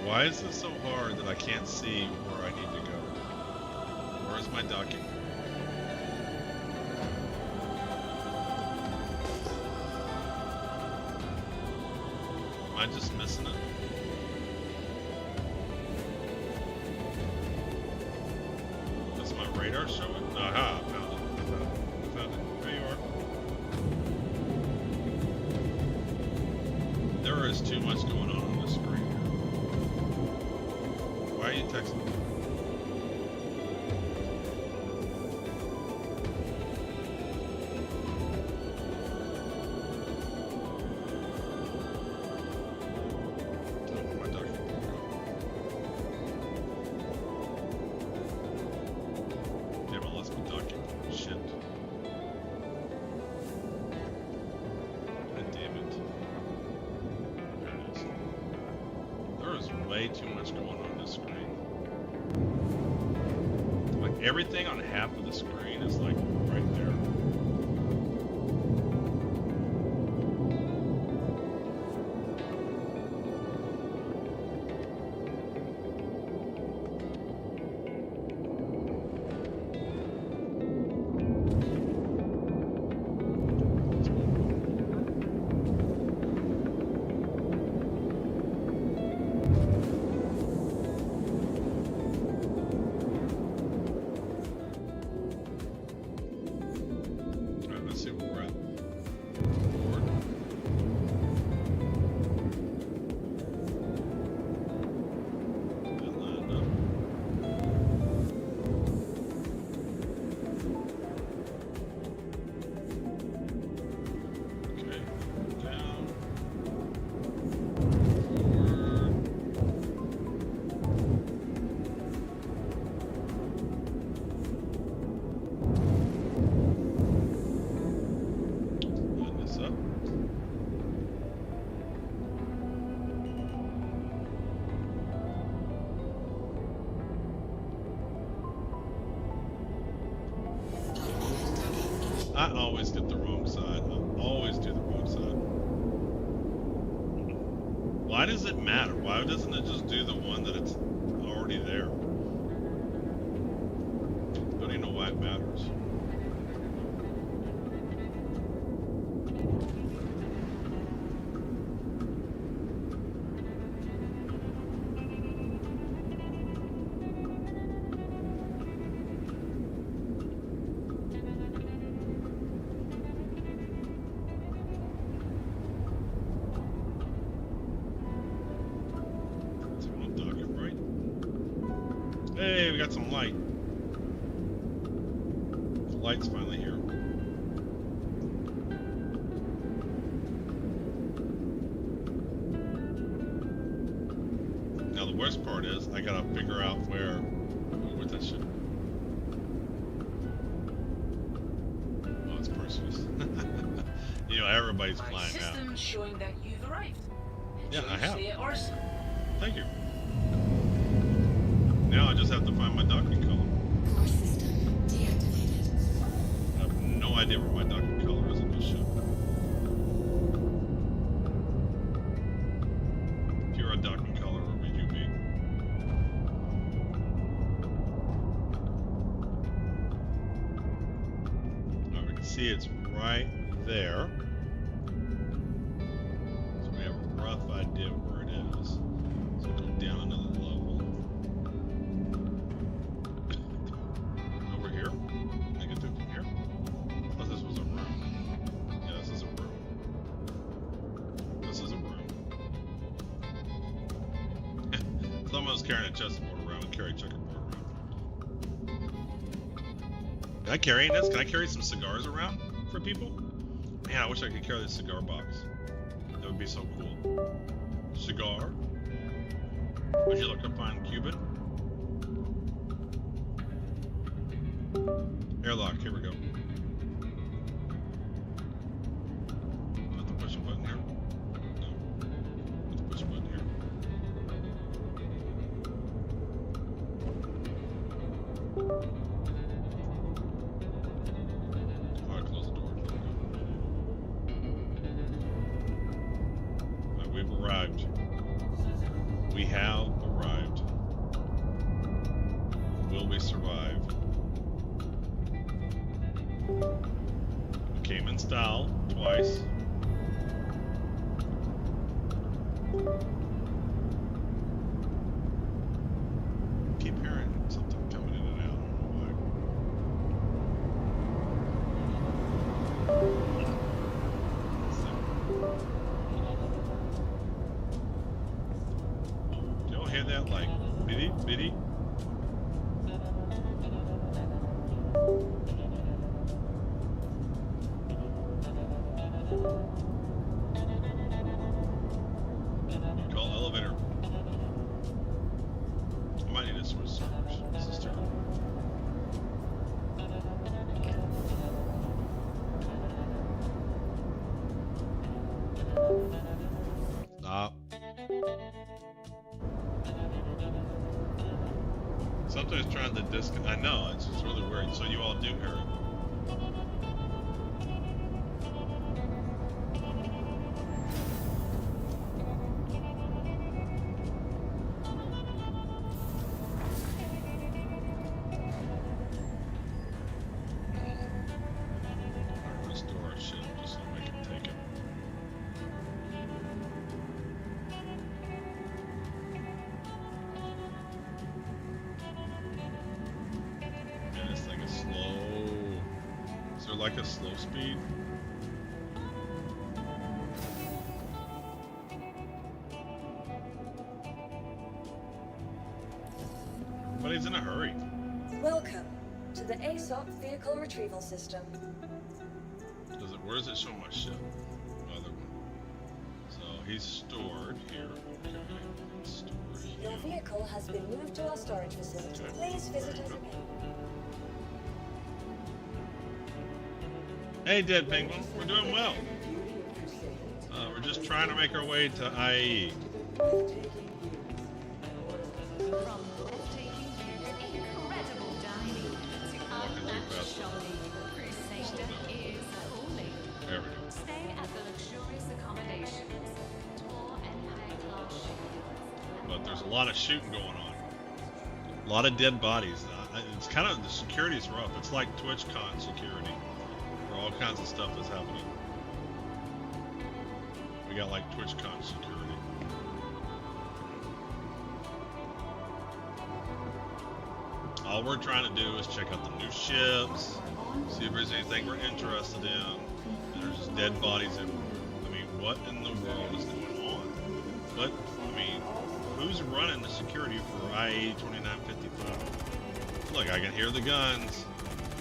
Speaker 1: Why is this so hard that I can't see where I need to go? Where's my document? Am I just missing it? Does my radar show it? Aha, I found it. I found it. There you are. There is too much going on the screen here. Why are you texting me? Oh, my document. Damn, I lost my document. Shit. God damn it. There it is. There is way too much going on this screen. Like everything on half of the screen is like right there. Alright, let's see where we're at. Forward. That lined up. Okay, down. Forward. Line this up. I always get the wrong side. I always do the wrong side. Why does it matter? Why doesn't it just do the one that it's already there? Don't even know why it matters. So I'm docket right. Hey, we got some light. The light's finally here. Now the worst part is I gotta figure out where. Ooh, where's that shit? Oh, it's Perseus. You know, everybody's
Speaker 4: My
Speaker 1: flying out.
Speaker 4: system showing that you've arrived.
Speaker 1: Yeah, I
Speaker 4: Enjoy
Speaker 1: have.
Speaker 4: the arsenal.
Speaker 1: Thank you. Now I just have to find my docking color.
Speaker 7: Core system deactivated.
Speaker 1: I have no idea where my docking color is in this ship. If you're a docking color, where would you be? Alright, we can see it's right there. So we have a rough idea of where it is. So go down another level. Someone's carrying a chessboard around and carry a checkerboard around. Can I carry this? Can I carry some cigars around for people? Man, I wish I could carry this cigar box. That would be so cool. Cigar? Would you look up on Cuban? Airlock, here we go. Have to push a button here? No. Have to push a button here. Alright, close the door. Alright, we've arrived. We have arrived. Will we survive? Came in style twice. Keep hearing something coming in and out. I don't know why. Do y'all hear that? Like bitty bitty? Call elevator. I might need to switch servers. This is terrible. Stop. Sometimes trying to disconnect. I know, it's really weird. So you all do hear it. Restore our ship just so we can take it. Man, this thing is slow. Is there like a slow speed? Everybody's in a hurry.
Speaker 8: Welcome to the ASOP Vehicle Retrieval System.
Speaker 1: Where does it show my ship? Other one. So he's stored here. Okay. Stored here.
Speaker 8: Your vehicle has been moved to our storage facility. Please visit us again.
Speaker 1: Hey, Dead Penguin. We're doing well. We're just trying to make our way to IAE.
Speaker 9: Incredible dining to unmatched shopping. Crusader is calling.
Speaker 1: There we go.
Speaker 9: Stay at the luxurious accommodations. Tour Empire class ships.
Speaker 1: But there's a lot of shooting going on. A lot of dead bodies. It's kind of, the security's rough. It's like TwitchCon security. Where all kinds of stuff is happening. We got like TwitchCon security. All we're trying to do is check out the new ships, see if there's anything we're interested in. And there's just dead bodies everywhere. I mean, what in the world is going on? But, I mean, who's running the security for IAE 2955? Look, I can hear the guns.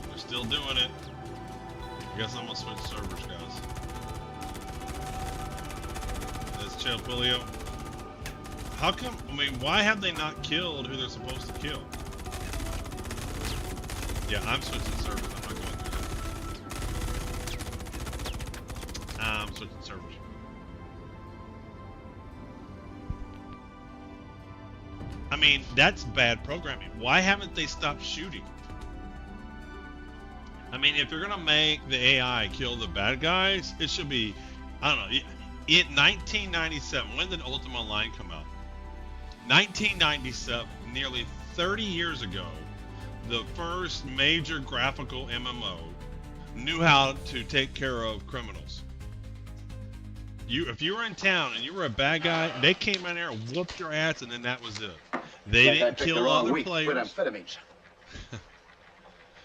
Speaker 1: They're still doing it. I guess I'm gonna switch servers, guys. Let's chill, Julio. How come, I mean, why have they not killed who they're supposed to kill? Yeah, I'm switching servers. I'm not going through that. I'm switching servers. I mean, that's bad programming. Why haven't they stopped shooting? I mean, if you're gonna make the AI kill the bad guys, it should be, I don't know. In 1997, when did Ultima Online come out? 1997, nearly 30 years ago, the first major graphical MMO knew how to take care of criminals. If you were in town and you were a bad guy, they came in there and whooped your ass, and then that was it. They didn't kill other players.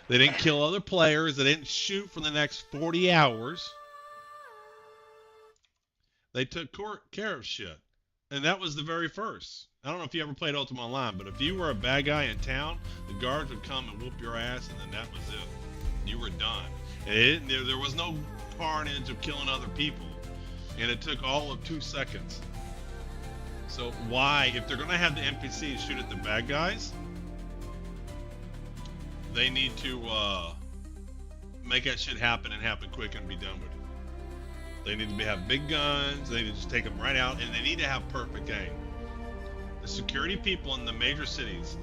Speaker 1: They didn't kill other players. They didn't shoot for the next 40 hours. They took care of shit. And that was the very first. I don't know if you ever played Ultima Online, but if you were a bad guy in town, the guards would come and whoop your ass, and then that was it. You were done. There was no carnage of killing other people, and it took all of 2 seconds. So why, if they're going to have the NPCs shoot at the bad guys, they need to make that shit happen and happen quick and be done with it. They need to have big guns. They need to just take them right out, and they need to have perfect aim. The security people in the major cities,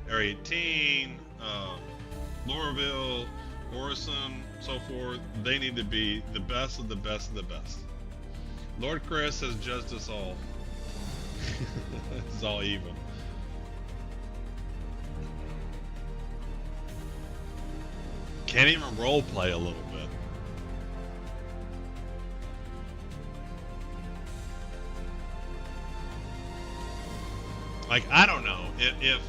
Speaker 1: Area 18, Lorville, Orison, so forth, they need to be the best of the best of the best. Lord Chris has judged us all. It's all evil. Can't even role play a little bit. Like, I don't know, if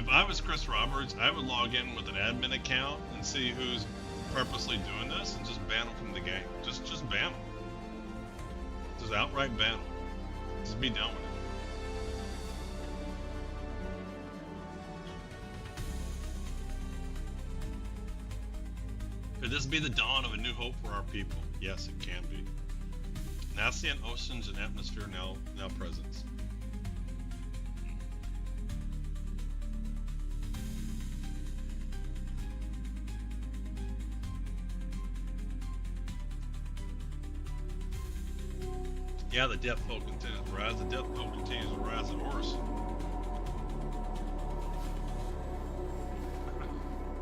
Speaker 1: I was Chris Roberts, I would log in with an admin account and see who's purposely doing this and just ban them from the game. Just ban them. Just outright ban them. Just be done with it. Could this be the dawn of a new hope for our people? Yes, it can be. Nassian oceans and atmosphere now presence. Yeah, the death toll continues to rise. The death toll continues to rise at Horus.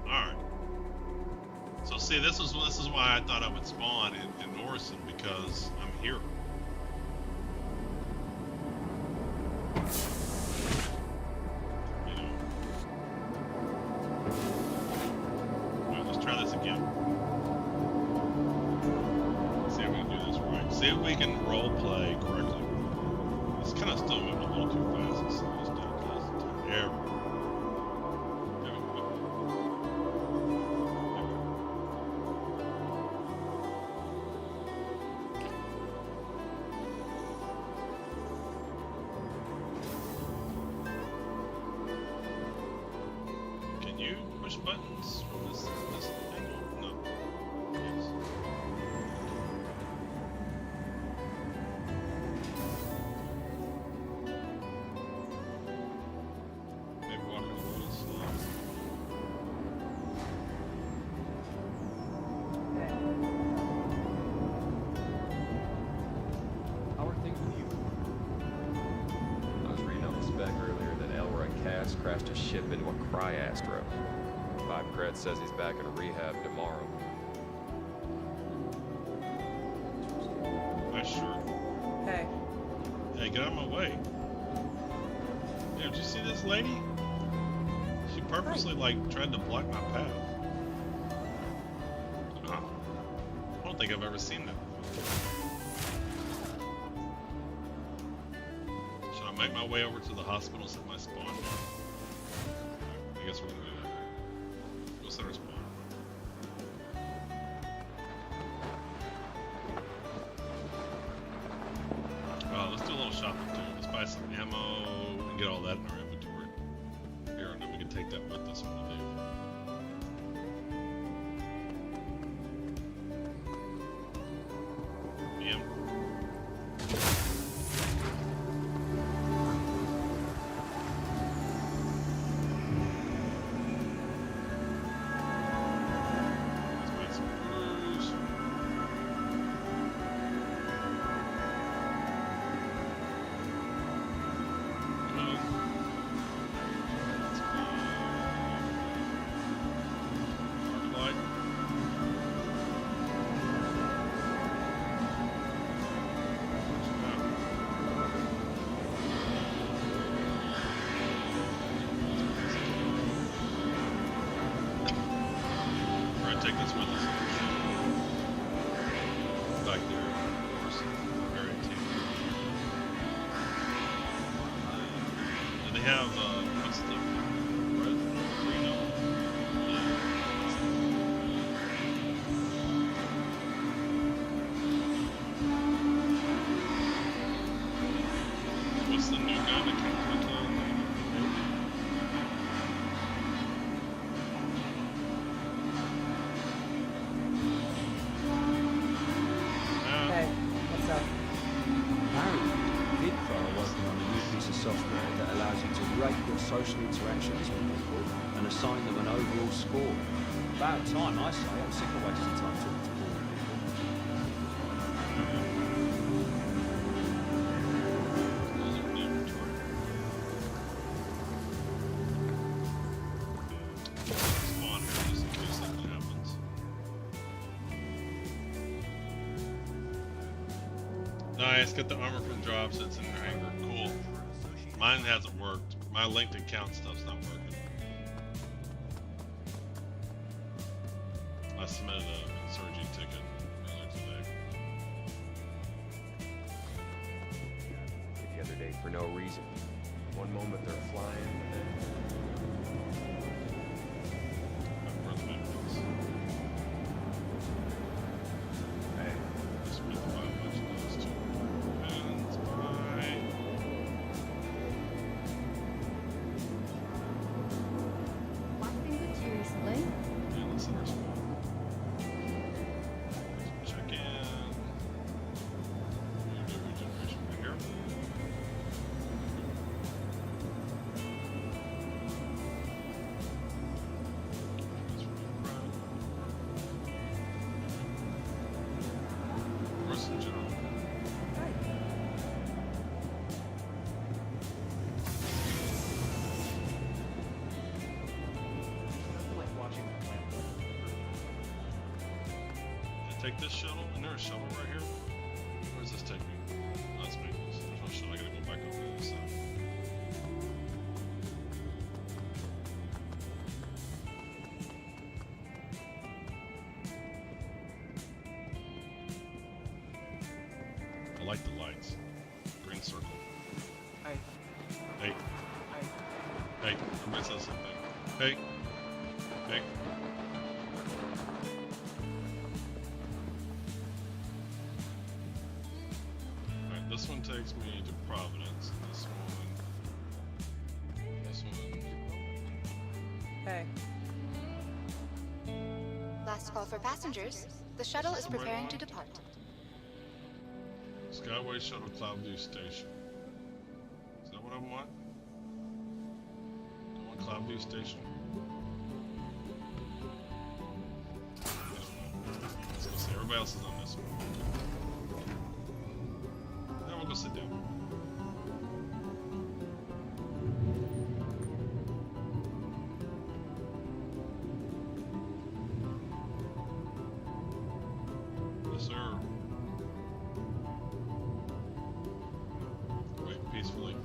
Speaker 1: Alright. So see, this is why I thought I would spawn in Orison, because I'm here. You know. Alright, let's try this again. See if we can do this right. See if we can role play correctly. It's kind of still moving a little too fast. Let's slow this down. There we go. There we go. Can you push buttons from this angle? No. Yes. Maybe walking a little slow.
Speaker 10: How are things with you? I was reading on the spec earlier that Elroy Cass crashed a ship into a cryastro. Vibe Cred says he's back in rehab tomorrow.
Speaker 1: Sure.
Speaker 8: Hey.
Speaker 1: Hey, get out of my way. Yeah, did you see this lady? She purposely, like, tried to block my path. I don't think I've ever seen that before. Should I make my way over to the hospital, set my spawn? I guess we're gonna do that. Go set our spawn. Let's do a little shopping too. Let's buy some ammo and get all that in our inventory. Here, and then we can take that with us when we leave. Yeah. Let's buy some brews. Take this with us. Back there, of course. Area 2. Do they have, what's the red? Green on? Yeah. this the new gun that comes with the...
Speaker 11: Hey, what's up?
Speaker 12: Apparently, VidPro are working on a new piece of software that allows you to rate your social interactions with people and assign them an overall score. About time, I say. I'm sick of wasting time talking to boring people.
Speaker 1: Spawn here just in case something happens. Nice, get the armor from drops. It's in your hanger. Cool. Mine hasn't worked. My linked account stuff's not working. I submitted an insurgent ticket earlier today.
Speaker 10: The other day for no reason. One moment they're flying, and then
Speaker 1: Where the benefits?
Speaker 10: hey,
Speaker 1: Just with a bunch of those two. And bye.
Speaker 2: What's been good to you recently?
Speaker 1: Yeah, let's see our spawn. Check in. We'll do regeneration right here. That's really proud. Where's the general? I take this shuttle, and there's a shuttle right here. Where does this take me? Oh, that's maintenance. There's no shuttle. I gotta go back over to this side. I like the lights. Green circle.
Speaker 11: Hey.
Speaker 1: Hey.
Speaker 11: Hey.
Speaker 1: Hey. Everybody says something. Hey. Hey. Alright, this one takes me to Providence. This one.
Speaker 11: Hey.
Speaker 2: Last call for passengers. The shuttle is preparing to depart.
Speaker 1: Skyway Shuttle Cloudview Station. Is that what I want? Do I want Cloudview Station? Let's go see. Everybody else is on this one. Then we'll go sit down. Yes, sir. Wait peacefully.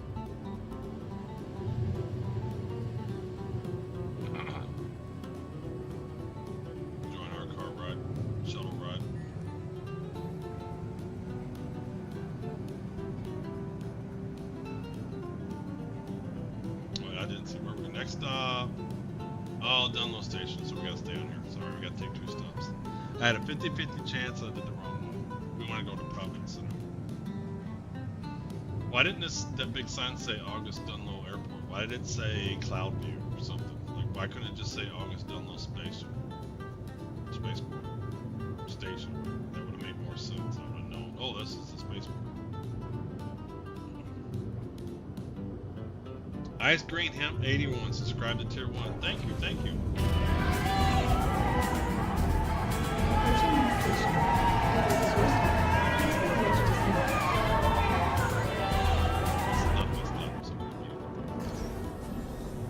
Speaker 1: Join our car ride, shuttle ride. Wait, I didn't see where we're next stop. Oh, Dunlow Station, so we gotta stay on here. Sorry, we gotta take 2 stops. I had a 50-50 chance I did the wrong one. We wanna go to Providence Center. Why didn't that big sign say August Dunlow Airport? Why did it say Cloudview or something? Like, why couldn't it just say August Dunlow Station? Spaceport. Station. That would have made more sense. I would have known. Oh, this is the spaceport. Ice Green Hemp 81. Subscribe to Tier 1. Thank you, thank you.
Speaker 2: Approaching the station. This is your stop. Please make your decision.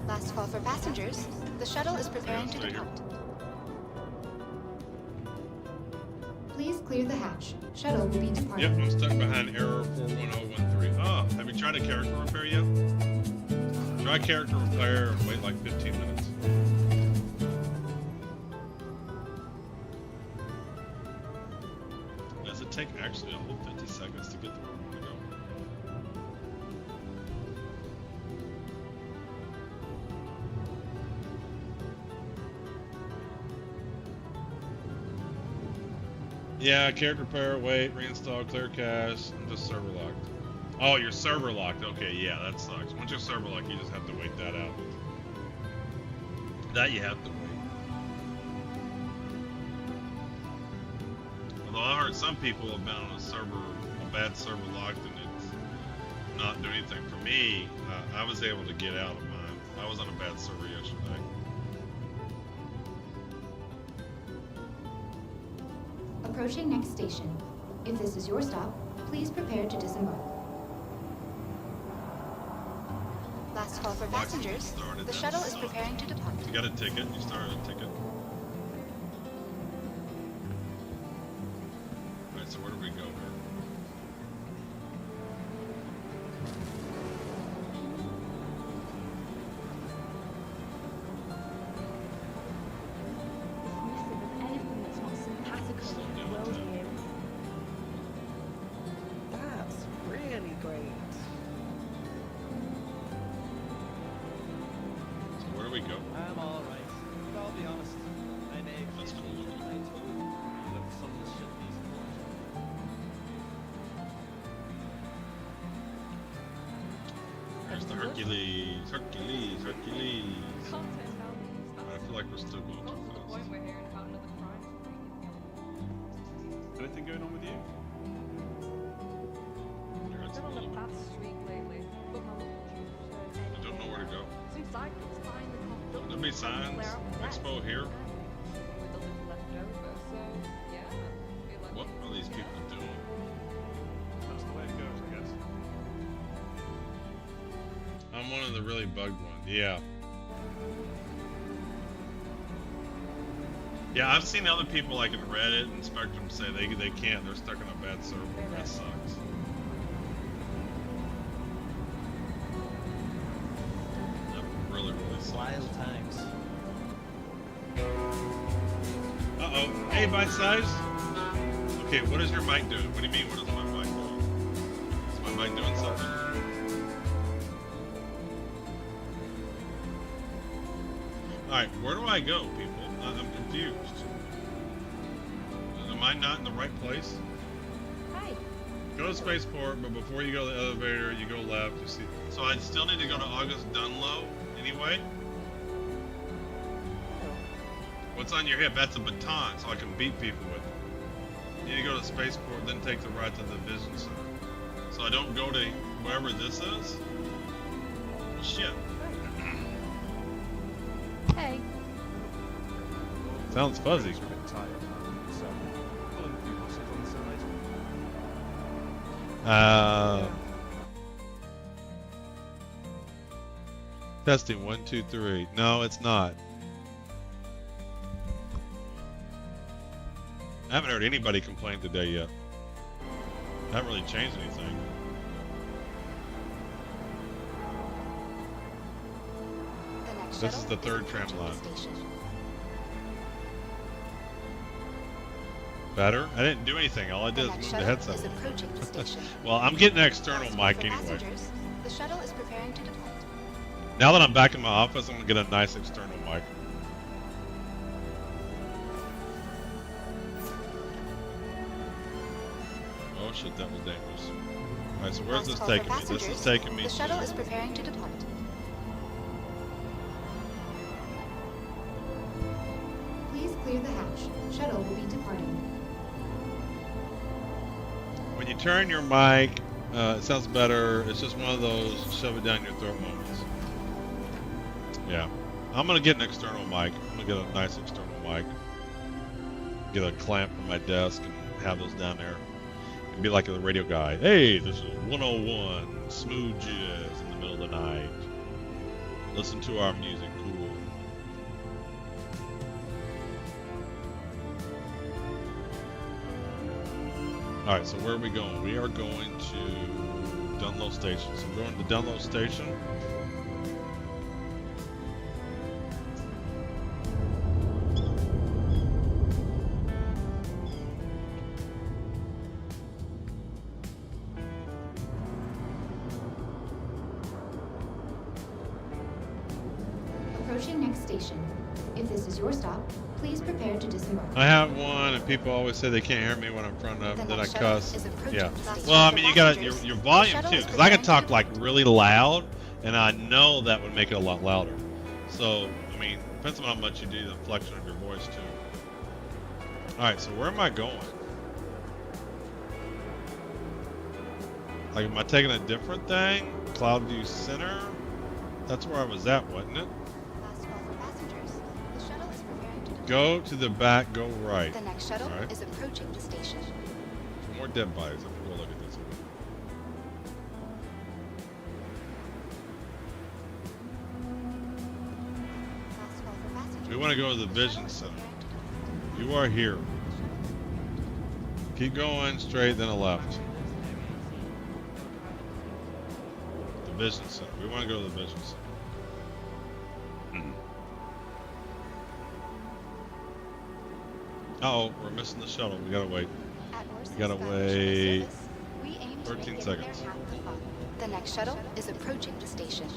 Speaker 2: Last call for passengers. The shuttle is preparing to depart. Please clear the hatch. Shuttle will be departing.
Speaker 1: Yep, I'm stuck behind error 41013. Oh, have you tried a character repair yet? Try character repair and wait like 15 minutes. Does it take actually a whole 50 seconds to get to where we want to go? Yeah, character repair, wait, reinstall, clear cache, and just server locked. Oh, your server locked. Okay, yeah, that sucks. Once your server locked, you just have to wait that out. That you have to wait. Although I heard some people have been on a bad server locked, and it's not doing anything. For me, I was able to get out of mine. I was on a bad server yesterday.
Speaker 2: Approaching next station. If this is your stop, please prepare to disembark. Last call for passengers. The shuttle is preparing to depart.
Speaker 1: You got a ticket. You started a ticket. Alright, so where do we go here?
Speaker 9: Anything that's not sympathetical in the world here.
Speaker 11: That's really great.
Speaker 1: So where do we go?
Speaker 12: I'm alright. But I'll be honest. I may
Speaker 1: That's cool.
Speaker 12: I told you that some of the shit needs to watch.
Speaker 1: There's the Hercules. Hercules. Hercules.
Speaker 9: Can't turn down these.
Speaker 1: I feel like we're still going
Speaker 9: Not
Speaker 1: too
Speaker 9: to the
Speaker 1: fast.
Speaker 9: point we're hearing about another crime.
Speaker 13: Anything going on with you?
Speaker 9: I've been on a bad streak lately, but my local tutor
Speaker 1: I don't know where to go.
Speaker 9: seems like it's fine the confidence.
Speaker 1: There'll be signs. Expo here.
Speaker 9: With a little left over, so yeah. Feel like
Speaker 1: What are these people doing?
Speaker 13: That's the way it goes, I guess.
Speaker 1: I'm one of the really bugged ones. Yeah. Yeah, I've seen other people like in Reddit and Spectrum say they can't. They're stuck on a bad server. That sucks. That really sucks.
Speaker 12: Wild times.
Speaker 1: Uh-oh. Hey, bite size. Okay, what is your mic doing? What do you mean, what is my mic doing? Is my mic doing something? Alright, where do I go, people? I'm confused. Am I not in the right place?
Speaker 2: Hi.
Speaker 1: Go to Spaceport, but before you go to the elevator, you go left. You see. So I still need to go to August Dunlow anyway? What's on your hip? That's a baton, so I can beat people with it. You need to go to Spaceport, then take the right to the Vision Center. So I don't go to wherever this is? Well, shit.
Speaker 2: Hey.
Speaker 1: Sounds fuzzy.
Speaker 10: A bit tired, so pull in a few buses on the side.
Speaker 1: Testing 1, 2, 3. No, it's not. I haven't heard anybody complain today yet. Haven't really changed anything. This is the third tram line. Better? I didn't do anything. All I did is move the headset. Well, I'm getting an external mic anyway.
Speaker 2: The shuttle is preparing to depart.
Speaker 1: Now that I'm back in my office, I'm gonna get a nice external mic. Oh shit, that was dangerous. Alright, so where's this taking me? This is taking me
Speaker 2: The shuttle is preparing to depart. Please clear the hatch. Shuttle will be departing.
Speaker 1: When you turn your mic, it sounds better. It's just one of those shove it down your throat moments. Yeah. I'm gonna get an external mic. I'm gonna get a nice external mic. Get a clamp from my desk and have those down there. And be like a radio guy. Hey, this is 101 smooth jazz in the middle of the night. Listen to our music, cool. Alright, so where are we going? We are going to Dunlow Station. So we're going to Dunlow Station.
Speaker 2: Approaching next station. If this is your stop, please prepare to disembark.
Speaker 1: I have one, and people always say they can't hear me when I'm in front of them. Then I cuss. Yeah.
Speaker 2: Fast
Speaker 1: Well, I
Speaker 2: for
Speaker 1: mean, you got
Speaker 2: passengers.
Speaker 1: your
Speaker 2: The
Speaker 1: volume
Speaker 2: shuttle
Speaker 1: too,
Speaker 2: is
Speaker 1: because I can
Speaker 2: preparing
Speaker 1: talk like really loud, and I know that would make it a lot louder. So, I mean, depends on how much you do the inflection of your voice too. All right, so where am I going? Like, am I taking a different thing? Cloud View Center? That's where I was at, wasn't it?
Speaker 2: Last call for passengers. The shuttle is preparing to depart.
Speaker 1: Go to the back, go right.
Speaker 2: The next shuttle
Speaker 1: All right.
Speaker 2: is approaching the station.
Speaker 1: More dead bodies. I'm gonna go look at this.
Speaker 2: Last call for passengers.
Speaker 1: We want to go to the Vision Center. You are here. Keep going straight, then a left. The Vision Center. We want to go to the Vision Center. Uh-oh, we're missing the shuttle. We gotta wait. We gotta wait 13 seconds.
Speaker 2: The next shuttle is approaching the station.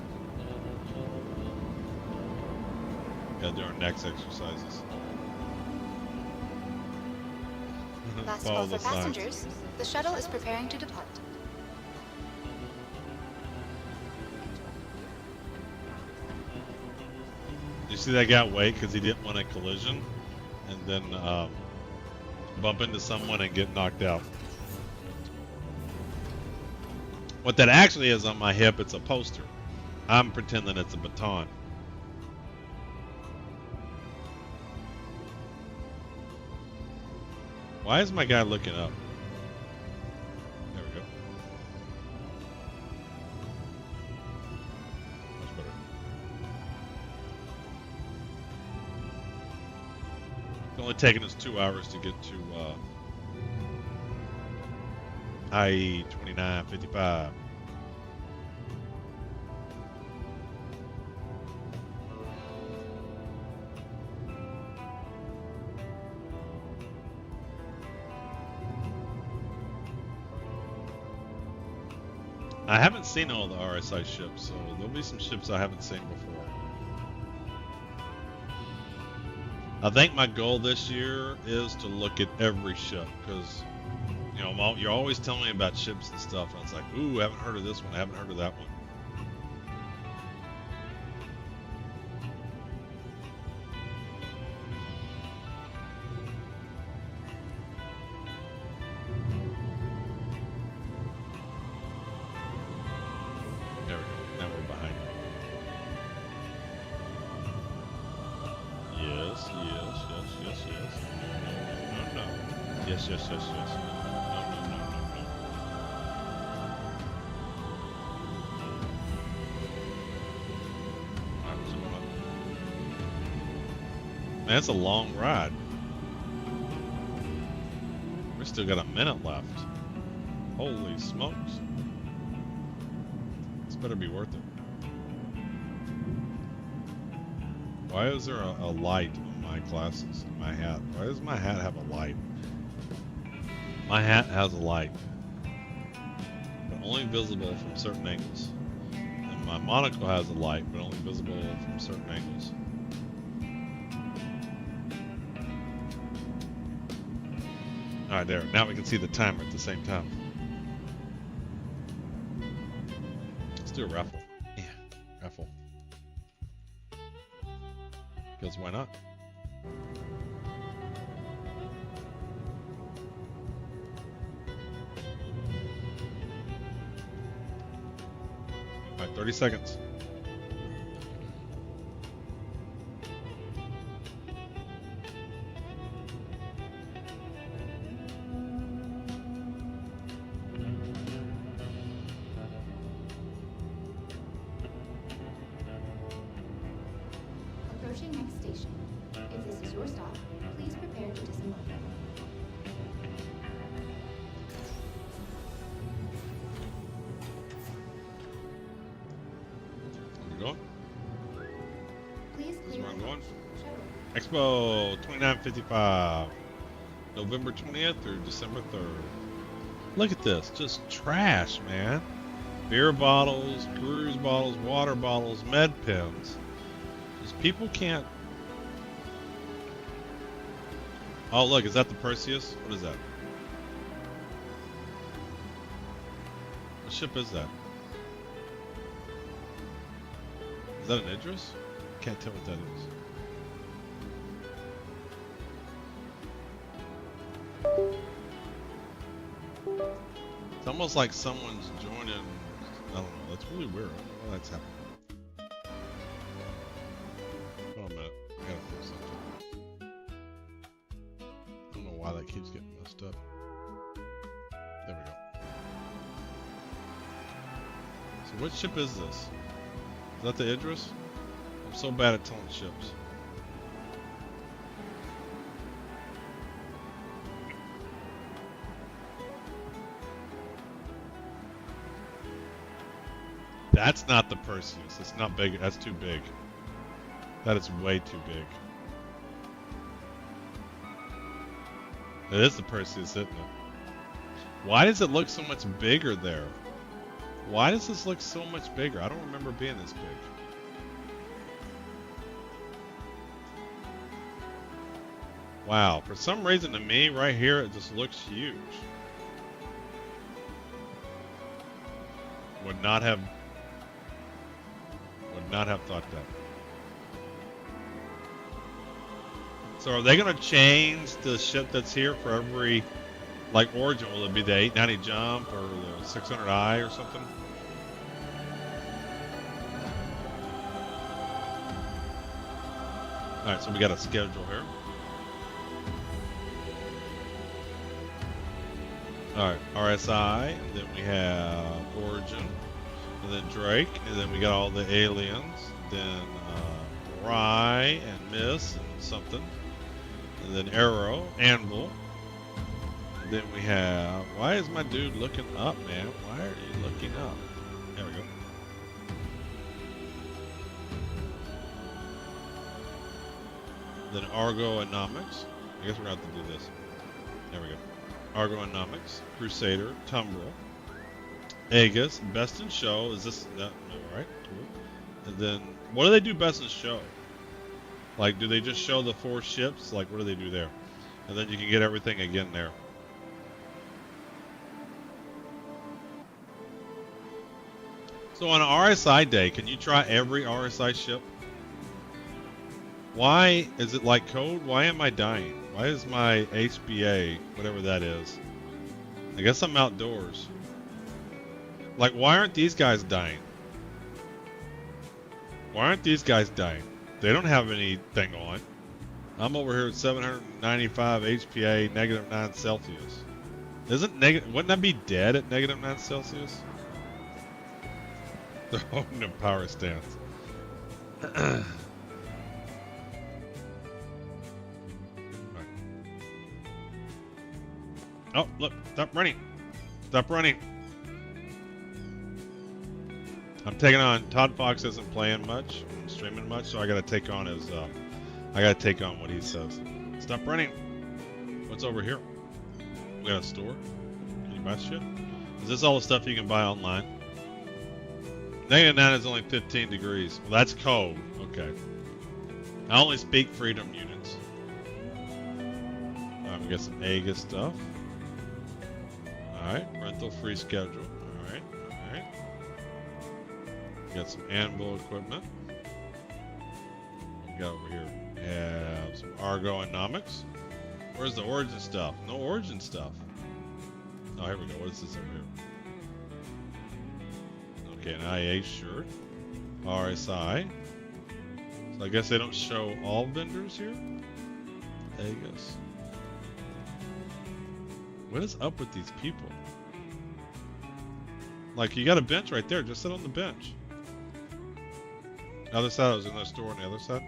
Speaker 1: Gotta do our next exercises.
Speaker 2: Last
Speaker 1: Follow
Speaker 2: call
Speaker 1: the
Speaker 2: for
Speaker 1: signs.
Speaker 2: passengers. The shuttle is preparing to depart.
Speaker 1: You see that guy wait because he didn't want a collision, and then bump into someone and get knocked out. What that actually is on my hip, it's a poster. I'm pretending it's a baton. Why is my guy looking up? There we go. Much better. It's only taken us 2 hours to get to IAE 2955. I haven't seen all the RSI ships, so there'll be some ships I haven't seen before. I think my goal this year is to look at every ship, because you know you're always telling me about ships and stuff, and I was like, ooh, I haven't heard of this one, I haven't heard of that one. There we go. Now we're behind. Yes, yes, yes, yes, yes. No, no, no, no. Yes, yes, yes, yes. No, no, no, no, no. Alright, what's going on? Man, that's a long ride. We still got a minute left. Holy smokes. This better be worth it. Why is there a light on my glasses and my hat? Why does my hat have a light? My hat has a light, but only visible from certain angles. And my monocle has a light, but only visible from certain angles. Alright, there. Now we can see the timer at the same time. Let's do a raffle. Yeah, raffle. Because why not? Alright, 30 seconds.
Speaker 2: Approaching next station. If this is your stop, please prepare to disembark.
Speaker 1: Where we going?
Speaker 2: Please
Speaker 1: This is
Speaker 2: clear
Speaker 1: where I'm
Speaker 2: the
Speaker 1: going.
Speaker 2: hatch.
Speaker 1: Expo 2955. November 20th through December 3rd. Look at this. Just trash, man. Beer bottles, cruise bottles, water bottles, med pens. Just people can't Oh, look, is that the Perseus? What is that? What ship is that? Is that an Idris? Can't tell what that is. It's almost like someone's joining. I don't know. That's really weird. I don't know why that's happening. Hold on a minute. I gotta fix something. I don't know why that keeps getting messed up. There we go. So what ship is this? Is that the Idris? I'm so bad at telling ships. That's not the Perseus. It's not big. That's too big. That is way too big. It is the Perseus, isn't it? Why does it look so much bigger there? Why does this look so much bigger? I don't remember being this big. Wow, for some reason to me, right here, it just looks huge. Would not have thought that. So are they going to change the ship that's here for every, like Origin? Will it be the 890 jump or the 600i or something? Alright, so we got a schedule here. Alright, RSI, and then we have Origin, and then Drake, and then we got all the aliens, then Rye, and Miss, and something, and then Arrow, Anvil, and then we have, why is my dude looking up, man? Why are you looking up? There we go. Then Argonomics, I guess we're going to have to do this. There we go. Argonomics, Crusader, Tumbril, Aegis, Best in Show. Is this no, right? Cool. And then what do they do best in show? Like, do they just show the 4 ships? Like, what do they do there? And then you can get everything again there. So on an RSI day, can you try every RSI ship? Why is it like code? Why am I dying? Why is my HBA, whatever that is? I guess I'm outdoors. Like, why aren't these guys dying? Why aren't these guys dying? They don't have anything on. I'm over here at 795 HPA, -9 Celsius. Wouldn't that be dead at -9 Celsius? They're holding a power stance. Oh, look, stop running. Stop running. I'm taking on, Todd Fox isn't playing much, streaming much, so I gotta take on his, I gotta take on what he says. Stop running. What's over here? We got a store. Can you buy shit? Is this all the stuff you can buy online? -9 is only 15 degrees. Well, that's cold. Okay. I only speak freedom units. We got some Aegis stuff. Alright, rental free schedule. Alright, alright. Got some Anvil equipment. We got over here. We have some Argonomics. Where's the Origin stuff? No Origin stuff. Oh, here we go. What is this over here? Okay, an IAE shirt. RSI. So I guess they don't show all vendors here? Aegis. What is up with these people? Like, you got a bench right there. Just sit on the bench. The other side, was another store on the other side.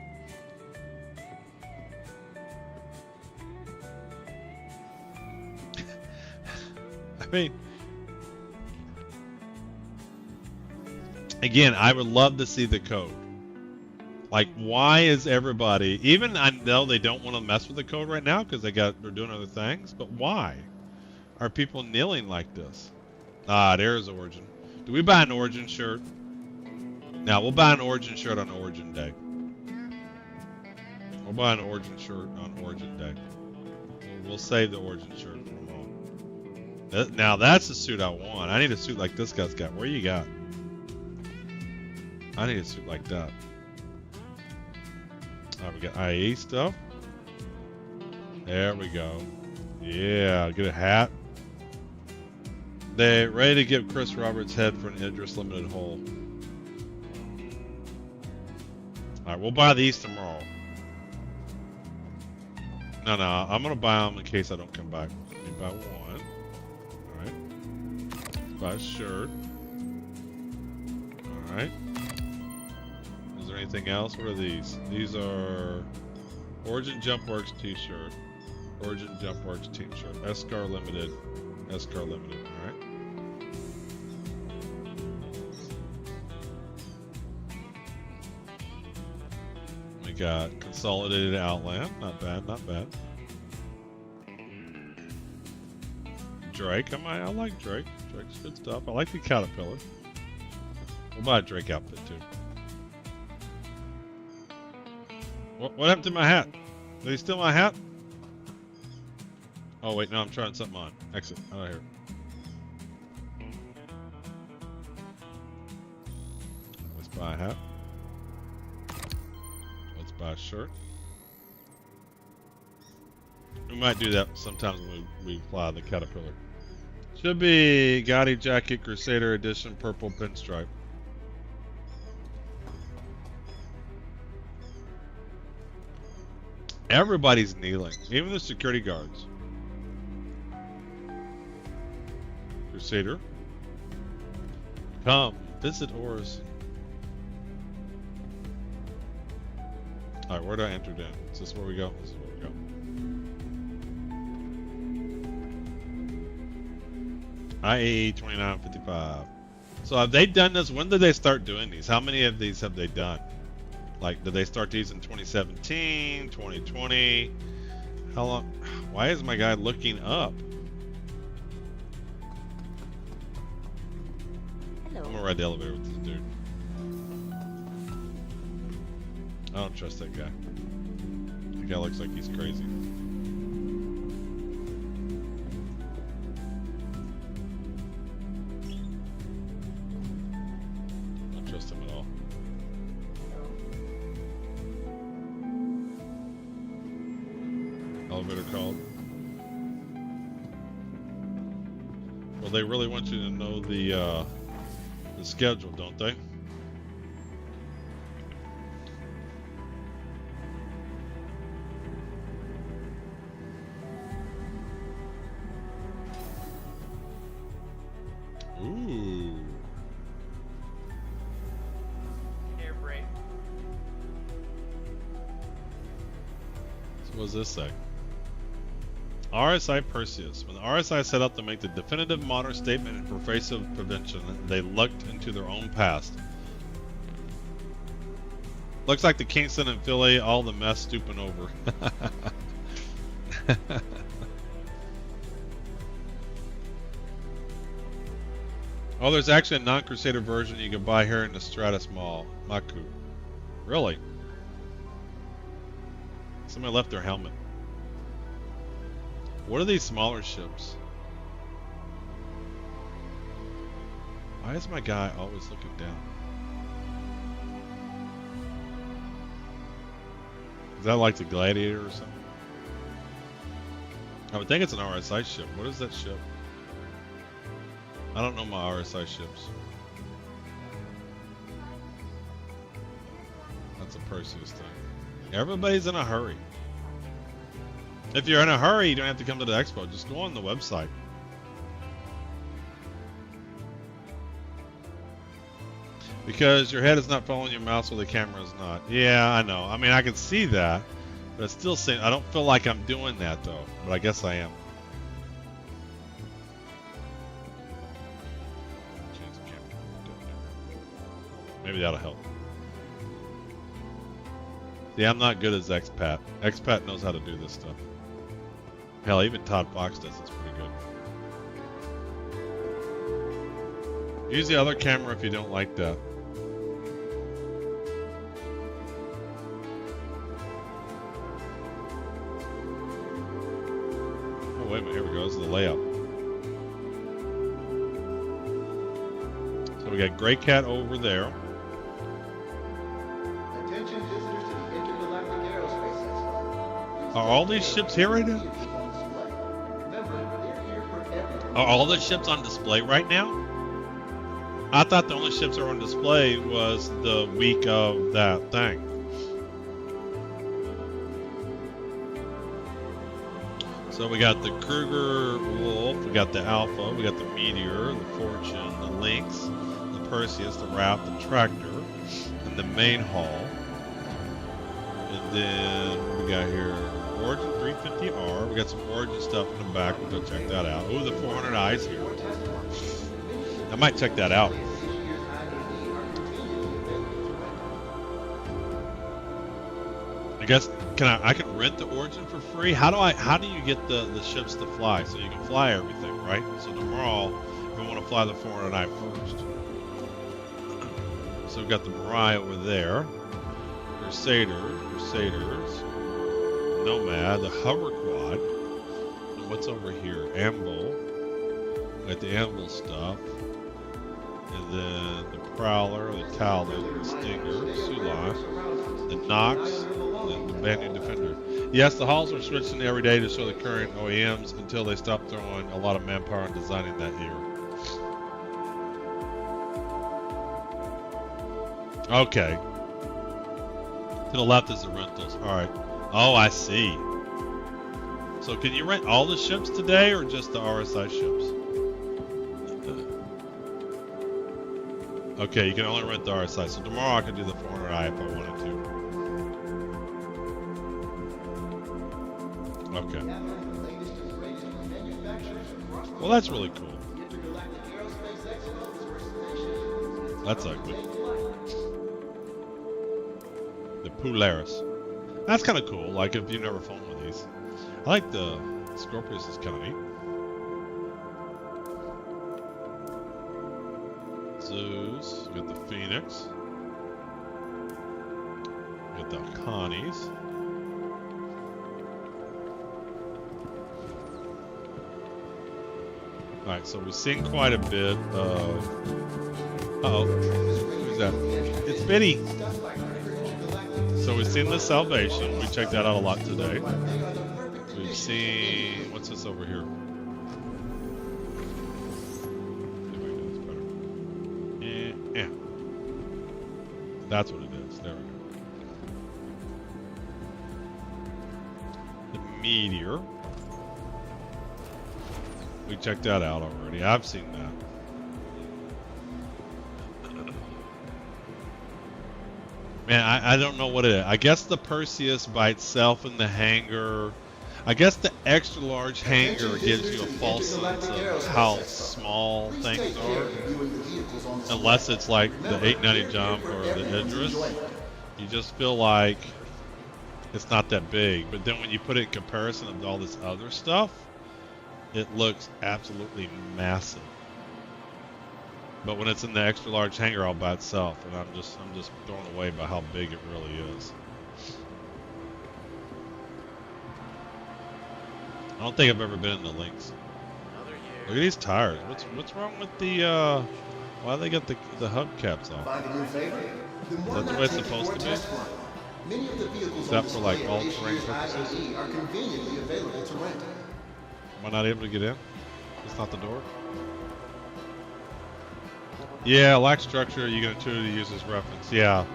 Speaker 1: I mean, again, I would love to see the code. Like, why is everybody, even I know they don't want to mess with the code right now because they're doing other things, but why are people kneeling like this? Ah, there's Origin. Do we buy an Origin shirt? Now, we'll buy an Origin shirt on Origin Day. We'll buy an Origin shirt on Origin Day. We'll save the origin shirt for tomorrow. Now that's the suit I want. I need a suit like this guy's got. Where you got? I need a suit like that. Alright, we got IAE stuff. There we go. Yeah, get a hat. They're ready to give Chris Roberts' head for an Idris limited hole. Alright, we'll buy these tomorrow. No, I'm gonna buy them in case I don't come back. Let me buy one. Alright. Buy a shirt. Alright. Is there anything else? What are these? These are Origin Jumpworks t-shirt. Origin Jumpworks t-shirt. SCAR Limited. SCAR Limited. Alright. We got Consolidated Outland. Not bad, not bad. Drake. I like Drake. Drake's good stuff. I like the Caterpillar. We'll buy a Drake outfit too. What happened to my hat? Did he steal my hat? Oh wait, no, I'm trying something on. Exit. Out of here. Let's buy a hat. Let's buy a shirt. We might do that sometimes when we fly the Caterpillar. Should be Gotti Jacket Crusader Edition purple pinstripe. Everybody's kneeling, even the security guards. Crusader. Come, visit Horus. Alright, where do I enter then? Is this where we go? This is where we go. IAE 2955. So have they done this? When did they start doing these? How many of these have they done? Like, did they start these in 2017, 2020? How long? Why is my guy looking up?
Speaker 14: Hello.
Speaker 1: I'm gonna ride the elevator with this dude. I don't trust that guy. That guy looks like he's crazy. I don't trust him at all. Elevator called. Well, they really want you to know the schedule, don't they? Ooh.
Speaker 5: Air brake.
Speaker 1: So what does this say? RSI Perseus. When the RSI set out to make the definitive modern statement in pervasive prevention, they looked into their own past. Looks like the Kingston and Philly, all the mess stooping over. Oh, there's actually a non-Crusader version you can buy here in the Stratus Mall. Maku. Really? Somebody left their helmet. What are these smaller ships? Why is my guy always looking down? Is that like the Gladiator or something? I would think it's an RSI ship. What is that ship? I don't know my RSI ships. That's a Perseus thing. Everybody's in a hurry. If you're in a hurry, you don't have to come to the expo. Just go on the website. Because your head is not following your mouse or the camera is not. Yeah, I know. I mean, I can see that. But it's still saying, I don't feel like I'm doing that though. But I guess I am. Change the camera. Maybe that'll help. Yeah, I'm not good as Expat. Expat knows how to do this stuff. Hell, even Todd Fox does this pretty good. Use the other camera if you don't like that. wait a minute. Here we go. This is the layout. So we got Gray Cat over there.
Speaker 6: Attention visitors to the Intergalactic Aerospace Expo.
Speaker 1: Are all these ships here right now?
Speaker 6: Remember, they're here for everyone.
Speaker 1: Are all the ships on display right now? I thought the only ships that were on display was the week of that thing. So we got the Kruger Wolf, we got the Alpha, we got the Meteor, the Fortune, the Lynx, the Perseus, the Raft, the Tractor, and the main hall. And then we got here Origin 350R. We got some Origin stuff in the back. We'll go check that out. Oh, the 400 eyes here. I might check that out. I guess I can rent the Origin for free. How do you get the ships to fly? So you can fly everything, right? So tomorrow, if I want to fly the 409 first. So we've got the Mirai over there. Crusaders, Nomad, the Hover Quad. And what's over here? Anvil. Got the Anvil stuff. And then the Prowler, the Talon, the Stinger, the Sulan, the Nox, and the Banyan Defender. Yes, the halls are switching every day to show the current OEMs until they stop throwing a lot of manpower in designing that year. Okay. To the left is the rentals. Alright. Oh, I see. So can you rent all the ships today or just the RSI ships? Okay, you can only rent the RSI. So tomorrow I can do the 400i if I wanted to. Okay. Well, that's really cool. That's ugly. The Polaris. That's kind of cool. Like if you've never flown one of these. I like the Scorpius. Is kind of neat. Zeus. You got the Phoenix. You got the Connies. Alright, so we've seen quite a bit of... Uh-oh. Who's that? It's Biddy! So we've seen the Salvation. We checked that out a lot today. We've seen... What's this over here? Yeah. That's what it is. There we go. The Meteor. We checked that out already. I've seen that. Man, I don't know what it is. I guess the Perseus by itself in the hangar. I guess the extra large hangar gives you a false sense of how small things are. Unless it's like the 890 jump or the Idris. You just feel like it's not that big. But then when you put it in comparison of all this other stuff, it looks absolutely massive. But when it's in the extra large hangar all by itself, and I'm just blown away by how big it really is. I don't think I've ever been in the Lynx. Look at these tires. What's wrong with the why they got the hubcaps off? Is that the way it's supposed to be? Is that for like all terrain purposes? Am I not able to get in? It's not the door? Yeah, lack structure, you get to use as reference. Yeah.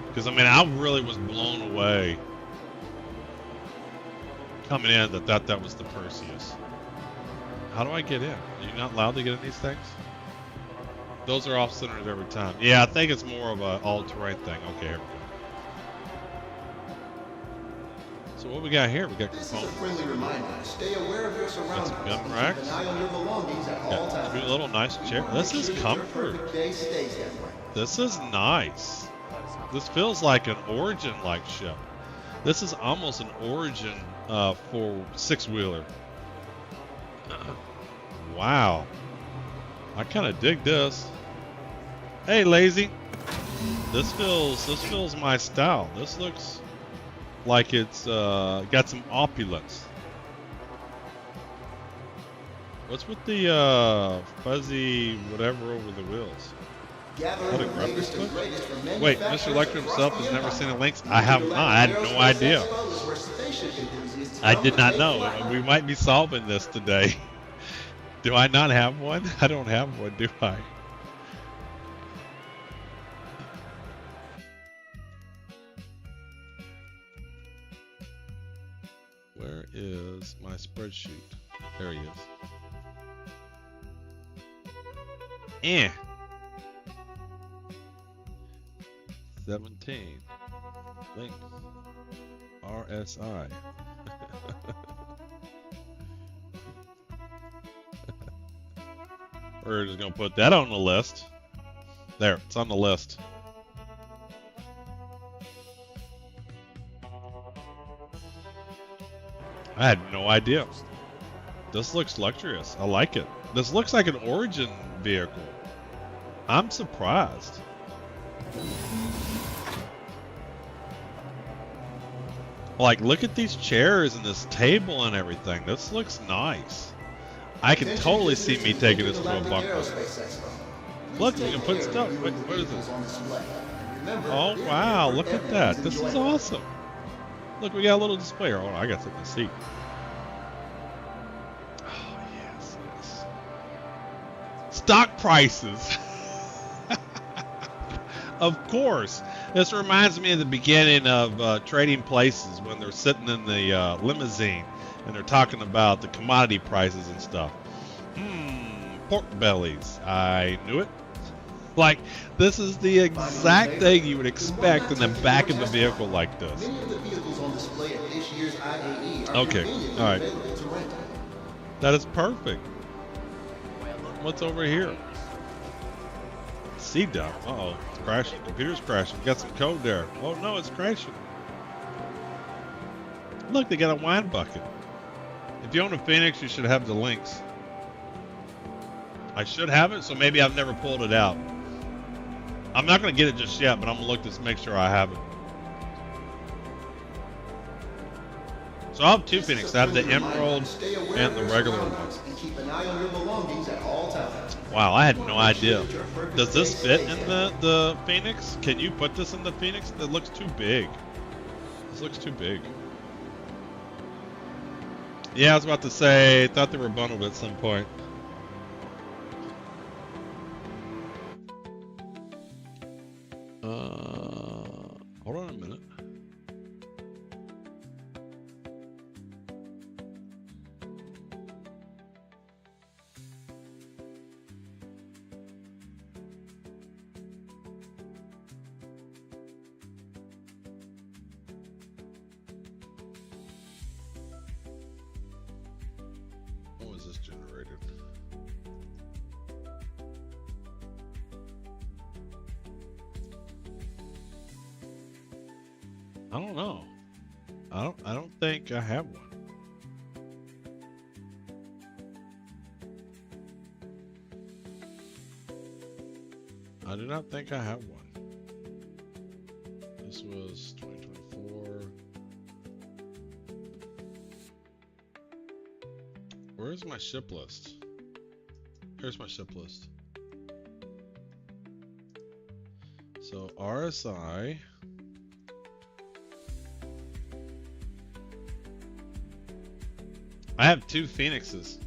Speaker 1: Because, I mean, I really was blown away coming in that was the Perseus. How do I get in? Are you not allowed to get in these things? Those are off-centered every time. Yeah, I think it's more of an all-terrain thing. Okay, here we go. So what we got here? We got components. This is a friendly reminder. Stay aware of your surroundings. Got some gun racks. Keep an eye on your belongings at all times. Two little nice chairs. This is comfort. This is nice. This feels like an Origin-like ship. This is almost an Origin for six-wheeler. Wow. I kind of dig this. Hey, Lazy. This feels my style. This looks like it's got some opulence. What's with the fuzzy whatever over the wheels?
Speaker 6: Gathering the latest and greatest from
Speaker 1: Wait, Mr.
Speaker 6: manufacturers
Speaker 1: Electro
Speaker 6: across
Speaker 1: himself
Speaker 6: the
Speaker 1: has never
Speaker 6: empire.
Speaker 1: seen the links? I have not. I had no idea. I did not know. We might be solving this today. Do I not have one? I don't have one, do I? Where is my spreadsheet? There he is. 17. Links. RSI. We're just going to put that on the list. There, it's on the list. I had no idea. This looks luxurious. I like it. This looks like an Origin vehicle. I'm surprised. Like, look at these chairs and this table and everything. This looks nice. I can totally see me taking this to a bunker. Look, we can put stuff. Wait, what is this? Oh, wow. Look at that. This is awesome. Look, we got a little display. Oh, I got something to see. Oh, yes, yes. Stock prices. Of course. This reminds me of the beginning of Trading Places when they're sitting in the limousine and they're talking about the commodity prices and stuff. Pork bellies. I knew it. Like, this is the exact thing you would expect in the back of a vehicle like this.
Speaker 6: Many of the vehicles on display at this year's IAE are
Speaker 1: Okay,
Speaker 6: conveniently
Speaker 1: alright.
Speaker 6: available to rent.
Speaker 1: That is perfect. What's over here? C-dump. Uh-oh. It's crashing. Computer's crashing. Got some code there. Oh, no, it's crashing. Look, they got a wine bucket. If you own a Phoenix, you should have the links. I should have it, so maybe I've never pulled it out. I'm not going to get it just yet, but I'm going to look to make sure I have it. So I have two Phoenix. I have the Emerald and the regular one.
Speaker 6: And keep an eye on your belongings at all times.
Speaker 1: Wow, I had no idea. Does this fit in the Phoenix? Can you put this in the Phoenix? That looks too big. This looks too big. Yeah, I was about to say, I thought they were bundled at some point. Hold on a minute. When was this generated? I don't know. I don't think I have one. I do not think I have one. This was 2024. Where's my ship list? Here's my ship list. So RSI. I have two Phoenixes.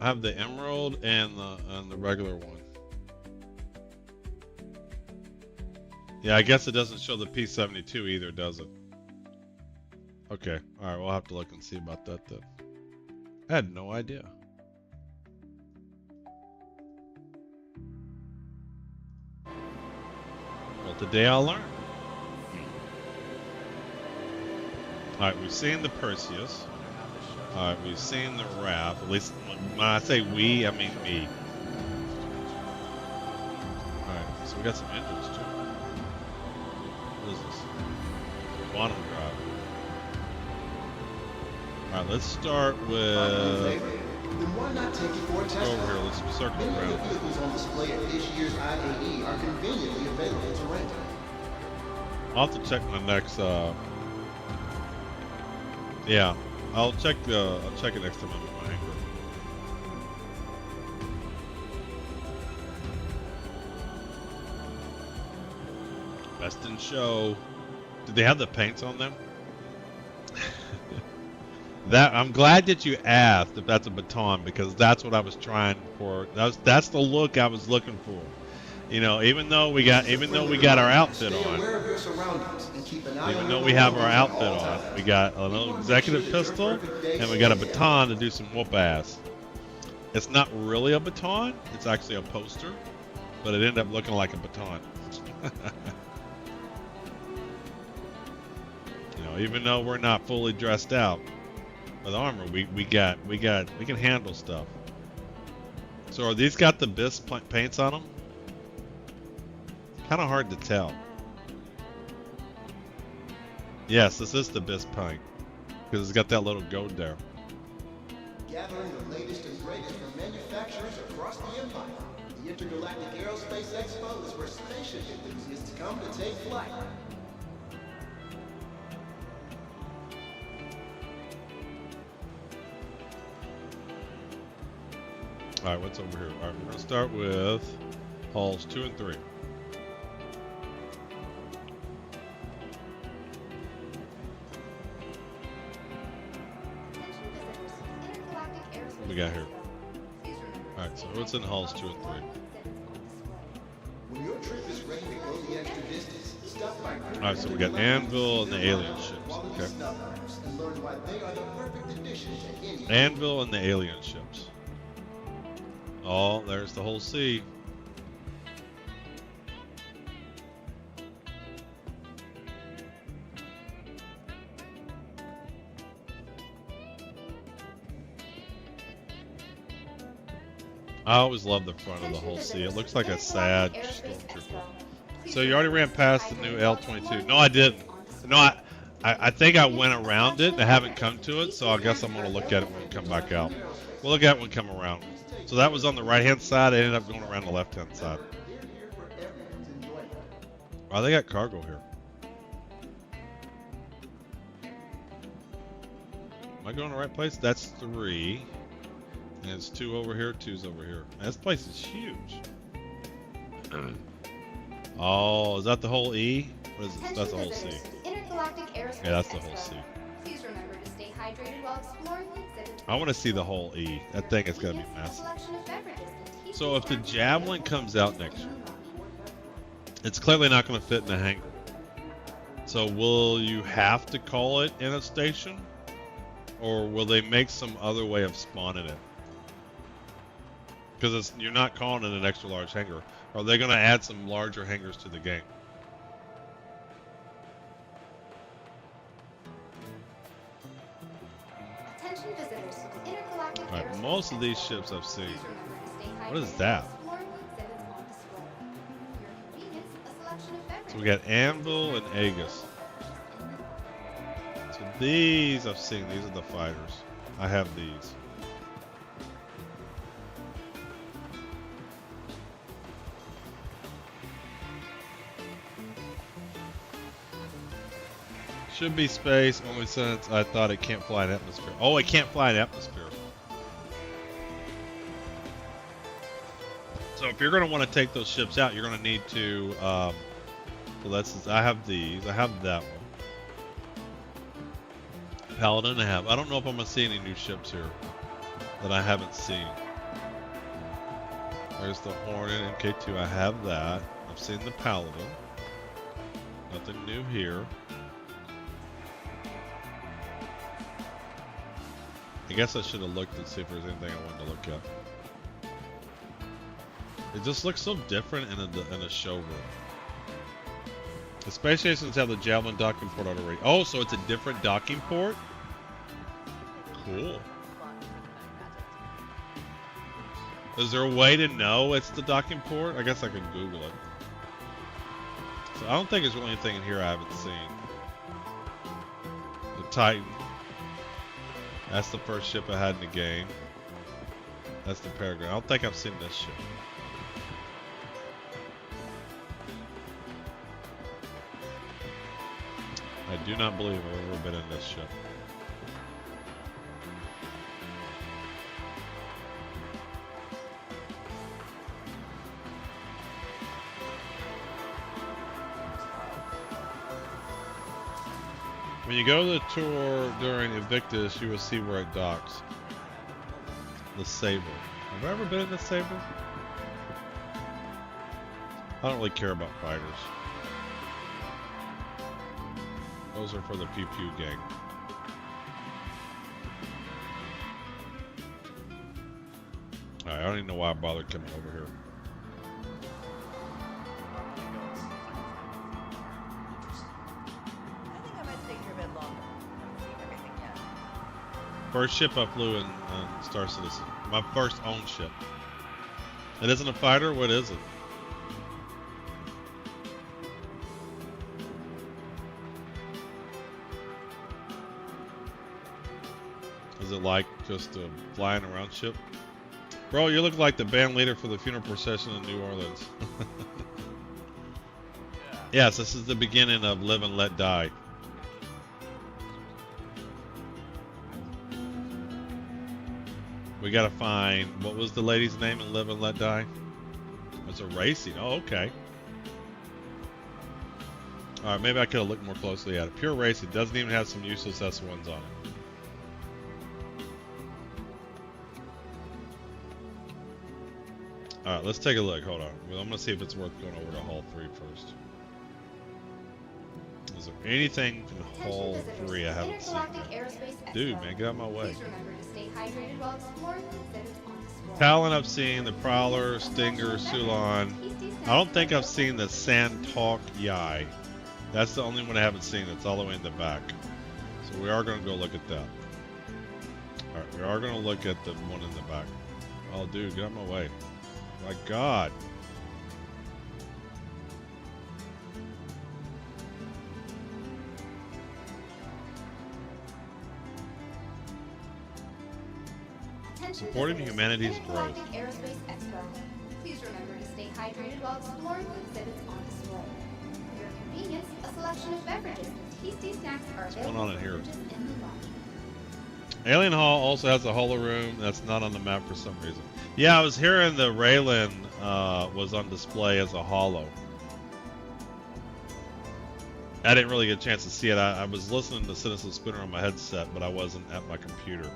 Speaker 1: I have the Emerald and the regular one. Yeah, I guess it doesn't show the P72 either, does it? Okay, alright, we'll have to look and see about that then. I had no idea. Well, today I'll learn. Alright, we've seen the Perseus. Alright, we've seen the Wrath. At least when I say we, I mean me. Alright, so we got some engines too. What is this? Quantum drive. Alright, let's start with...
Speaker 6: Then why not take it for a test
Speaker 1: over here, let's circle
Speaker 6: Many of
Speaker 1: around.
Speaker 6: the vehicles on display at this year's IAE are conveniently available to rent.
Speaker 1: I'll have to check my next. Yeah, I'll check it next time I'm at my anchor. Best in show. Did they have the paints on them? That I'm glad that you asked if that's a baton, because that's what I was trying for. That's the look I was looking for. You know, even though we got our outfit on, even though we have our outfit on, we got a little executive pistol and we got a baton to do some whoop ass. It's not really a baton; it's actually a poster, but it ended up looking like a baton. You know, even though we're not fully dressed out with armor, we can handle stuff. So are these got the BIS paints on them? Kind of hard to tell. Yes, this is the BIS paint because it's got that little gold there.
Speaker 6: Gathering the latest and greatest from manufacturers across the empire, the Intergalactic Aerospace Expo is where spaceship enthusiasts come to take flight.
Speaker 1: All right, what's over here? All right, we're gonna start with halls 2 and 3. What we got here? All right, so what's in halls 2 and 3?
Speaker 6: When your trip is ready to go the extra distance, stop by.
Speaker 1: All right, so we got Anvil and the alien ships. Okay.
Speaker 6: And learn why they are the perfect addition to any.
Speaker 1: Anvil and the alien ships. Oh, there's the whole sea. I always love the front of the whole sea. It looks like a sad stormtrooper. So you already ran past the new L-22. No, I didn't. No, I think I went around it. I haven't come to it, so I guess I'm going to look at it when we come back out. We'll look at it when we come around. So that was on the right-hand side. I ended up going around the left-hand side. Oh, they got cargo here. Am I going the right place? That's 3. And it's 2 over here, 2's over here. Man, this place is huge. Oh, is that the whole E? What is this? That's the whole C. Yeah, that's the whole C.
Speaker 2: Please remember to stay hydrated while exploring the exhibit.
Speaker 1: I want to see the whole E. That thing is going to be massive. So if the Javelin comes out next year, it's clearly not going to fit in the hangar. So will you have to call it in a station? Or will they make some other way of spawning it? Because you're not calling it an extra large hangar. Are they going to add some larger hangars to the game?
Speaker 2: Attention visitors. Intergalactic
Speaker 1: Alright, most of these ships I've seen. What is that? So we got Anvil and Aegis. So these I've seen. These are the fighters. I have these. Should be space, only since I thought it can't fly in atmosphere. Oh, it can't fly in atmosphere. So if you're going to want to take those ships out, you're going to need to. So that's. I have these. I have that one. Paladin, I have. I don't know if I'm going to see any new ships here that I haven't seen. There's the Hornet MK2. I have that. I've seen the Paladin. Nothing new here. I guess I should have looked and see if there's anything I wanted to look at. It just looks so different in a showroom. The space stations have the Javelin docking port already. Oh, so it's a different docking port? Cool. Is there a way to know it's the docking port? I guess I could Google it. So I don't think there's really anything in here I haven't seen. The Titan. That's the first ship I had in the game. That's the Peregrine. I don't think I've seen this ship. I do not believe I've ever been in this ship. When you go to the tour during Invictus, you will see where it docks. The Saber. Have I ever been in the Saber? I don't really care about fighters. Those are for the Pew Pew gang. Alright, I don't even know why I bothered coming over here. First ship I flew in Star Citizen. My first own ship. It isn't a fighter? What is it? Is it like just a flying around ship? Bro, you look like the band leader for the funeral procession in New Orleans. Yes, this is the beginning of Live and Let Die. We gotta find, what was the lady's name in Live and Let Die? It's a racing. Oh, okay. Alright, maybe I could have looked more closely at it. Pure racing doesn't even have some useless S1s on it. Alright, let's take a look. Hold on. Well, I'm gonna see if it's worth going over to Hall 3 first. Is there anything in Hall 3 I haven't seen? Dude, man, get out of my way. Talon I've seen, the Prowler, Stinger, Sulan. I don't think I've seen the Sandtalk Yai. That's the only one I haven't seen. It's all the way in the back. So we are going to go look at that. Alright, we are going to look at the one in the back. Oh, dude, get out of my way. My God. Supporting humanity's growth.
Speaker 2: Please remember to stay hydrated while exploring the exhibits on display. For your convenience, a selection of beverages and tasty snacks are
Speaker 1: What's going
Speaker 2: available
Speaker 1: on in here?
Speaker 2: in the lobby.
Speaker 1: Alien Hall also has a holo room that's not on the map for some reason. Yeah, I was hearing the Raylan was on display as a holo. I didn't really get a chance to see it. I was listening to Citizen Spinner on my headset, but I wasn't at my computer.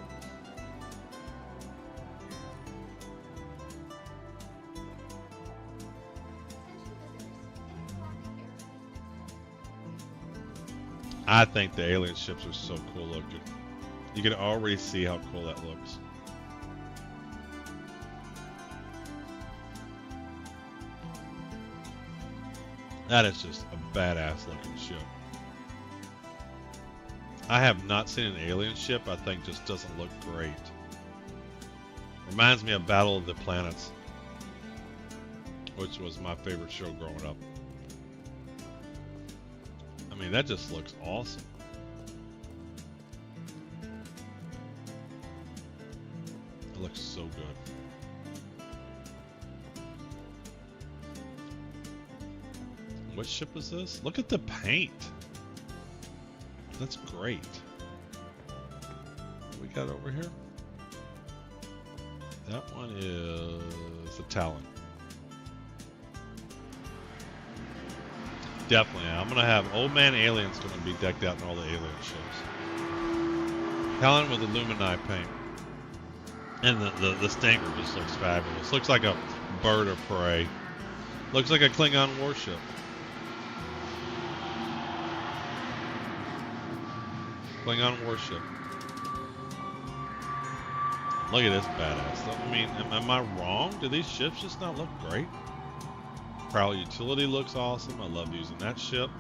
Speaker 1: I think the alien ships are so cool looking. You can already see how cool that looks. That is just a badass looking ship. I have not seen an alien ship I think just doesn't look great. Reminds me of Battle of the Planets, which was my favorite show growing up. I mean, that just looks awesome. It looks so good. What ship is this? Look at the paint. That's great. What we got over here? That one is a Talon. Definitely. I'm going to have Old Man Alien's going to be decked out in all the alien ships. Talon with Illumini paint. And the Stinger just looks fabulous. Looks like a bird of prey. Looks like a Klingon warship. Klingon warship. Look at this badass. I mean, am I wrong? Do these ships just not look great? Prowl Utility looks awesome. I love using that ship.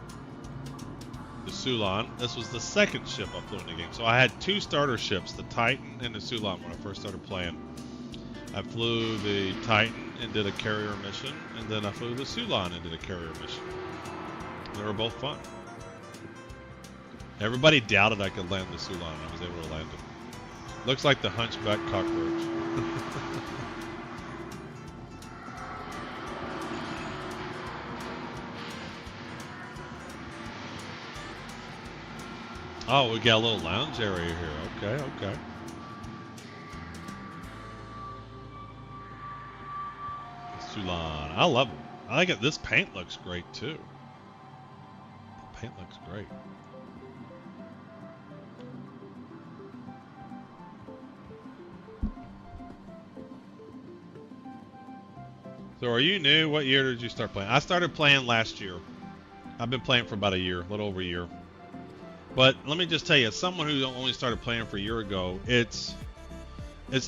Speaker 1: The Sulan. This was the second ship I flew in the game. So I had two starter ships, the Titan and the Sulan, when I first started playing. I flew the Titan and did a carrier mission, and then I flew the Sulan and did a carrier mission. They were both fun. Everybody doubted I could land the Sulan. I was able to land it. Looks like the hunchback cockroach. Oh, we got a little lounge area here. Okay, okay. Sulan. I love it. I like it. This paint looks great too. The paint looks great. So are you new? What year did you start playing? I started playing last year. I've been playing for about a year, a little over a year. But let me just tell you, as someone who only started playing for a year ago, it's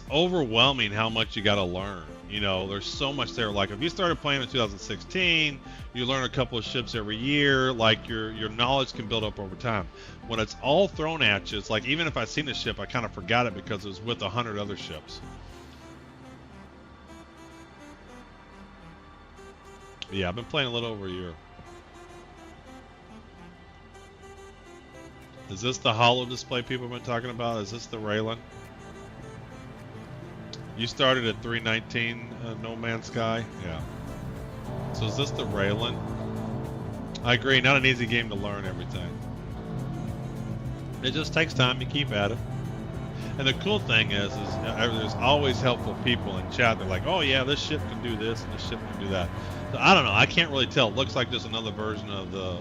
Speaker 1: overwhelming how much you got to learn. You know, there's so much there. Like if you started playing in 2016, you learn a couple of ships every year. Like your knowledge can build up over time. When it's all thrown at you, it's like even if I seen a ship, I kind of forgot it because it was with 100 other ships. Yeah, I've been playing a little over a year. Is this the holo display people have been talking about? Is this the Raylan? You started at 319 No Man's Sky? Yeah. So is this the Raylan? I agree, not an easy game to learn everything. It just takes time, you keep at it. And the cool thing is there's always helpful people in chat. They're like, oh yeah, this ship can do this and this ship can do that. So I don't know, I can't really tell. It looks like just another version of the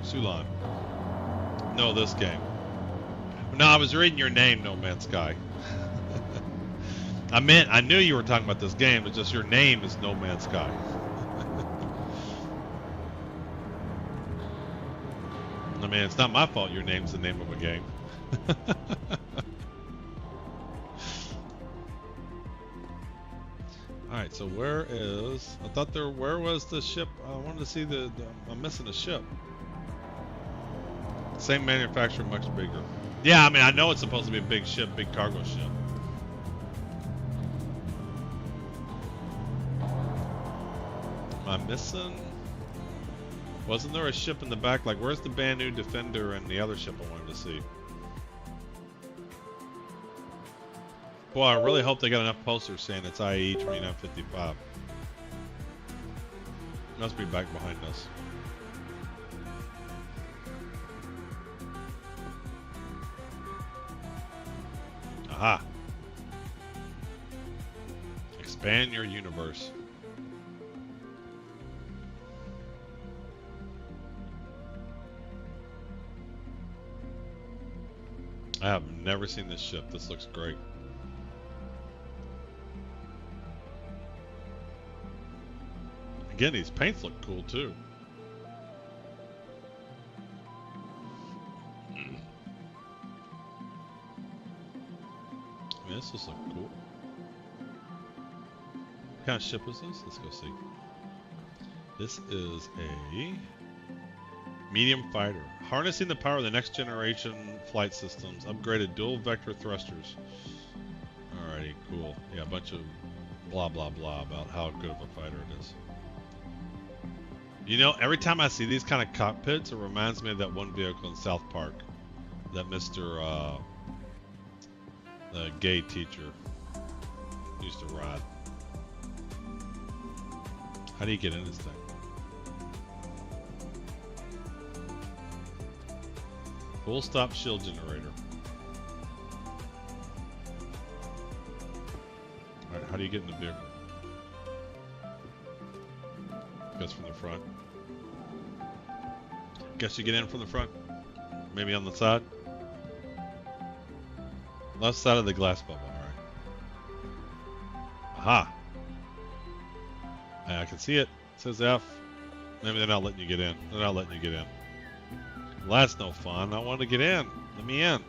Speaker 1: Sulan. No, this game. No, I was reading your name, No Man's Sky. I knew you were talking about this game, but just your name is No Man's Sky. I mean, it's not my fault your name's the name of a game. Alright, so where was the ship? I wanted to see I'm missing a ship. Same manufacturer, much bigger. Yeah, I mean, I know it's supposed to be a big ship, big cargo ship. Am I missing? Wasn't there a ship in the back? Like, where's the Banu Defender and the other ship I wanted to see? Boy, I really hope they got enough posters saying it's IAE 2955. Must be back behind us. Aha! Expand your universe. I have never seen this ship. This looks great. Again, these paints look cool too. Yeah, this looks cool. What kind of ship is this? Let's go see. This is a medium fighter. Harnessing the power of the next generation flight systems. Upgraded dual vector thrusters. Alrighty, cool. Yeah, a bunch of blah blah blah about how good of a fighter it is. You know, every time I see these kind of cockpits, it reminds me of that one vehicle in South Park. That Mr. The gay teacher used to ride. How do you get in this thing? Full stop shield generator. Alright, how do you get in the vehicle? Guess from the front. Guess you get in from the front? Maybe on the side? Left side of the glass bubble, alright. Aha! I can see it. It says F. Maybe they're not letting you get in. They're not letting you get in. Well, that's no fun. I want to get in. Let me in.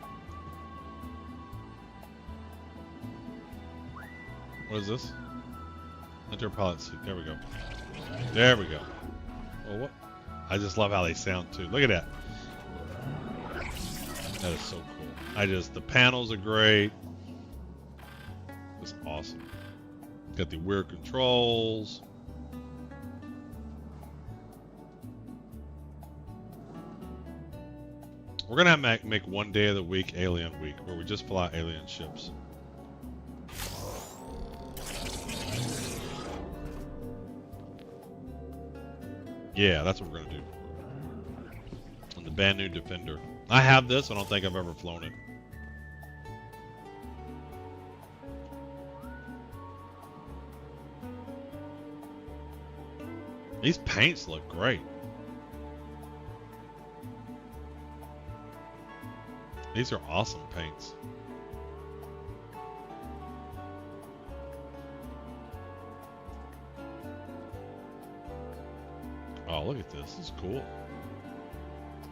Speaker 1: What is this? Enter pilot seat. There we go. There we go. Well, what? I just love how they sound too. Look at that. That is so cool. The panels are great. It's awesome. Got the weird controls. We're gonna have to make one day of the week Alien Week, where we just fly alien ships. Yeah, that's what we're gonna do. And the Banu Defender. I have this. I don't think I've ever flown it. These paints look great. These are awesome paints. Oh, look at this. This is cool.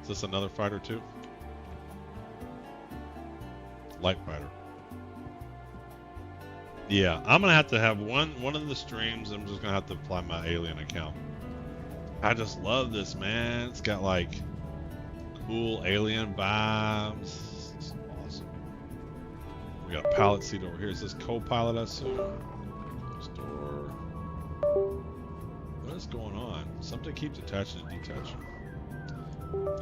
Speaker 1: Is this another fighter too? Light fighter. Yeah, I'm gonna have to have one of the streams. I'm just gonna have to apply my alien account. I just love this, man. It's got like cool alien vibes. It's awesome. We got a pilot seat over here. Is this co-pilot, I assume? Close door. What is going on? Something keeps attaching and detaching.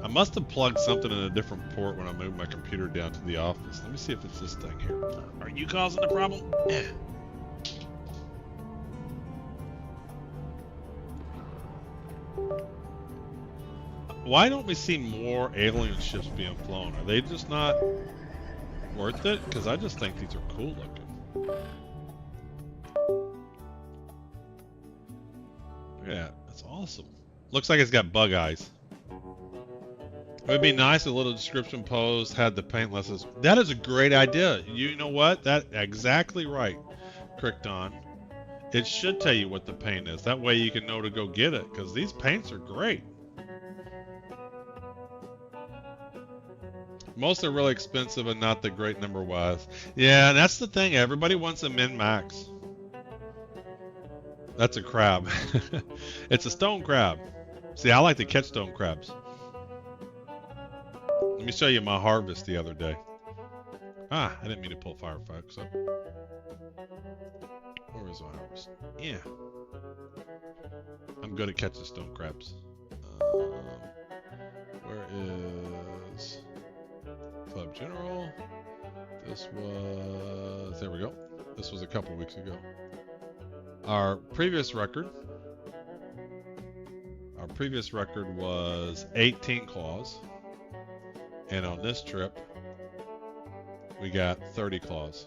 Speaker 1: I must have plugged something in a different port when I moved my computer down to the office. Let me see if it's this thing here. Are you causing the problem? Yeah. Why don't we see more alien ships being flown? Are they just not worth it? Because I just think these are cool looking. Yeah, that's awesome. Looks like it's got bug eyes. It would be nice if a little description post had the paint lessons. That is a great idea. You know what? That exactly right, Crickton. It should tell you what the paint is. That way you can know to go get it, because these paints are great. Most are really expensive and not the great number wise. Yeah, that's the thing. Everybody wants a min-max. That's a crab. It's a stone crab. See, I like to catch stone crabs. Let me show you my harvest the other day. Ah, I didn't mean to pull Firefox up. Where is my harvest? Yeah. I'm good at catching stone crabs. Where is Club General? This was... There we go. This was a couple weeks ago. Our previous record was 18 claws. And on this trip, we got 30 claws.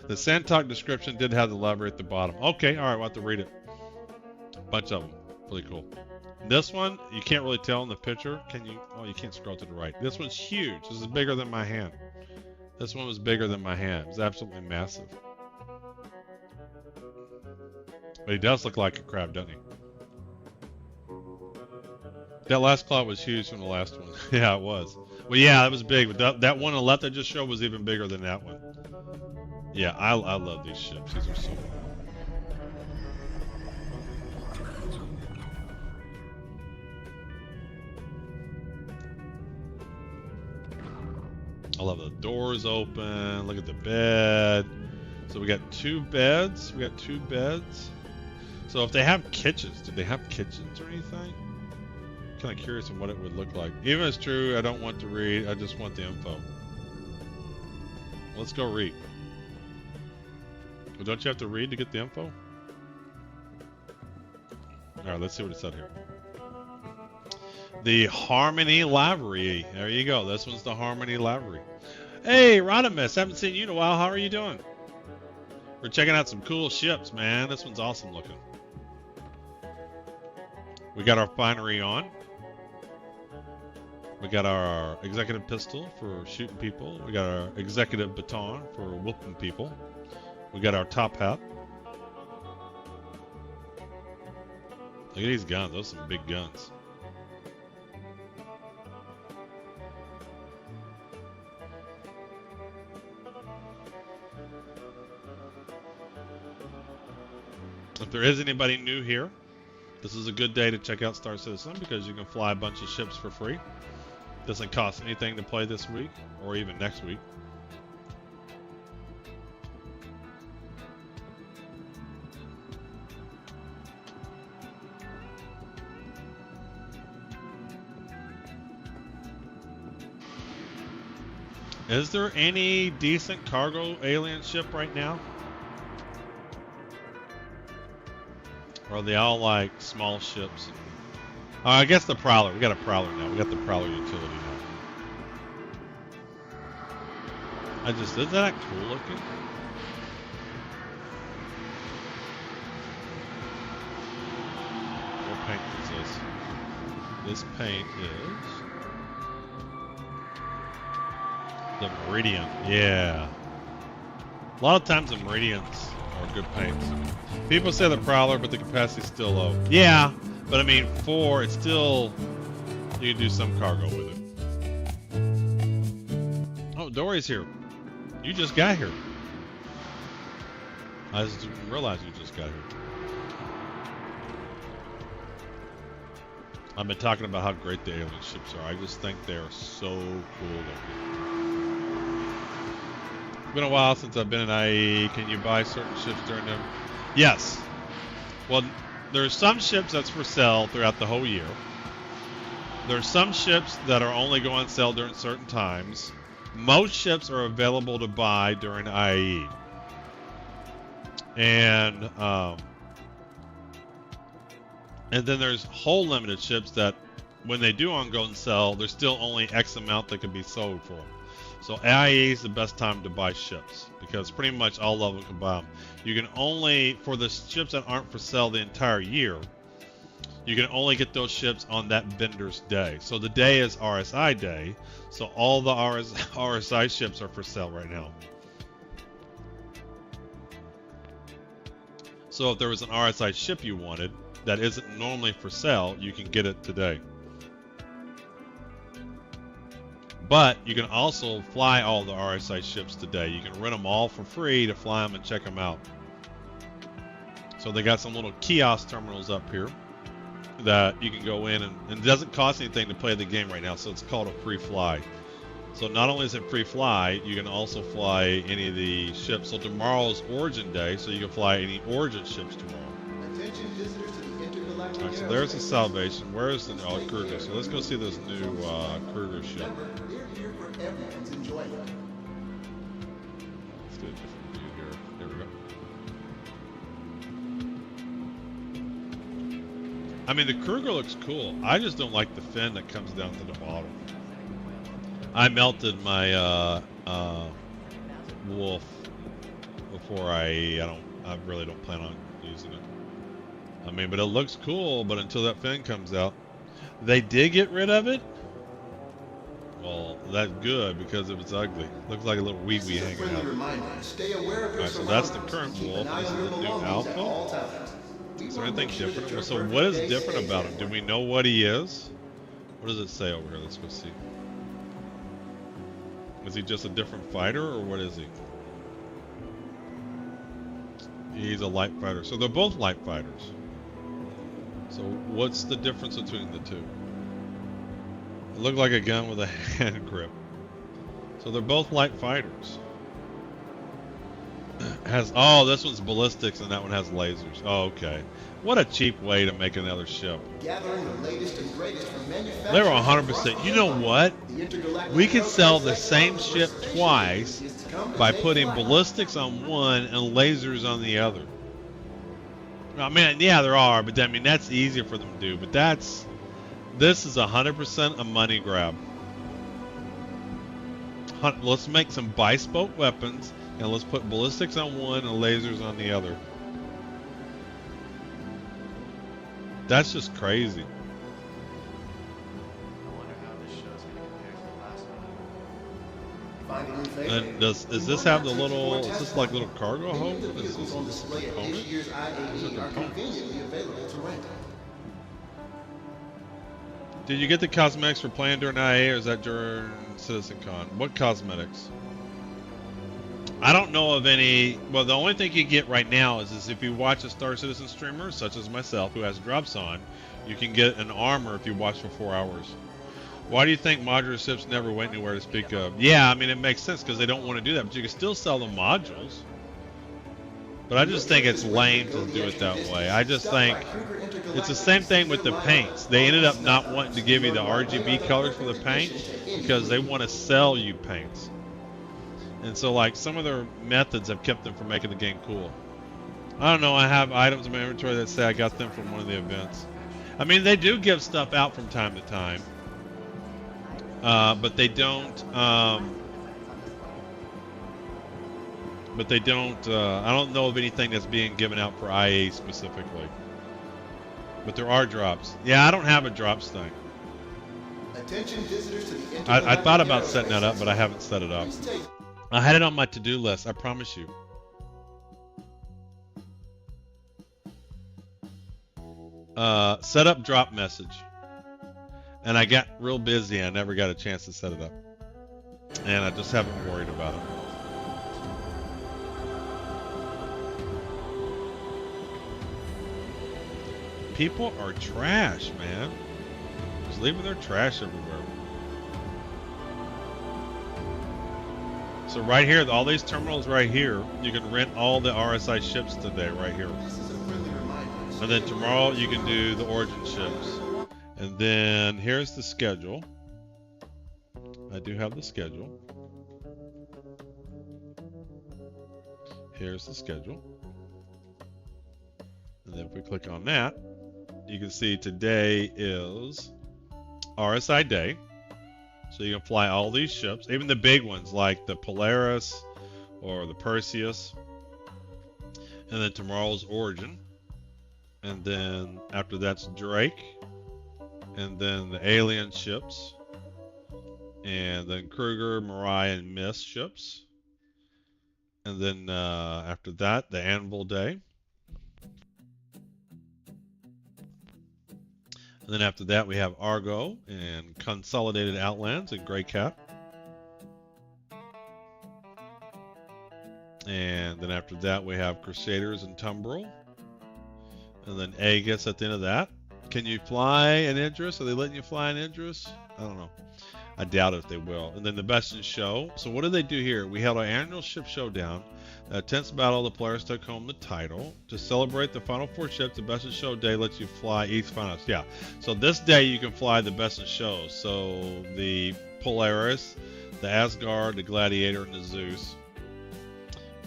Speaker 1: The Santok description did have the lever at the bottom. Okay, all right, we'll have to read it. Bunch of them. Really cool. This one, you can't really tell in the picture. Can you? Oh, you can't scroll to the right. This one's huge. This is bigger than my hand. This one was bigger than my hand. It was absolutely massive. But he does look like a crab, doesn't he? That last claw was huge from the last one. Yeah, it was. Well, yeah, it was big. But that one on the left I just showed was even bigger than that one. Yeah, I love these ships. These are so fun. I love the doors open. Look at the bed. So we got two beds. So if they have kitchens, do they have kitchens or anything? Kind of curious on what it would look like. Even if it's true, I don't want to read. I just want the info. Let's go read. Well, don't you have to read to get the info? All right, let's see what it said here. The Harmony Livery. There you go. This one's the Harmony Livery. Hey, Rodimus. Haven't seen you in a while. How are you doing? We're checking out some cool ships, man. This one's awesome looking. We got our finery on. We got our executive pistol for shooting people. We got our executive baton for whooping people. We got our top hat. Look at these guns. Those are some big guns. If there is anybody new here, this is a good day to check out Star Citizen because you can fly a bunch of ships for free. Doesn't cost anything to play this week or even next week. Is there any decent cargo alien ship right now? Or are they all like small ships? I guess the Prowler. We got a Prowler now. We got the Prowler utility now. Isn't that cool looking? What paint is this? This paint is the Meridian. Yeah. A lot of times the Meridians are good paints. People say the Prowler, but the capacity's still low. Yeah, but I mean, 4, it's still, you can do some cargo with it. Oh, Dory's here. You just got here. I just didn't realize you just got here. I've been talking about how great the alien ships are. I just think they're so cool looking. It's been a while since I've been in IAE. Can you buy certain ships during them? Yes. Well, there's some ships that's for sale throughout the whole year. There's some ships that are only going on sale during certain times. Most ships are available to buy during IAE. And then there's whole limited ships that when they do ongoing sell, there's still only X amount that can be sold for them. So IAE is the best time to buy ships because pretty much all of them can buy them. You can only, for the ships that aren't for sale the entire year, you can only get those ships on that vendor's day. So the day is RSI day, so all the RSI ships are for sale right now. So if there was an RSI ship you wanted that isn't normally for sale, you can get it today. But you can also fly all the RSI ships today. You can rent them all for free to fly them and check them out. So they got some little kiosk terminals up here that you can go in, and it doesn't cost anything to play the game right now, so it's called a free fly. So not only is it free fly, you can also fly any of the ships. So tomorrow's Origin Day, so you can fly any Origin ships tomorrow.
Speaker 6: Attention visitors to the intergalactic.
Speaker 1: Alright, so there's the Salvation. Where is the Kruger? So let's go see this new Kruger ship.
Speaker 6: We're here for everyone's enjoyment.
Speaker 1: Let's get a different view here. There we go. I mean, the Kruger looks cool. I just don't like the fin that comes down to the bottom. I melted my Wolf before I really don't plan on using it. I mean, but it looks cool, but until that fin comes out. They did get rid of it? Well, that's good because it was ugly. Looks like a little wee-wee hanging out. Alright, so that's the current Wolf. This is the new Alpha. Is there anything different? So what is different about him? Do we know what he is? What does it say over here? Let's go see. Is he just a different fighter, or what is he? He's a light fighter. So they're both light fighters. So what's the difference between the two? It looked like a gun with a hand grip. So they're both light fighters. Oh, this one's ballistics and that one has lasers. Oh, okay. What a cheap way to make another ship.
Speaker 6: Gathering the latest and greatest from manufacturers.
Speaker 1: They were 100%. You know what? We could sell the same ship twice by putting ballistics on one and lasers on the other. I mean, yeah, there are, but I mean that's easier for them to do. But this is 100% a money grab. Let's make some bi-spoke weapons. And let's put ballistics on one and lasers on the other. That's just crazy.
Speaker 5: I wonder how this show's gonna compare to the last one.
Speaker 1: And does this have the little? Is this like little cargo hold? What is this?
Speaker 6: On display at this year's IAE are conveniently available to rent.
Speaker 1: Did you get the cosmetics for playing during IA, or is that during CitizenCon? What cosmetics? I don't know of any. Well, the only thing you get right now is if you watch a Star Citizen streamer, such as myself, who has drops on, you can get an armor if you watch for 4 hours. Why do you think modular ships never went anywhere to speak of? Yeah, I mean, it makes sense because they don't want to do that, but you can still sell the modules. But I just think it's lame to do it that way. I just think it's the same thing with the paints. They ended up not wanting to give you the RGB colors for the paint because they want to sell you paints. And so, like, some of their methods have kept them from making the game cool. I don't know, I have items in my inventory that say I got them from one of the events. I mean, they do give stuff out from time to time. But they don't, but they don't. I don't know of anything that's being given out for IAE specifically. But there are drops. Yeah, I don't have a drops thing.
Speaker 6: Attention visitors to the
Speaker 1: I thought about setting that up, but I haven't set it up. I had it on my to-do list. I promise you. Set up drop message. And I got real busy. I never got a chance to set it up. And I just haven't worried about it. People are trash, man. Just leaving their trash everywhere. So right here, all these terminals right here, you can rent all the RSI ships today right here. And then tomorrow you can do the origin ships. And then here's the schedule. I do have the schedule. Here's the schedule. And then if we click on that, you can see today is RSI day. So you can fly all these ships, even the big ones like the Polaris or the Perseus. And then tomorrow's Origin. And then after that's Drake. And then the Alien ships. And then Kruger, Mariah, and Mist ships. And then after that, the Anvil Day. And then after that, we have Argo and Consolidated Outlands and Grey Cat. And then after that, we have Crusaders and Tumbril. And then Aegis at the end of that. Can you fly an Idris? Are they letting you fly an Idris? I don't know. I doubt if they will. And then the Best in Show. So what do they do here? We held our annual ship showdown. Tense battle, the players took home the title. To celebrate the final 4 ships, the Best in Show day lets you fly each finalist. Yeah. So this day you can fly the Best in Show. So the Polaris, the Asgard, the Gladiator, and the Zeus.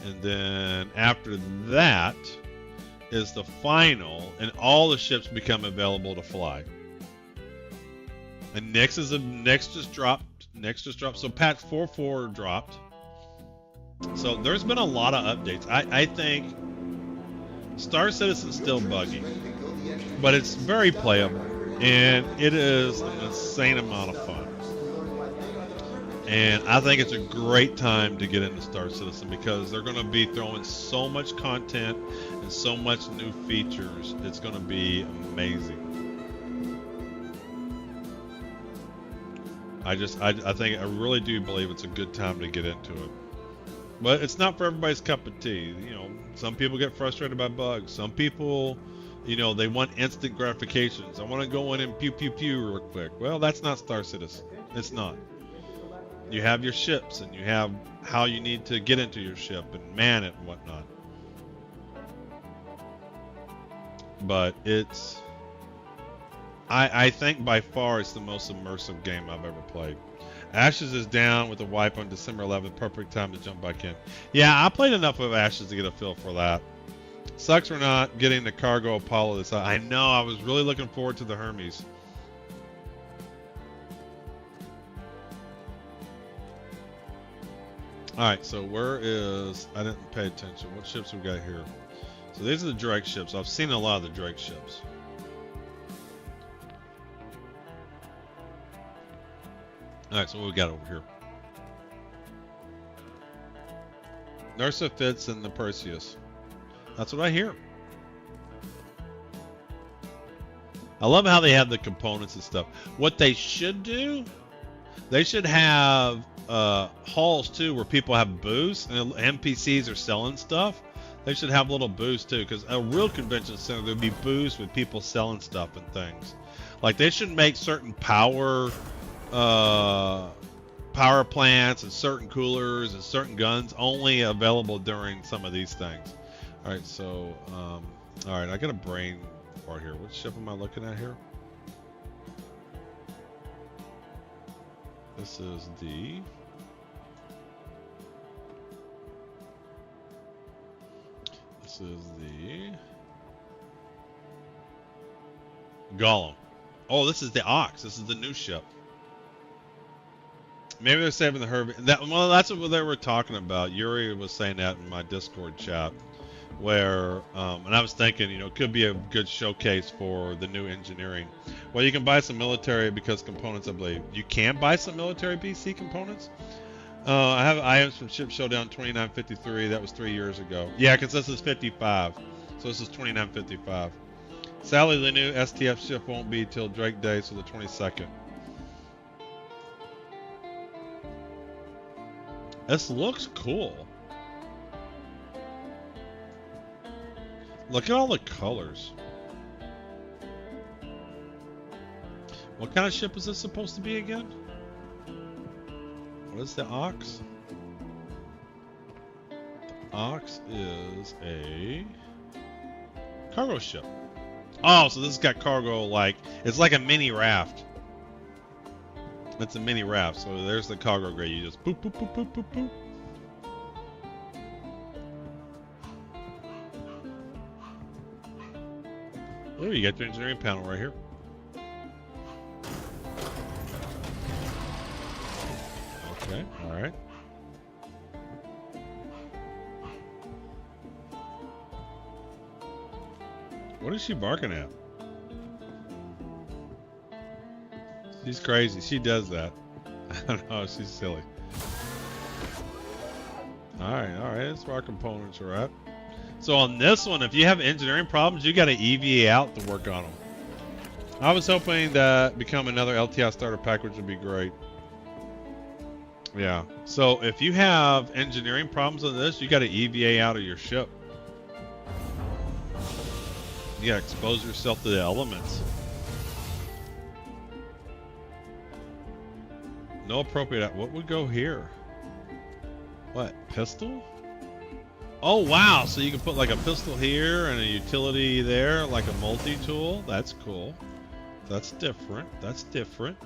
Speaker 1: And then after that is the final, and all the ships become available to fly. And Nyx just dropped. So patch 4.4 dropped. So there's been a lot of updates. I think Star Citizen's still buggy, but it's very playable, and it is an insane amount of fun. And I think it's a great time to get into Star Citizen because they're going to be throwing so much content and so much new features. It's going to be amazing. I really do believe it's a good time to get into it. But it's not for everybody's cup of tea. You know, some people get frustrated by bugs. Some people, you know, they want instant gratifications. I want to go in and pew pew pew real quick. Well, that's not Star Citizen. It's not. You have your ships and you have how you need to get into your ship and man it and whatnot. But it's, I think by far it's the most immersive game I've ever played. Ashes is down with a wipe on December 11th. Perfect time to jump back in. Yeah, I played enough of Ashes to get a feel for that. Sucks we're not getting the Cargo Apollo this time. I know, I was really looking forward to the Hermes. Alright, so where is... I didn't pay attention. What ships we got here? So these are the Drake ships. I've seen a lot of the Drake ships. Alright, so what we got over here? Nursa Fitz and the Perseus. That's what I hear. I love how they have the components and stuff. What they should do, they should have halls too where people have booths and NPCs are selling stuff. They should have little booths too, because a real convention center there'd be booths with people selling stuff and things. Like they should make certain power plants and certain coolers and certain guns only available during some of these things. All right, so all right, I got a brain fart here. What ship am I looking at here? This is the Gollum. Oh, this is the Ox. This is the new ship. Maybe they're saving the Herbie. Well, that's what they were talking about. Yuri was saying that in my Discord chat, where, and I was thinking, you know, it could be a good showcase for the new engineering. Well, you can buy some military because components, I believe. You can buy some military BC components. I have items from Ship Showdown 2953. That was 3 years ago. Yeah, because this is 55. So this is 2955. Sadly, the new STF ship won't be till Drake Day, so the 22nd. This looks cool. Look at all the colors. What kind of ship is this supposed to be again? What is the Ox? The Ox is a cargo ship. Oh, so this has got cargo, like, it's like a mini raft. It's a mini raft, so there's the cargo grade. You just boop, boop, boop, boop, boop, boop. Oh, you got your engineering panel right here. Okay, alright. What is she barking at? She's crazy. She does that. I don't know. She's silly. Alright, that's where our components are at. So on this one, if you have engineering problems, you got to EVA out to work on them. I was hoping that become another LTI starter pack, which would be great. Yeah. So if you have engineering problems on this, you got to EVA out of your ship. You got to expose yourself to the elements. No appropriate. What would go here? What? Pistol? Oh, wow. So you can put like a pistol here and a utility there, like a multi-tool. That's cool. That's different. That's different.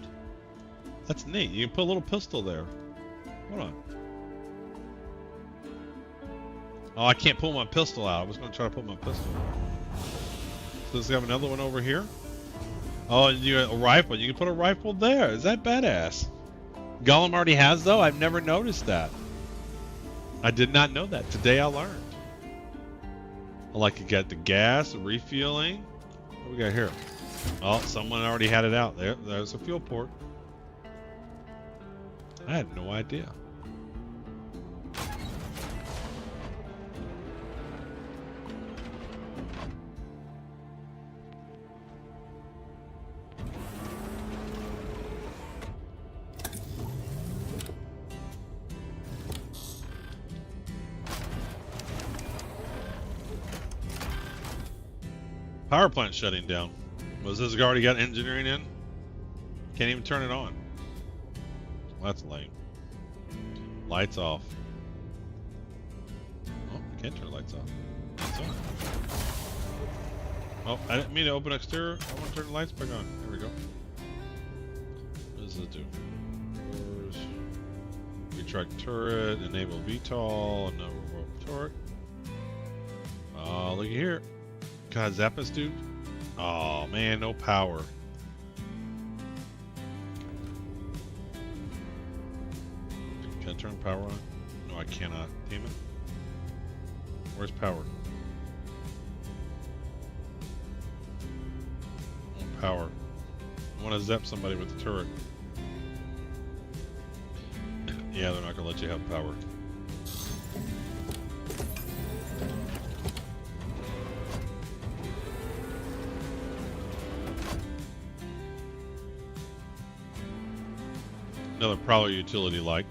Speaker 1: That's neat. You can put a little pistol there. Hold on. Oh, I can't pull my pistol out. I was going to try to put my pistol out. So does it have another one over here? Oh, and you got a rifle. You can put a rifle there. Is that badass? Gollum already has, though? I've never noticed that. I did not know that. Today I learned. I like to get the gas, the refueling. What do we got here? Oh, someone already had it out. There's a fuel port. I had no idea. Power plant shutting down. Was this already got engineering in? Can't even turn it on. Well, that's lame. Lights off. Oh, I can't turn lights off. Lights on. Oh, I didn't mean to open exterior. I want to turn the lights back on. There we go. What does it do? Doors. Retract turret. Enable VTOL. Enable turret. Oh, look at here. God, Zappos, dude. Oh man, no power. Can I turn power on? No, I cannot. Damn it. Where's power? No power. I want to zap somebody with the turret. Yeah, they're not gonna let you have power. Another Prowler utility like.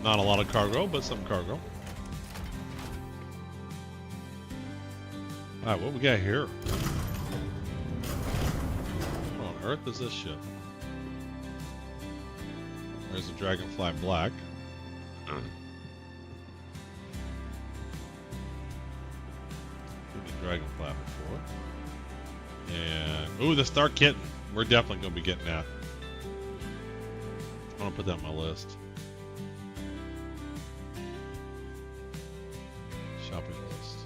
Speaker 1: Not a lot of cargo, but some cargo. Alright, what we got here? What on earth is this ship? There's a Dragonfly Black. Dragonfly before. And ooh, the Star Kitten. We're definitely gonna be getting that. I'm gonna put that on my list. Shopping list.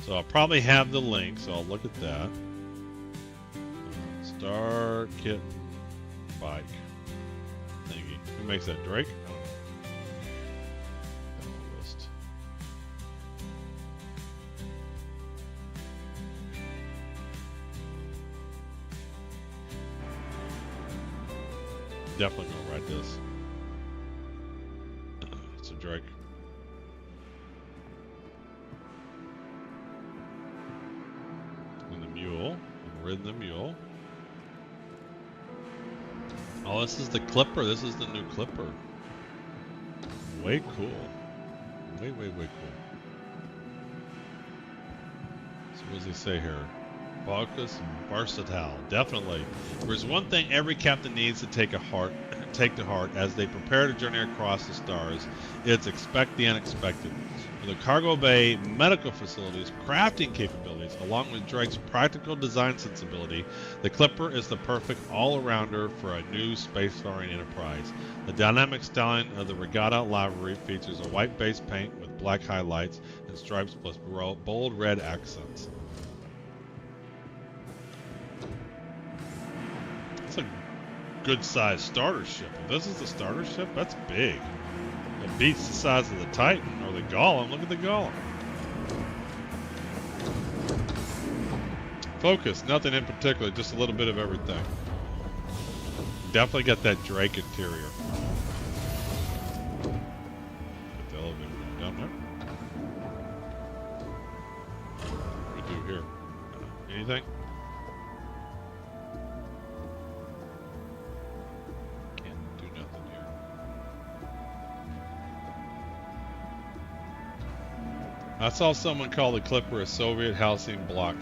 Speaker 1: So I'll probably have the link, so I'll look at that. Star kit bike thingy. Who makes that? Drake? I don't know. List. Definitely gonna write this. It's a Drake. And the mule. I've ridden the mule. Oh, this is the Clipper. This is the new Clipper. Way cool. Way cool. So what does he say here? Focus and versatile. Definitely. There's one thing every captain needs to take to heart as they prepare to journey across the stars. It's expect the unexpected. With the cargo bay, medical facilities, crafting capabilities, along with Drake's practical design sensibility, the Clipper is the perfect all-arounder for a new spacefaring enterprise. The dynamic styling of the Regatta livery features a white base paint with black highlights and stripes plus bold red accents. It's a good-sized starter ship. If this is the starter ship, that's big. It beats the size of the Titan or the Golem. Look at the Golem. Focus, nothing in particular, just a little bit of everything. Definitely got that Drake interior. Get the elevator down there. What do we do here? Anything? I saw someone call the Clipper a Soviet housing block.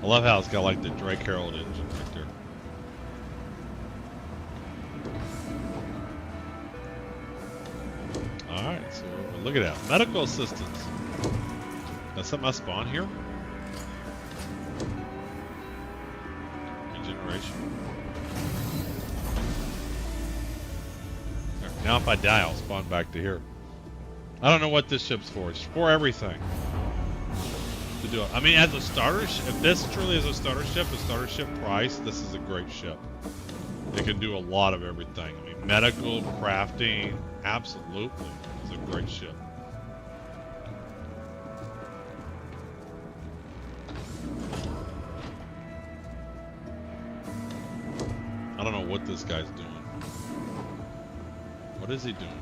Speaker 1: I love how it's got like the Drake Herald engine right there. Alright, so look at that. Medical assistance. That's something I spawn here? Regeneration. Now if I die, I'll spawn back to here. I don't know what this ship's for. It's for everything. To do it. I mean, as a starter ship, if this truly is a starter ship price, this is a great ship. It can do a lot of everything. I mean, medical, crafting, absolutely. It's a great ship. I don't know what this guy's doing. What is he doing?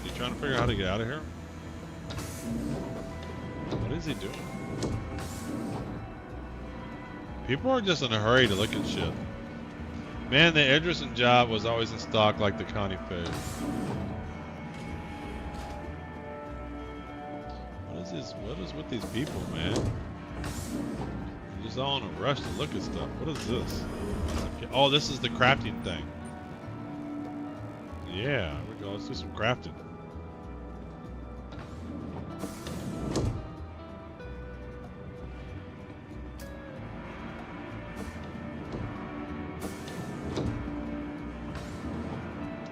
Speaker 1: Is he trying to figure out how to get out of here? What is he doing? People are just in a hurry to look at shit. Man, the Idrison job was always in stock like the Connie Fade. What is this? What is with these people, man? They're just all in a rush to look at stuff. What is this? Oh, this is the crafting thing. Yeah, here we go. Let's do some crafting.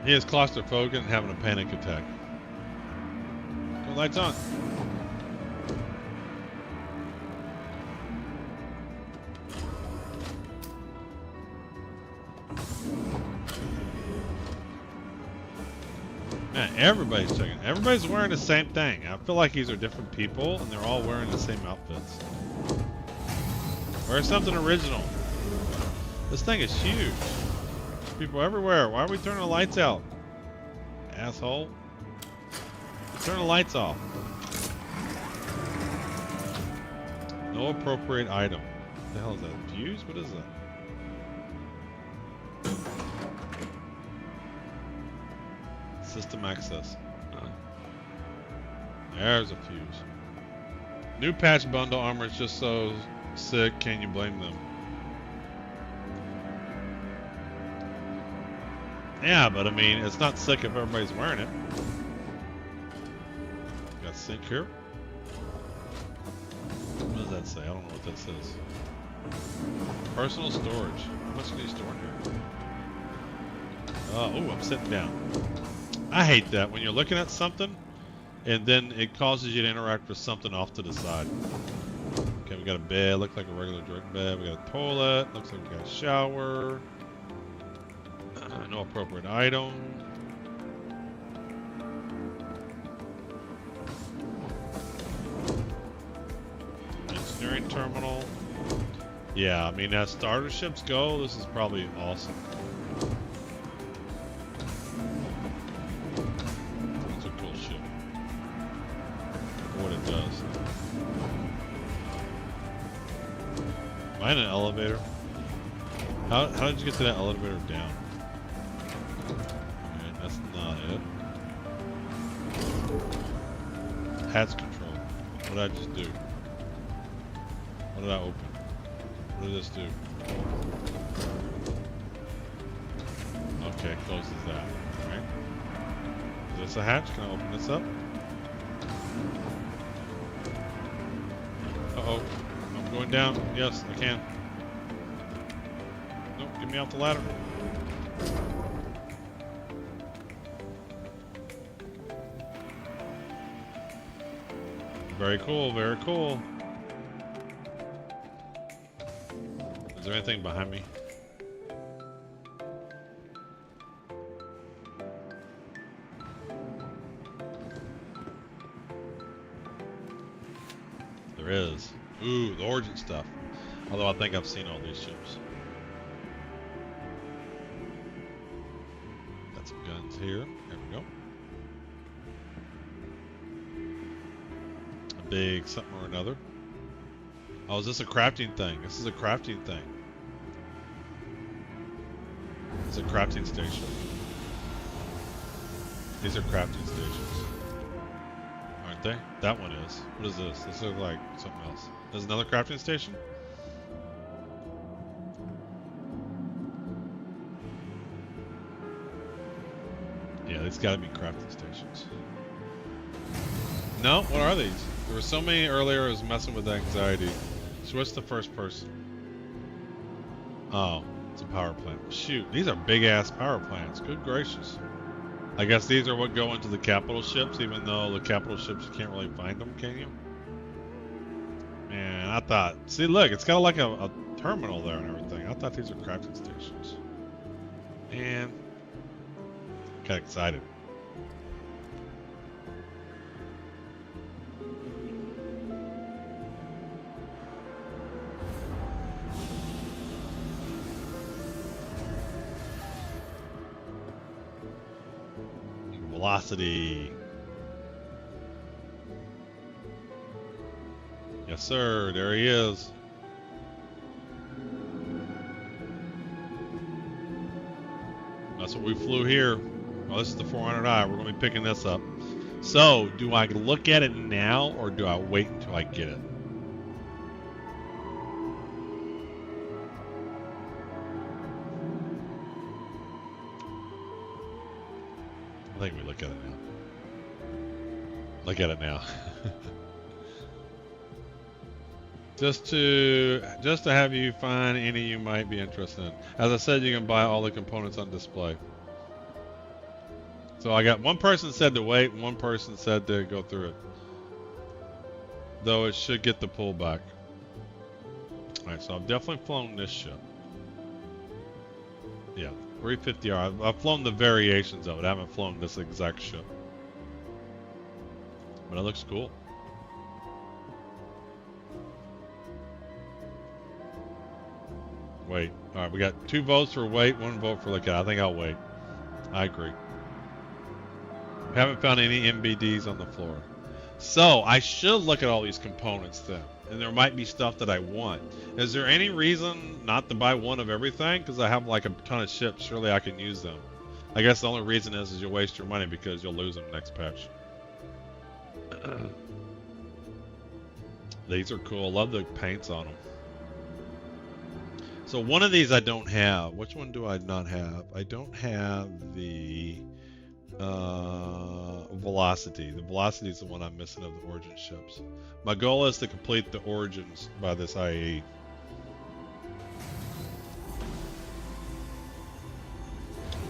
Speaker 1: He is claustrophobic and having a panic attack. Go, lights on. Man, everybody's checking. Everybody's wearing the same thing. I feel like these are different people, and they're all wearing the same outfits. Wear something original. This thing is huge. People everywhere. Why are we turning the lights out? Asshole. Turn the lights off. No appropriate item. What the hell is that? Fuse? What is that? System access. There's a fuse. New patch bundle armor is just so sick. Can you blame them? Yeah, but I mean, it's not sick if everybody's wearing it. Got sync here. What does that say? I don't know what that says. Personal storage. How much can you store in here? Oh, I'm sitting down. I hate that when you're looking at something and then it causes you to interact with something off to the side. Okay, we got a bed, looks like a regular direct bed. We got a toilet, looks like we got a shower. No appropriate item. Engineering terminal. Yeah, I mean, as starter ships go, this is probably awesome. It's a cool ship. For what it does. Am I in an elevator? How did you get to that elevator down? Okay, that's not it. Hatch control. What did I just do? What did I open? What did this do? Okay, closes that. Alright. Is this a hatch? Can I open this up? Uh-oh. I'm going down. Yes, I can. Nope, get me off the ladder. Very cool, very cool. Is there anything behind me? There is. Ooh, the origin stuff. Although I think I've seen all these ships. Got some guns here. There we go. A big something or another. Oh, is this a crafting thing? This is a crafting thing. It's a crafting station. These are crafting stations. Aren't they? That one is. What is this? This looks like something else. There's another crafting station? Yeah, these gotta be crafting stations. No? What are these? There were so many earlier I was messing with anxiety. Switch to first person. Oh, it's a power plant. Shoot, these are big ass power plants. Good gracious. I guess these are what go into the capital ships, even though the capital ships you can't really find them, can you? Man, I thought. See, look, it's got like a terminal there and everything. I thought these were crafting stations. Man, got excited. Velocity. Yes, sir. There he is. That's what we flew here. Oh, this is the 400i. We're going to be picking this up. So, do I look at it now or do I wait until I get it? I think we look at it now. Look at it now. just to have you find any you might be interested in. As I said, you can buy all the components on display. So I got one person said to wait, and one person said to go through it. Though it should get the pullback. Alright, so I've definitely flown this ship. Yeah. 350R. I've flown the variations of it. I haven't flown this exact ship. But it looks cool. Wait. Alright, we got 2 votes for wait, 1 vote for look at. I think I'll wait. I agree. Haven't found any MBDs on the floor. So, I should look at all these components then. And there might be stuff that I want. Is there any reason not to buy one of everything? Because I have like a ton of ships. Surely I can use them. I guess the only reason is you'll waste your money because you'll lose them next patch. These are cool. I love the paints on them. So one of these I don't have. Which one do I not have? I don't have the Velocity. The Velocity is the one I'm missing of the Origin ships. My goal is to complete the Origins by this IAE.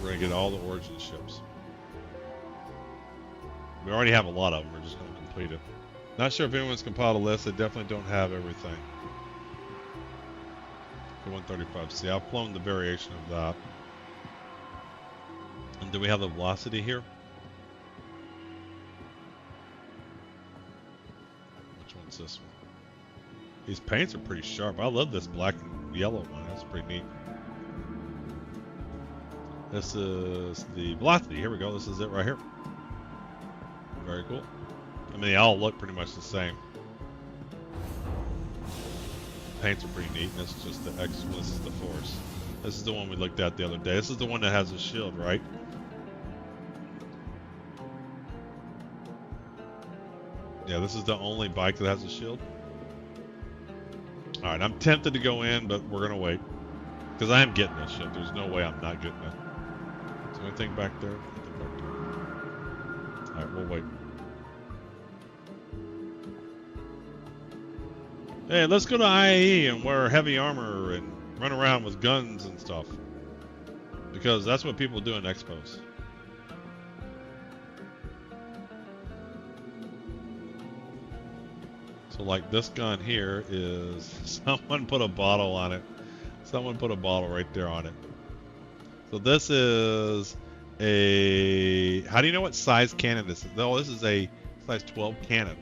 Speaker 1: We're gonna get all the Origin ships. We already have a lot of them. We're just going to complete it. Not sure if anyone's compiled a list. They definitely don't have everything. The 135C. I've cloned the variation of that. And do we have the velocity here? Which one's this one? These paints are pretty sharp. I love this black and yellow one. That's pretty neat. This is the velocity. Here we go. This is it right here. Very cool. I mean, they all look pretty much the same. Paints are pretty neat. This is just the X. This is the force. This is the one we looked at the other day. This is the one that has a shield, right? Yeah, this is the only bike that has a shield. Alright, I'm tempted to go in, but we're going to wait. Because I am getting this ship. There's no way I'm not getting it. Is there anything back there? Nothing back there. Alright, we'll wait. Hey, let's go to IAE and wear heavy armor and run around with guns and stuff. Because that's what people do in expos. So like this gun here is, someone put a bottle on it. Someone put a bottle right there on it. So this is a, how do you know what size cannon this is? No, this is a size 12 cannon.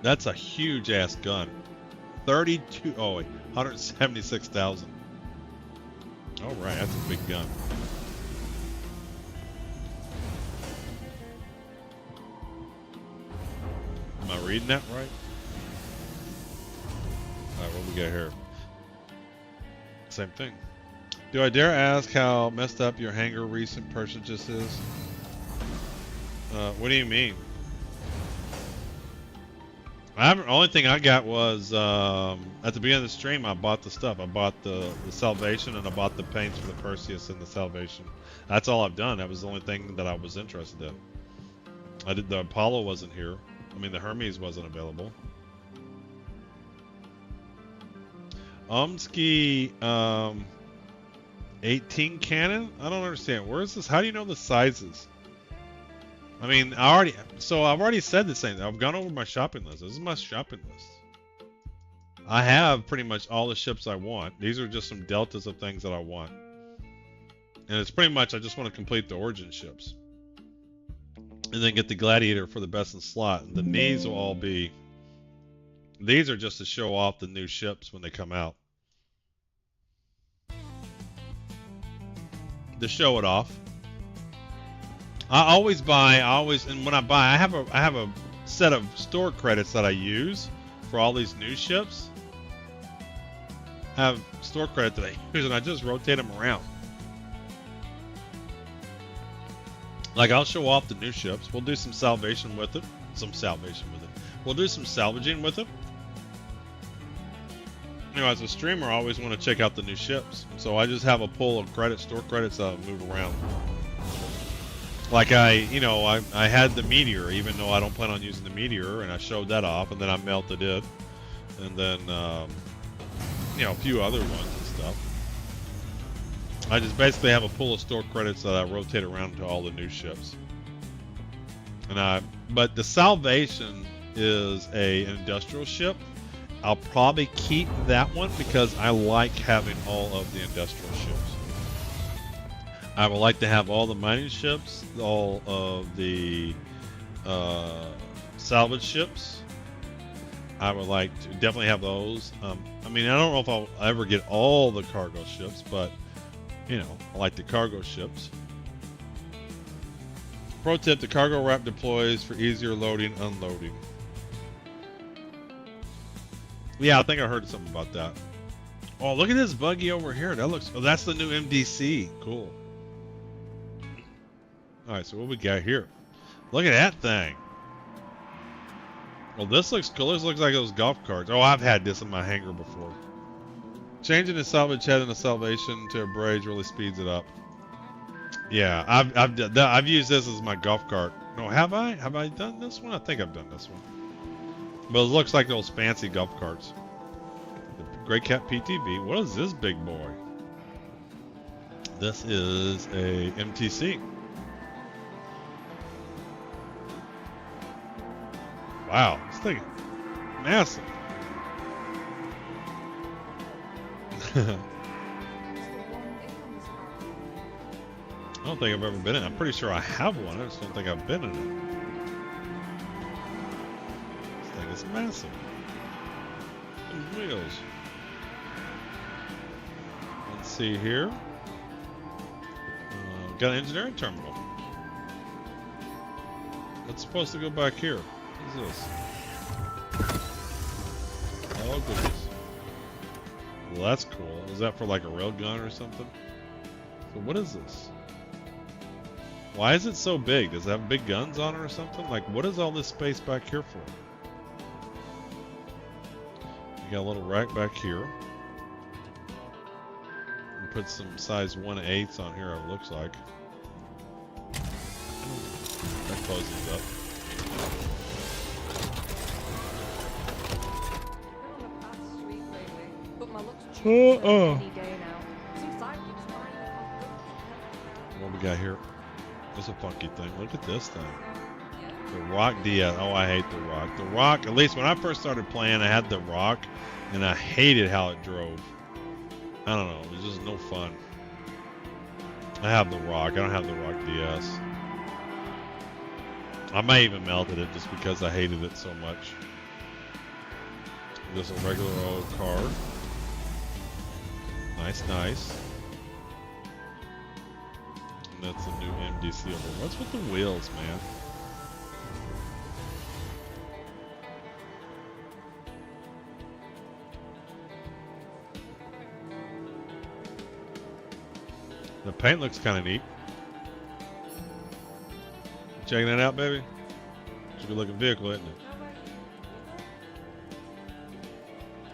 Speaker 1: That's a huge ass gun. 32, oh wait, 176,000. All right, that's a big gun. Am I reading that right? Alright, what do we got here? Same thing. Do I dare ask how messed up your hangar recent purchase is? What do you mean? The only thing I got was at the beginning of the stream. I bought the stuff. I bought the Salvation and I bought the paints for the Perseus and the Salvation. That's all I've done. That was the only thing that I was interested in. I did the Apollo wasn't here. I mean the Hermes wasn't available. Omsky 18 cannon? I don't understand. Where is this? How do you know the sizes? I mean, I've already said the same thing. I've gone over my shopping list. This is my shopping list. I have pretty much all the ships I want. These are just some deltas of things that I want. And it's pretty much, I just want to complete the origin ships. And then get the Gladiator for the best in slot. And then these will all be, these are just to show off the new ships when they come out. To show it off. I always buy, and when I buy, I have a set of store credits that I use for all these new ships. I have store credit that I use and I just rotate them around. Like I'll show off the new ships. We'll do some salvation with it. We'll do some salvaging with it. You know, as a streamer, I always want to check out the new ships. So I just have a pool of credits, store credits that I'll move around. Like I had the Meteor, even though I don't plan on using the Meteor, and I showed that off, and then I melted it. And then, a few other ones and stuff. I just basically have a pool of store credits that I rotate around to all the new ships. But the Salvation is an industrial ship. I'll probably keep that one because I like having all of the industrial ships. I would like to have all the mining ships, all of the salvage ships. I would like to definitely have those. I mean, I don't know if I'll ever get all the cargo ships, but I like the cargo ships. Pro tip, the cargo wrap deploys for easier loading, unloading. Yeah, I think I heard something about that. Oh, look at this buggy over here. That looks, oh, that's the new MDC. Cool. Alright, so what we got here? Look at that thing. Well, this looks cool. This looks like those golf carts. Oh, I've had this in my hangar before. Changing the salvage head and the Salvation to a bridge really speeds it up. Yeah, I've used this as my golf cart. No, have I? Have I done this one? I think I've done this one. But it looks like those fancy golf carts. The Grey Cat PTV. What is this big boy? This is a MTC. Wow, this thing massive. I don't think I've ever been in it. I'm pretty sure I have one. I just don't think I've been in it. This thing is massive. Those wheels. Let's see here. Got an engineering terminal. It's supposed to go back here. What is this? Oh, goodness. Well, that's cool. Is that for like a rail gun or something? So what is this? Why is it so big? Does it have big guns on it or something? Like, what is all this space back here for? You got a little rack back here. We put some size 1/8 on here, it looks like. That closes up. What we got here? This is a funky thing. Look at this thing. The Rock DS. Oh, I hate the Rock. The Rock, at least when I first started playing, I had the Rock, and I hated how it drove. I don't know. It was just no fun. I have the Rock. I don't have the Rock DS. I may even melted it just because I hated it so much. This is a regular old car. Nice, nice. And that's a new MDC over. What's with the wheels, man? The paint looks kind of neat. Checking that out, baby? It's a good looking vehicle, isn't it?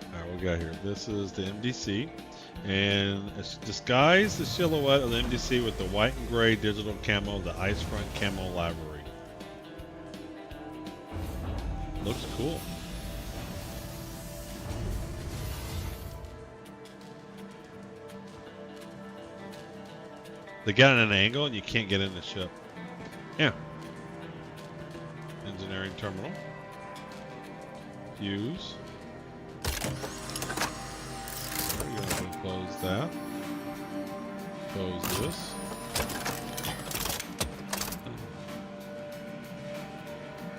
Speaker 1: Alright, what we got here? This is the MDC. And it's disguised the silhouette of the MDC with the white and gray digital camo, the ice front camo livery. Looks cool. They got it at an angle and you can't get in the ship. Yeah. Engineering terminal. Fuse. You're going to close that. Close this.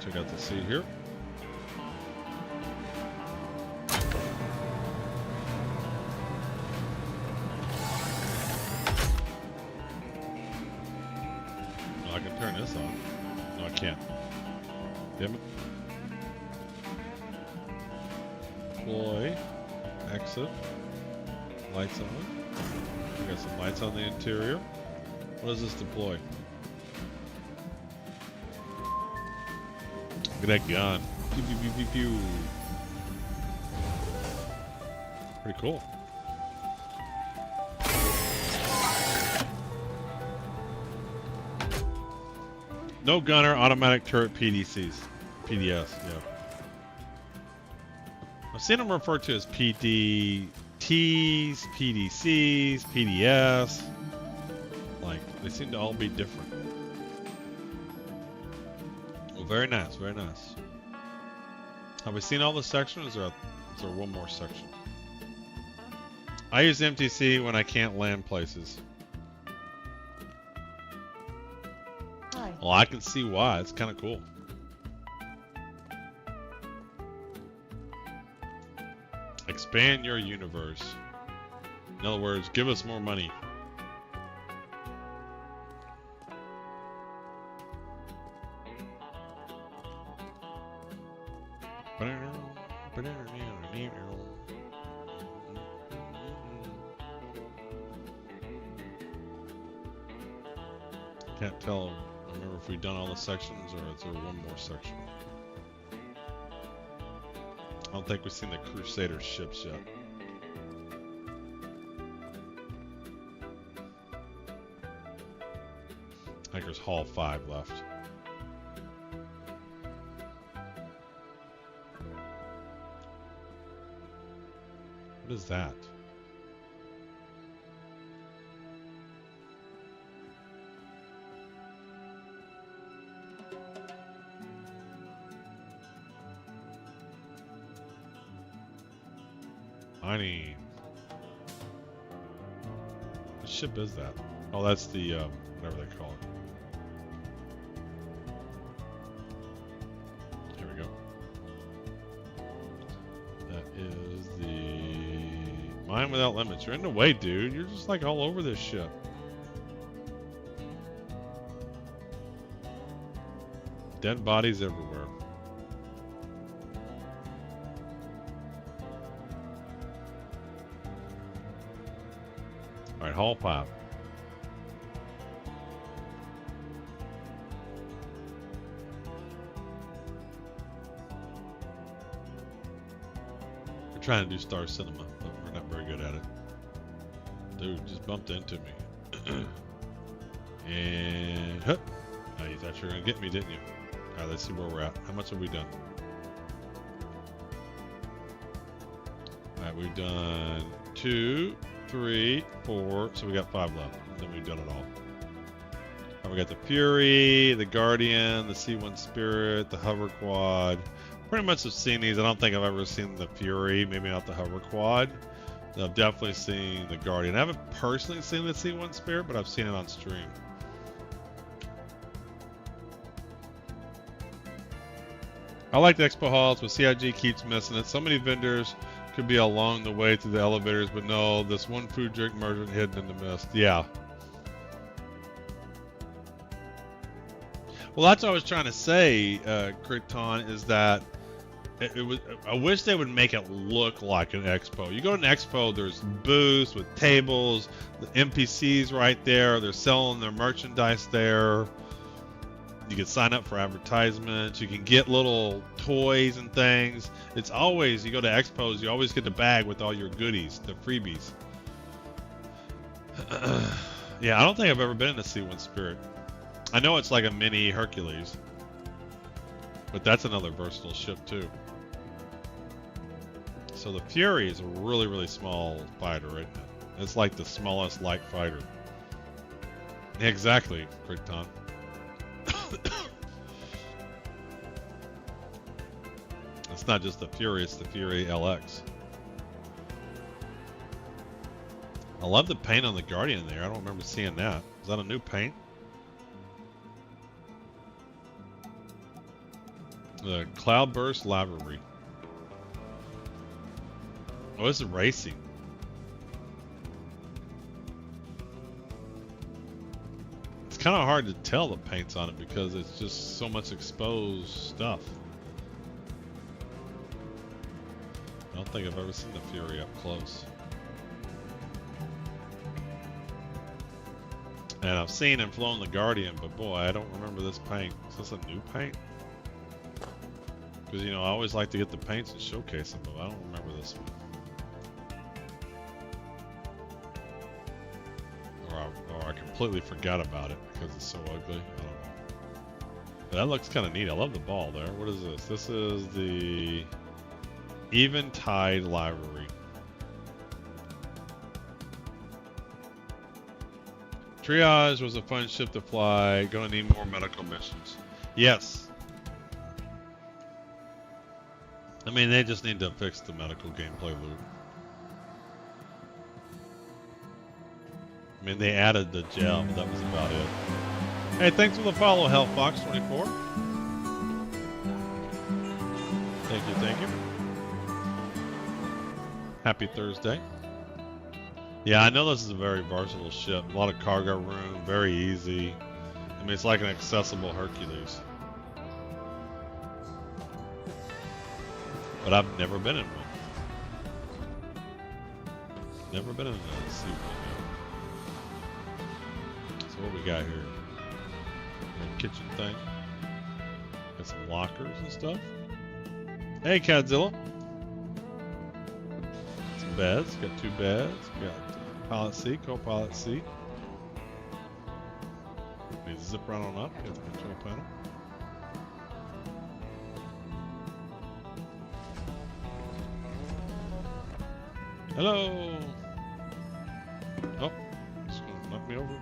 Speaker 1: Check out the seat here. I can turn this on. No, I can't. Damn it. Deploy. Exit. Lights on. We got some lights on the interior. What does this deploy? Look at that gun. Pew, pew, pew, pew, pew. Pretty cool. No gunner, automatic turret PDCs. PDS, yeah. I've seen them referred to as PDTs, PDCs, PDS. Like, they seem to all be different. Well, very nice, very nice. Have we seen all the sections, or is there one more section? I use MTC when I can't land places. Well, I can see why. It's kind of cool. Expand your universe. In other words, give us more money. Can't tell. Remember if we've done all the sections, or is there one more section? I don't think we've seen the Crusader ships yet. I think there's Hall 5 left. What is that? Tiny. What ship is that? Oh, that's the, whatever they call it. Here we go. That is the Mind Without Limits. You're in the way, dude. You're just like all over this shit. Dead bodies everywhere. Alright, haul pipe. We're trying to do Star Cinema, but we're not very good at it. Dude, just bumped into me. And, huh. Oh, you thought you were going to get me, didn't you? Alright, let's see where we're at. How much have we done? Alright, we've done 2, 3, 4, so we got 5 left. And then we've done it all. Alright, we got the Fury, the Guardian, the C1 Spirit, the Hover Quad. Pretty much have seen these. I don't think I've ever seen the Fury, maybe not the Hover Quad. I've definitely seen the Guardian. I haven't personally seen the C1 Spirit, but I've seen it on stream. I like the expo halls, but CIG keeps missing it. So many vendors could be along the way to the elevators, but no, this one food drink merchant hidden in the mist. Yeah. Well, that's what I was trying to say, Krypton, is that it was. I wish they would make it look like an expo. You go to an expo, there's booths with tables, the NPCs right there. They're selling their merchandise there. You can sign up for advertisements. You can get little toys and things. It's always, you go to expos, you always get the bag with all your goodies, the freebies. Yeah, I don't think I've ever been in a C1 Spirit. I know it's like a mini Hercules, but that's another versatile ship too. So the Fury is a really, really small fighter, right? It's like the smallest light fighter. Exactly, Krypton. It's not just the Fury, it's the Fury LX. I love the paint on the Guardian there. I don't remember seeing that. Is that a new paint? The Cloudburst Livery. Oh, this is racing. It's kind of hard to tell the paints on it because it's just so much exposed stuff. I don't think I've ever seen the Fury up close. And I've seen and flown the Guardian, but boy, I don't remember this paint. Is this a new paint? Because, you know, I always like to get the paints and showcase them, but I don't remember this one. Or I completely forgot about it because it's so ugly. I don't know. But that looks kind of neat. I love the ball there. What is this? This is the Eventide Livery. Triage was a fun ship to fly. Gonna need more medical missions. Yes. I mean, they just need to fix the medical gameplay loop. I mean, they added the gel, but that was about it. Hey, thanks for the follow, HellFox24. Thank you, thank you. Happy Thursday. Yeah, I know this is a very versatile ship. A lot of cargo room, very easy. I mean, it's like an accessible Hercules. But I've never been in one. Never been in a C1 yet. So what we got here? A kitchen thing. Got some lockers and stuff. Hey, Cadzilla. Some beds. Got 2 beds. We got pilot seat, co-pilot seat. Need to zip right on up. Get the control panel. Hello. Oh, it's gonna knock me over.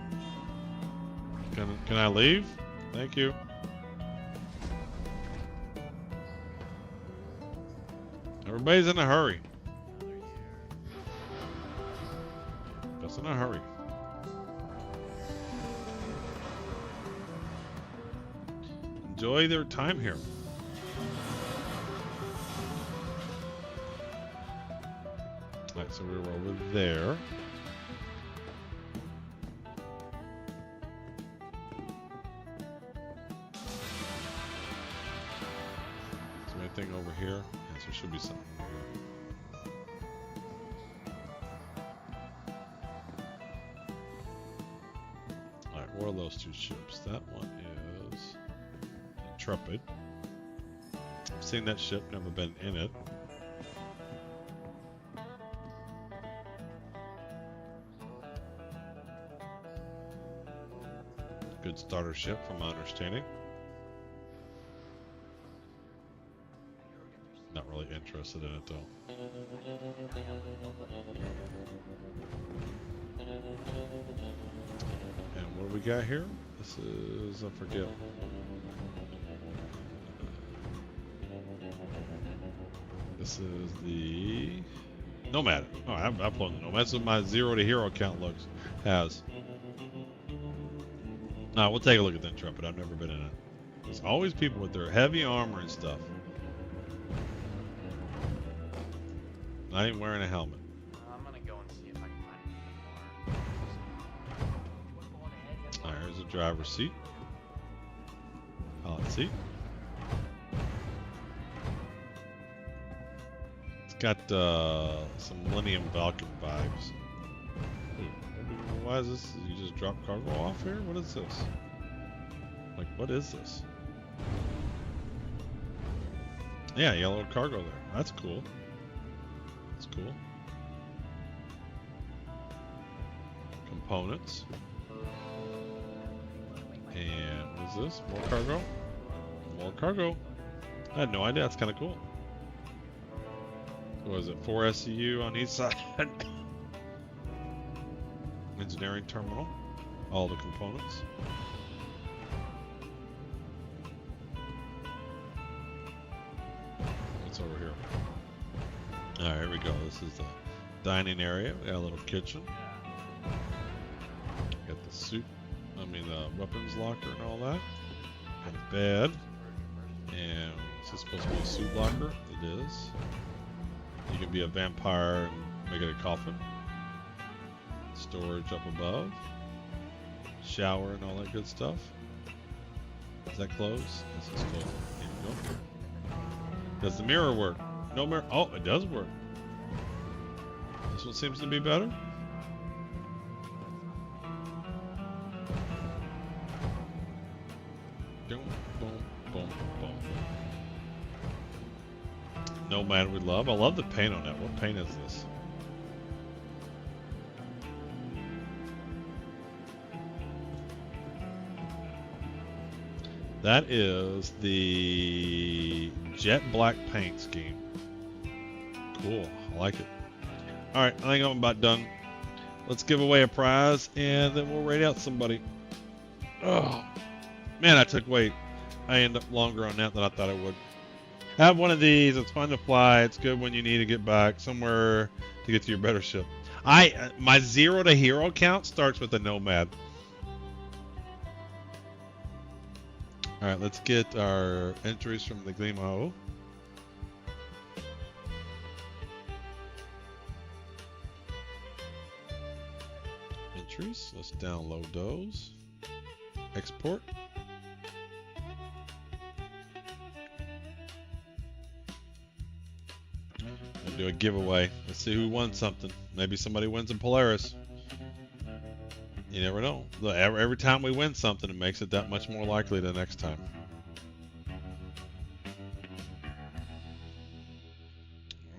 Speaker 1: Can I leave? Thank you. Everybody's in a hurry. It's in a hurry. Enjoy their time here. Alright, so we were over there. Is there anything over here? Yes, there should be something over here. Alright, where are those two ships? That one is Intrepid. I've seen that ship, never been in it. Good starter ship from my understanding. Not really interested in it though. And what do we got here? This is, I forget. This is the Nomad. Oh, I've flown the Nomad. That's what my 0 to hero count has. No, we'll take a look at the Intrepid. I've never been in it. There's always people with their heavy armor and stuff. Not even wearing a helmet.
Speaker 5: I'm gonna go and see if I can find more.
Speaker 1: Alright, here's the driver's seat. Pilot seat. It's got some Millennium Falcon vibes. Why is this? You just drop cargo off here? What is this? Like, what is this? Yeah, yellow cargo there. That's cool. That's cool. Components. And what is this? More cargo? More cargo. I had no idea. That's kind of cool. What is it? 4 SCU on each side. Engineering terminal. All the components. What's over here? Alright, here we go. This is the dining area. We got a little kitchen. Got the suit. The weapons locker and all that. Got a bed. And is this supposed to be a suit locker? It is. You can be a vampire and make it a coffin. Storage up above. Shower and all that good stuff. Is that closed? This is closed. Here we go. Does the mirror work? No mirror. Oh, it does work. This one seems to be better. Boom, boom, boom, boom. Nomad we love. I love the paint on that. What paint is this? That is the jet black paint scheme. Cool. I like it. Alright, I think I'm about done. Let's give away a prize and then we'll rate out somebody. Oh, man, I took weight. I end up longer on that than I thought I would. Have one of these. It's fun to fly. It's good when you need to get back somewhere to get to your better ship. My 0 to hero count starts with a Nomad. Alright, let's get our entries from the Glimo. Entries, let's download those. Export. We'll do a giveaway. Let's see who won something. Maybe somebody wins a Polaris. You never know. Every time we win something, it makes it that much more likely the next time. All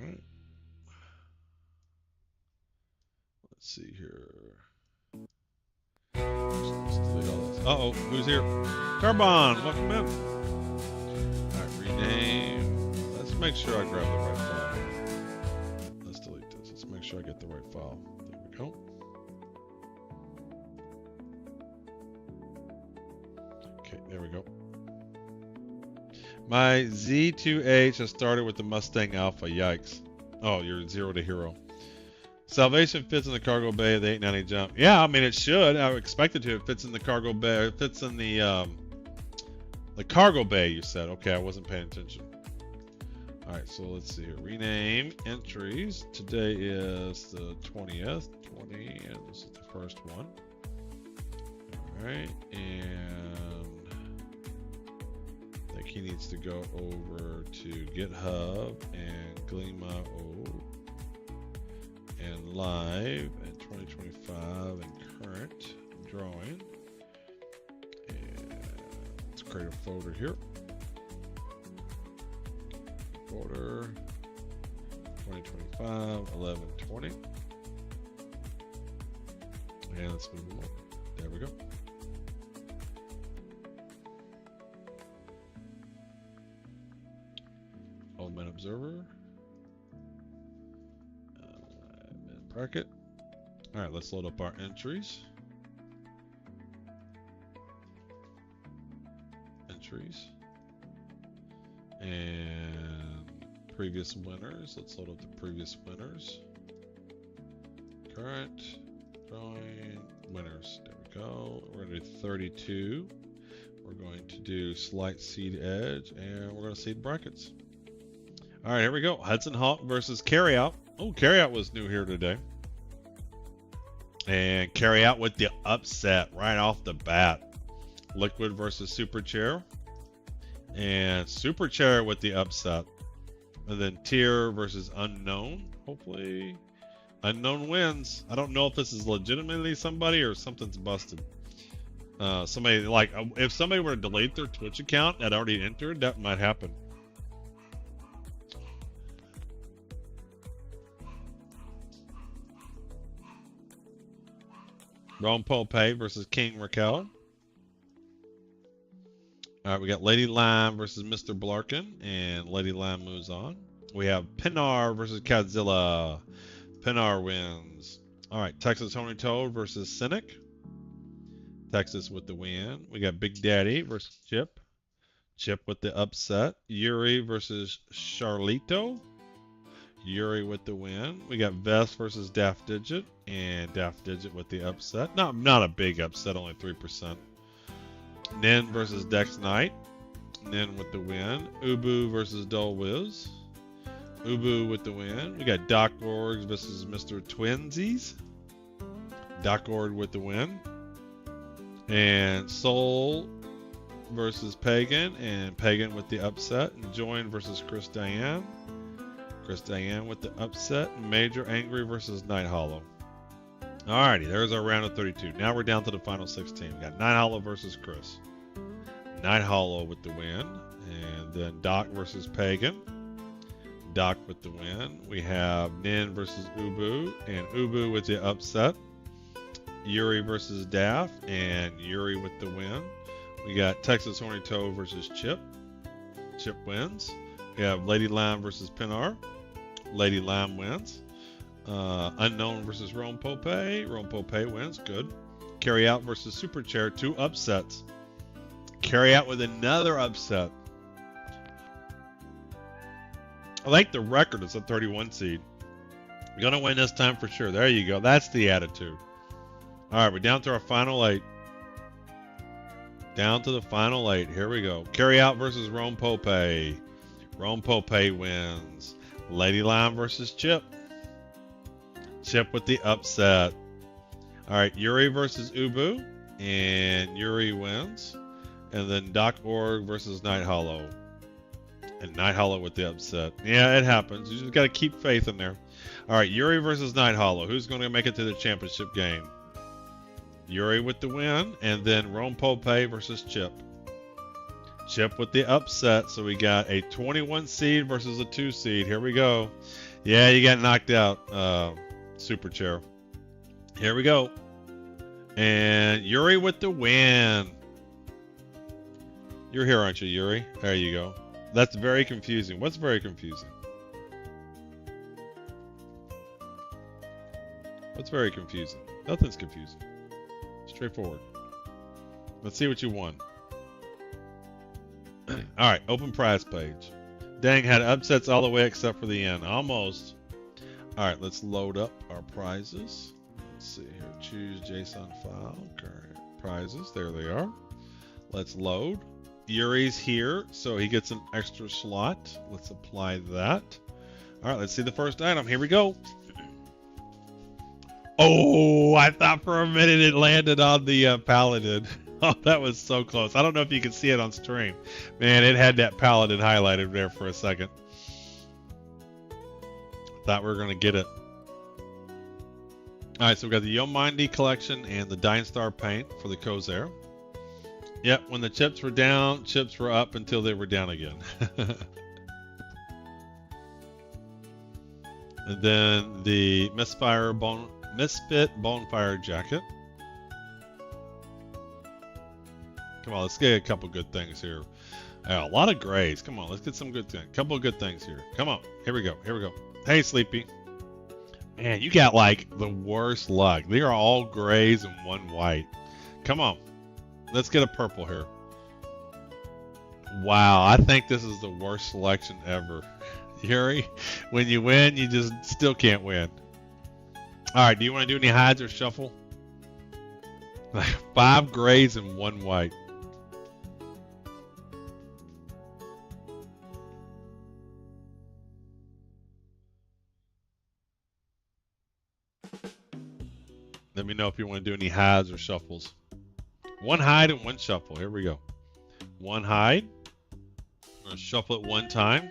Speaker 1: right. Let's see here. Let's delete all this. Uh-oh, who's here? Carbon, welcome in. All right, rename. Let's make sure I grab the right file. Let's delete this. Let's make sure I get the right file. There we go. There we go. My Z2H has started with the Mustang Alpha. Yikes. Oh, you're 0 to hero. Salvation fits in the cargo bay of the 890 jump. Yeah, I mean it should. I would expect it to. It fits in the cargo bay. It fits in the cargo bay. You said. Okay, I wasn't paying attention. All right, so let's see here. Rename entries. Today is the 20th. 20, and this is the first one. All right, and I think he needs to go over to GitHub and Gleema and live and 2025 and current drawing. And let's create a folder here. Folder 2025 1120. And let's move along. There we go. Old Man Observer. Bracket. All right, let's load up our entries. And previous winners. Let's load up the previous winners. Current drawing winners. There we go. We're going to do 32. We're going to do slight seed edge, and we're going to seed brackets. All right, here we go. Hudson Hawk versus Carryout. Oh, Carryout was new here today. And Carryout with the upset right off the bat. Liquid versus Super Chair. And Super Chair with the upset. And then Tier versus Unknown. Hopefully Unknown wins. I don't know if this is legitimately somebody or something's busted. Somebody, like, if somebody were to delete their Twitch account that already entered, that might happen. Ron Pope versus King Raquel. All right, we got Lady Lime versus Mr. Blarkin, and Lady Lime moves on. We have Pinar versus Godzilla. Pinar wins. All right, Texas Honey Toad versus Cynic. Texas with the win. We got Big Daddy versus Chip. Chip with the upset. Yuri versus Charlito. Yuri with the win. We got Vest versus Daft Digit, and Daft Digit with the upset. Not a big upset, only 3%. Nin versus Dex Knight. Nin with the win. Ubu versus Dull Wiz. Ubu with the win. We got Doc Orgs versus Mr. Twinsies. Doc Org with the win. And Soul versus Pagan, and Pagan with the upset. And Join versus Chris Diane. Chris Diane with the upset. Major Angry versus Night Hollow. Alrighty, there's our round of 32. Now we're down to the final 16. We got Night Hollow versus Chris. Night Hollow with the win. And then Doc versus Pagan. Doc with the win. We have Nin versus Ubu, and Ubu with the upset. Yuri versus Daft, and Yuri with the win. We got Texas Horny Toe versus Chip. Chip wins. We have Lady Lime versus Pinar. Lady Lime wins. Unknown versus Rome Pope. Rome Pope wins. Good. Carry Out versus Super Chair. 2 upsets. Carry Out with another upset. I like the record. It's a 31 seed. We're going to win this time for sure. There you go. That's the attitude. All right, we're down to our final 8. Down to the final 8. Here we go. Carry Out versus Rome Pope. Rome Pope wins. Lady Lime versus Chip. Chip with the upset. All right, Yuri versus Ubu, and Yuri wins. And then Doc Org versus Night Hollow. And Night Hollow with the upset. Yeah, it happens. You just got to keep faith in there. All right, Yuri versus Night Hollow. Who's going to make it to the championship game? Yuri with the win, and then Rome Pope versus Chip. Chip with the upset, so we got a 21 seed versus a 2 seed. Here we go. Yeah, you got knocked out, Super Chair. Here we go. And Yuri with the win. You're here, aren't you, Yuri? There you go. That's very confusing. What's very confusing? What's very confusing? Nothing's confusing. Straightforward. Let's see what you won. Alright, open prize page. Dang, had upsets all the way except for the end. Almost. All right, let's load up our prizes. Let's see here. Choose JSON file. Current prizes. There they are. Let's load. Yuri's here, so he gets an extra slot. Let's apply that. All right, let's see the first item. Here we go. Oh, I thought for a minute it landed on the Paladin. Oh, that was so close. I don't know if you can see it on stream. Man, it had that Paladin highlighted there for a second. Thought we were going to get it. All right, so we got the Yomindi collection and the Dying Star paint for the Corsair. Yep, when the chips were down, chips were up until they were down again. And then the Misfit Bonfire jacket. Come on, let's get a couple good things here. A lot of grays. Come on, let's get some good things. Couple of good things here. Come on, here we go. Here we go. Hey, Sleepy. Man, you got like the worst luck. They are all grays and one white. Come on, let's get a purple here. Wow, I think this is the worst selection ever. Yuri, when you win, you just still can't win. All right, do you want to do any hides or shuffle? 5 grays and 1 white. Let me know if you want to do any hides or shuffles. 1 hide and 1 shuffle. Here we go. 1 hide. We're going to shuffle it 1 time.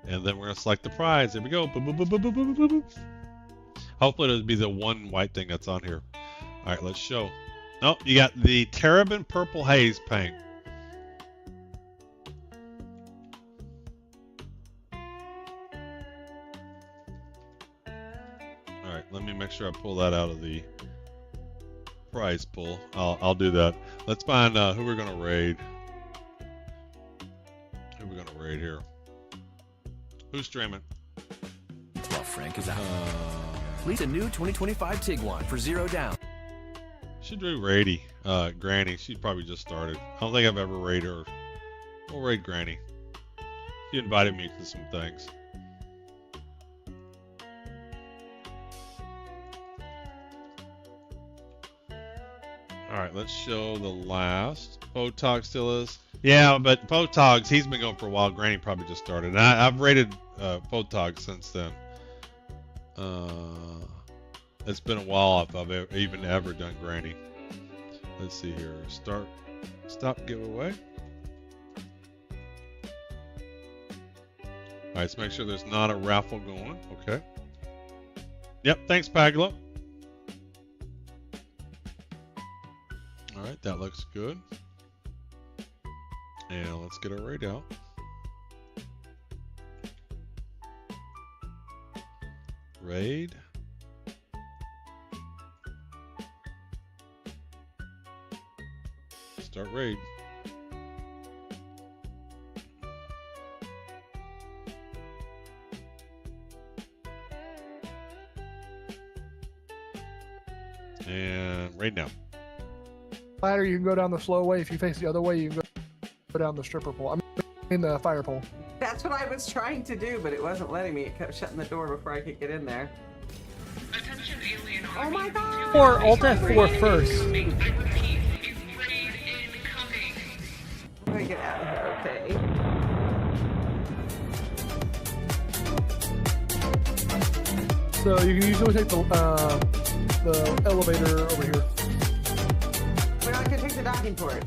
Speaker 1: And then we're going to select the prize. There we go. Boop, boop, boop, boop, boop, boop, boop, boop. Hopefully it'll be the 1 white thing that's on here. All right, let's show. Oh, you got the Terrabin Purple Haze paint. All right, let me make sure I pull that out of the prize pool. I'll do that. Let's find who we're going to raid. Who we're going to raid here. Who's streaming?
Speaker 14: Well, Frank is out. Lease a new 2025 Tiguan for $0 down.
Speaker 1: Should do Rady. Granny. She probably just started. I don't think I've ever raided her. We'll raid Granny. She invited me to some things. Alright, let's show the last. Photog still is. Yeah, but Photog's, he's been going for a while. Granny probably just started. And I've raided Photog since then. It's been a while if I've even ever done Granny. Let's see here. Stop giveaway. Alright, let's make sure there's not a raffle going. Okay. Yep, thanks, Paglo. Alright, that looks good. And let's get our raid out. Raid. Start raid. And raid now.
Speaker 15: Ladder, you can go down the slow way. If you face the other way, you can go down the stripper pole. I mean the fire pole.
Speaker 11: That's what I was trying to do, but it wasn't letting me. It kept shutting the door before I could get in there. Oh my god!
Speaker 16: Or Alt F4 first.
Speaker 11: I'm gonna get out of here, okay?
Speaker 15: So you can usually take the elevator over here.
Speaker 11: We're not gonna take the docking port.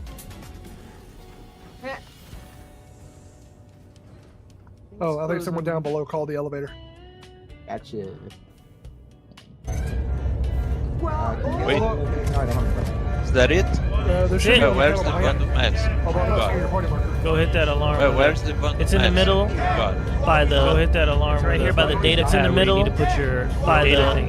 Speaker 15: Oh, I think someone down below called the elevator.
Speaker 17: Gotcha.
Speaker 11: Wait.
Speaker 17: Is that it?
Speaker 16: Where's the
Speaker 17: random match?
Speaker 16: Go hit that alarm.
Speaker 17: Where's the random
Speaker 16: It's in the middle. By the. Go hit that alarm. It's right here by the data pad. It's in the middle. You need to put your by the.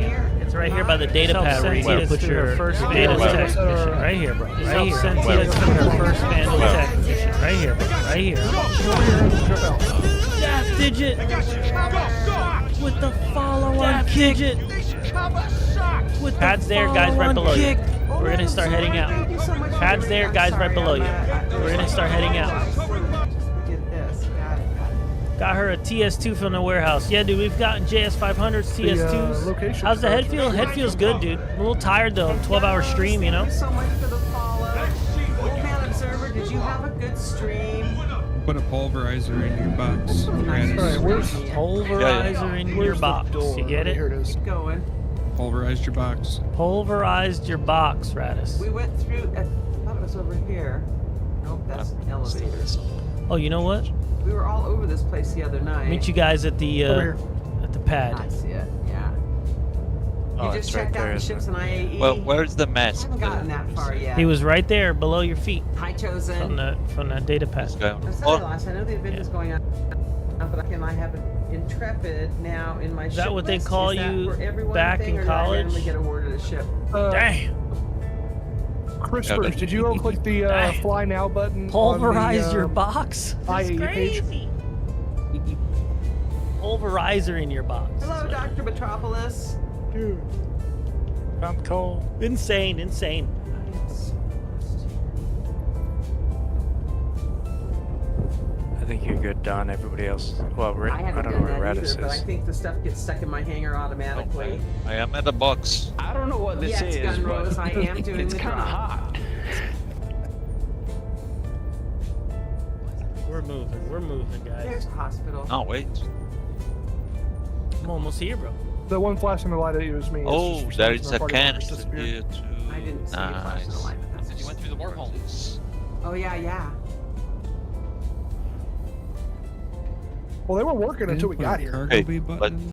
Speaker 16: It's right here by the data pad where you need to put your first vandal attack mission. Right here, bro. Right here. Your first vandal attack mission. Right here, bro. Right here. Dash digit with the follow-on digit. With pads there, guys, right below you. We're gonna start heading out. Pads there, guys, right below you. We're gonna start heading out.
Speaker 11: Get this. Got it.
Speaker 16: Got her a TS2 from the warehouse. Yeah, dude, we've gotten JS500s, TS2s.
Speaker 15: Location
Speaker 16: How's the head
Speaker 15: starts
Speaker 16: feel?
Speaker 15: right
Speaker 16: Head
Speaker 15: now.
Speaker 16: feels good, dude. I'm a little tired though. 12-hour stream, you know.
Speaker 11: Thank you so much for the follow. Wolfman Observer, did you have a good stream?
Speaker 18: Put a pulverizer in your box.
Speaker 15: Alright, where's
Speaker 16: Pulverizer in your box. You get it?
Speaker 15: Here it is.
Speaker 11: Keep going.
Speaker 18: Pulverized your box.
Speaker 16: Pulverized your box, Radis.
Speaker 11: We went through. I thought it was over here. Nope, that's an elevator.
Speaker 16: Oh, you know what?
Speaker 11: We were all over this place the other night.
Speaker 16: Meet you guys at the
Speaker 15: Over
Speaker 16: pad.
Speaker 11: I see it. Yeah.
Speaker 17: Oh,
Speaker 11: You just
Speaker 17: it's right
Speaker 11: checked out
Speaker 17: there,
Speaker 11: the
Speaker 17: isn't
Speaker 11: ships
Speaker 17: it?
Speaker 11: in IAE.
Speaker 17: Well, where's the mask?
Speaker 11: I haven't gotten that far yet.
Speaker 16: He was right there below your feet
Speaker 11: Hi, Chosen.
Speaker 16: from the data pad.
Speaker 11: I'm sorry, Lost. I know the event is going on, but I have an Intrepid now in my ship.
Speaker 16: Is that what they
Speaker 11: list.
Speaker 16: call
Speaker 11: Is that
Speaker 16: you
Speaker 11: for everyone
Speaker 16: back
Speaker 11: thing,
Speaker 16: in
Speaker 11: or do I
Speaker 16: college?
Speaker 11: randomly get awarded a ship?
Speaker 16: Damn.
Speaker 15: Crispers, did you go click the fly now button?
Speaker 16: Pulverize
Speaker 15: on the,
Speaker 16: your box. That's
Speaker 15: IAE page?
Speaker 16: crazy. Pulverizer in your box.
Speaker 11: Hello, Dr. Metropolis.
Speaker 15: Dude.
Speaker 16: I'm cold. Insane.
Speaker 5: I think you're good, Don. Everybody else. Well,
Speaker 11: I haven't
Speaker 5: I don't know
Speaker 11: done
Speaker 5: where
Speaker 11: that
Speaker 5: Radis
Speaker 11: either, but I
Speaker 5: is.
Speaker 11: think the stuff gets stuck in my hangar automatically.
Speaker 17: I am at the box.
Speaker 12: I don't know what this
Speaker 11: Yes,
Speaker 12: is,
Speaker 11: Gunrose,
Speaker 12: but
Speaker 11: I am doing
Speaker 12: it's
Speaker 11: the
Speaker 12: kind of
Speaker 11: drop.
Speaker 12: hot.
Speaker 16: We're moving, guys.
Speaker 11: There's a hospital.
Speaker 17: Oh, wait.
Speaker 16: I'm almost here, bro.
Speaker 15: The one flashing the light at you is me. It's
Speaker 17: Oh,
Speaker 15: just for
Speaker 17: there
Speaker 15: some
Speaker 17: is
Speaker 15: reason
Speaker 17: a
Speaker 15: our party members
Speaker 17: canister
Speaker 15: disappeared.
Speaker 17: here too.
Speaker 11: I didn't see a flash in the light, but that's
Speaker 5: You went through the wormhole.
Speaker 11: Oh, yeah.
Speaker 15: Well, they were working until we got here.
Speaker 18: Cargo
Speaker 17: Hey,
Speaker 18: bay
Speaker 17: but
Speaker 18: button.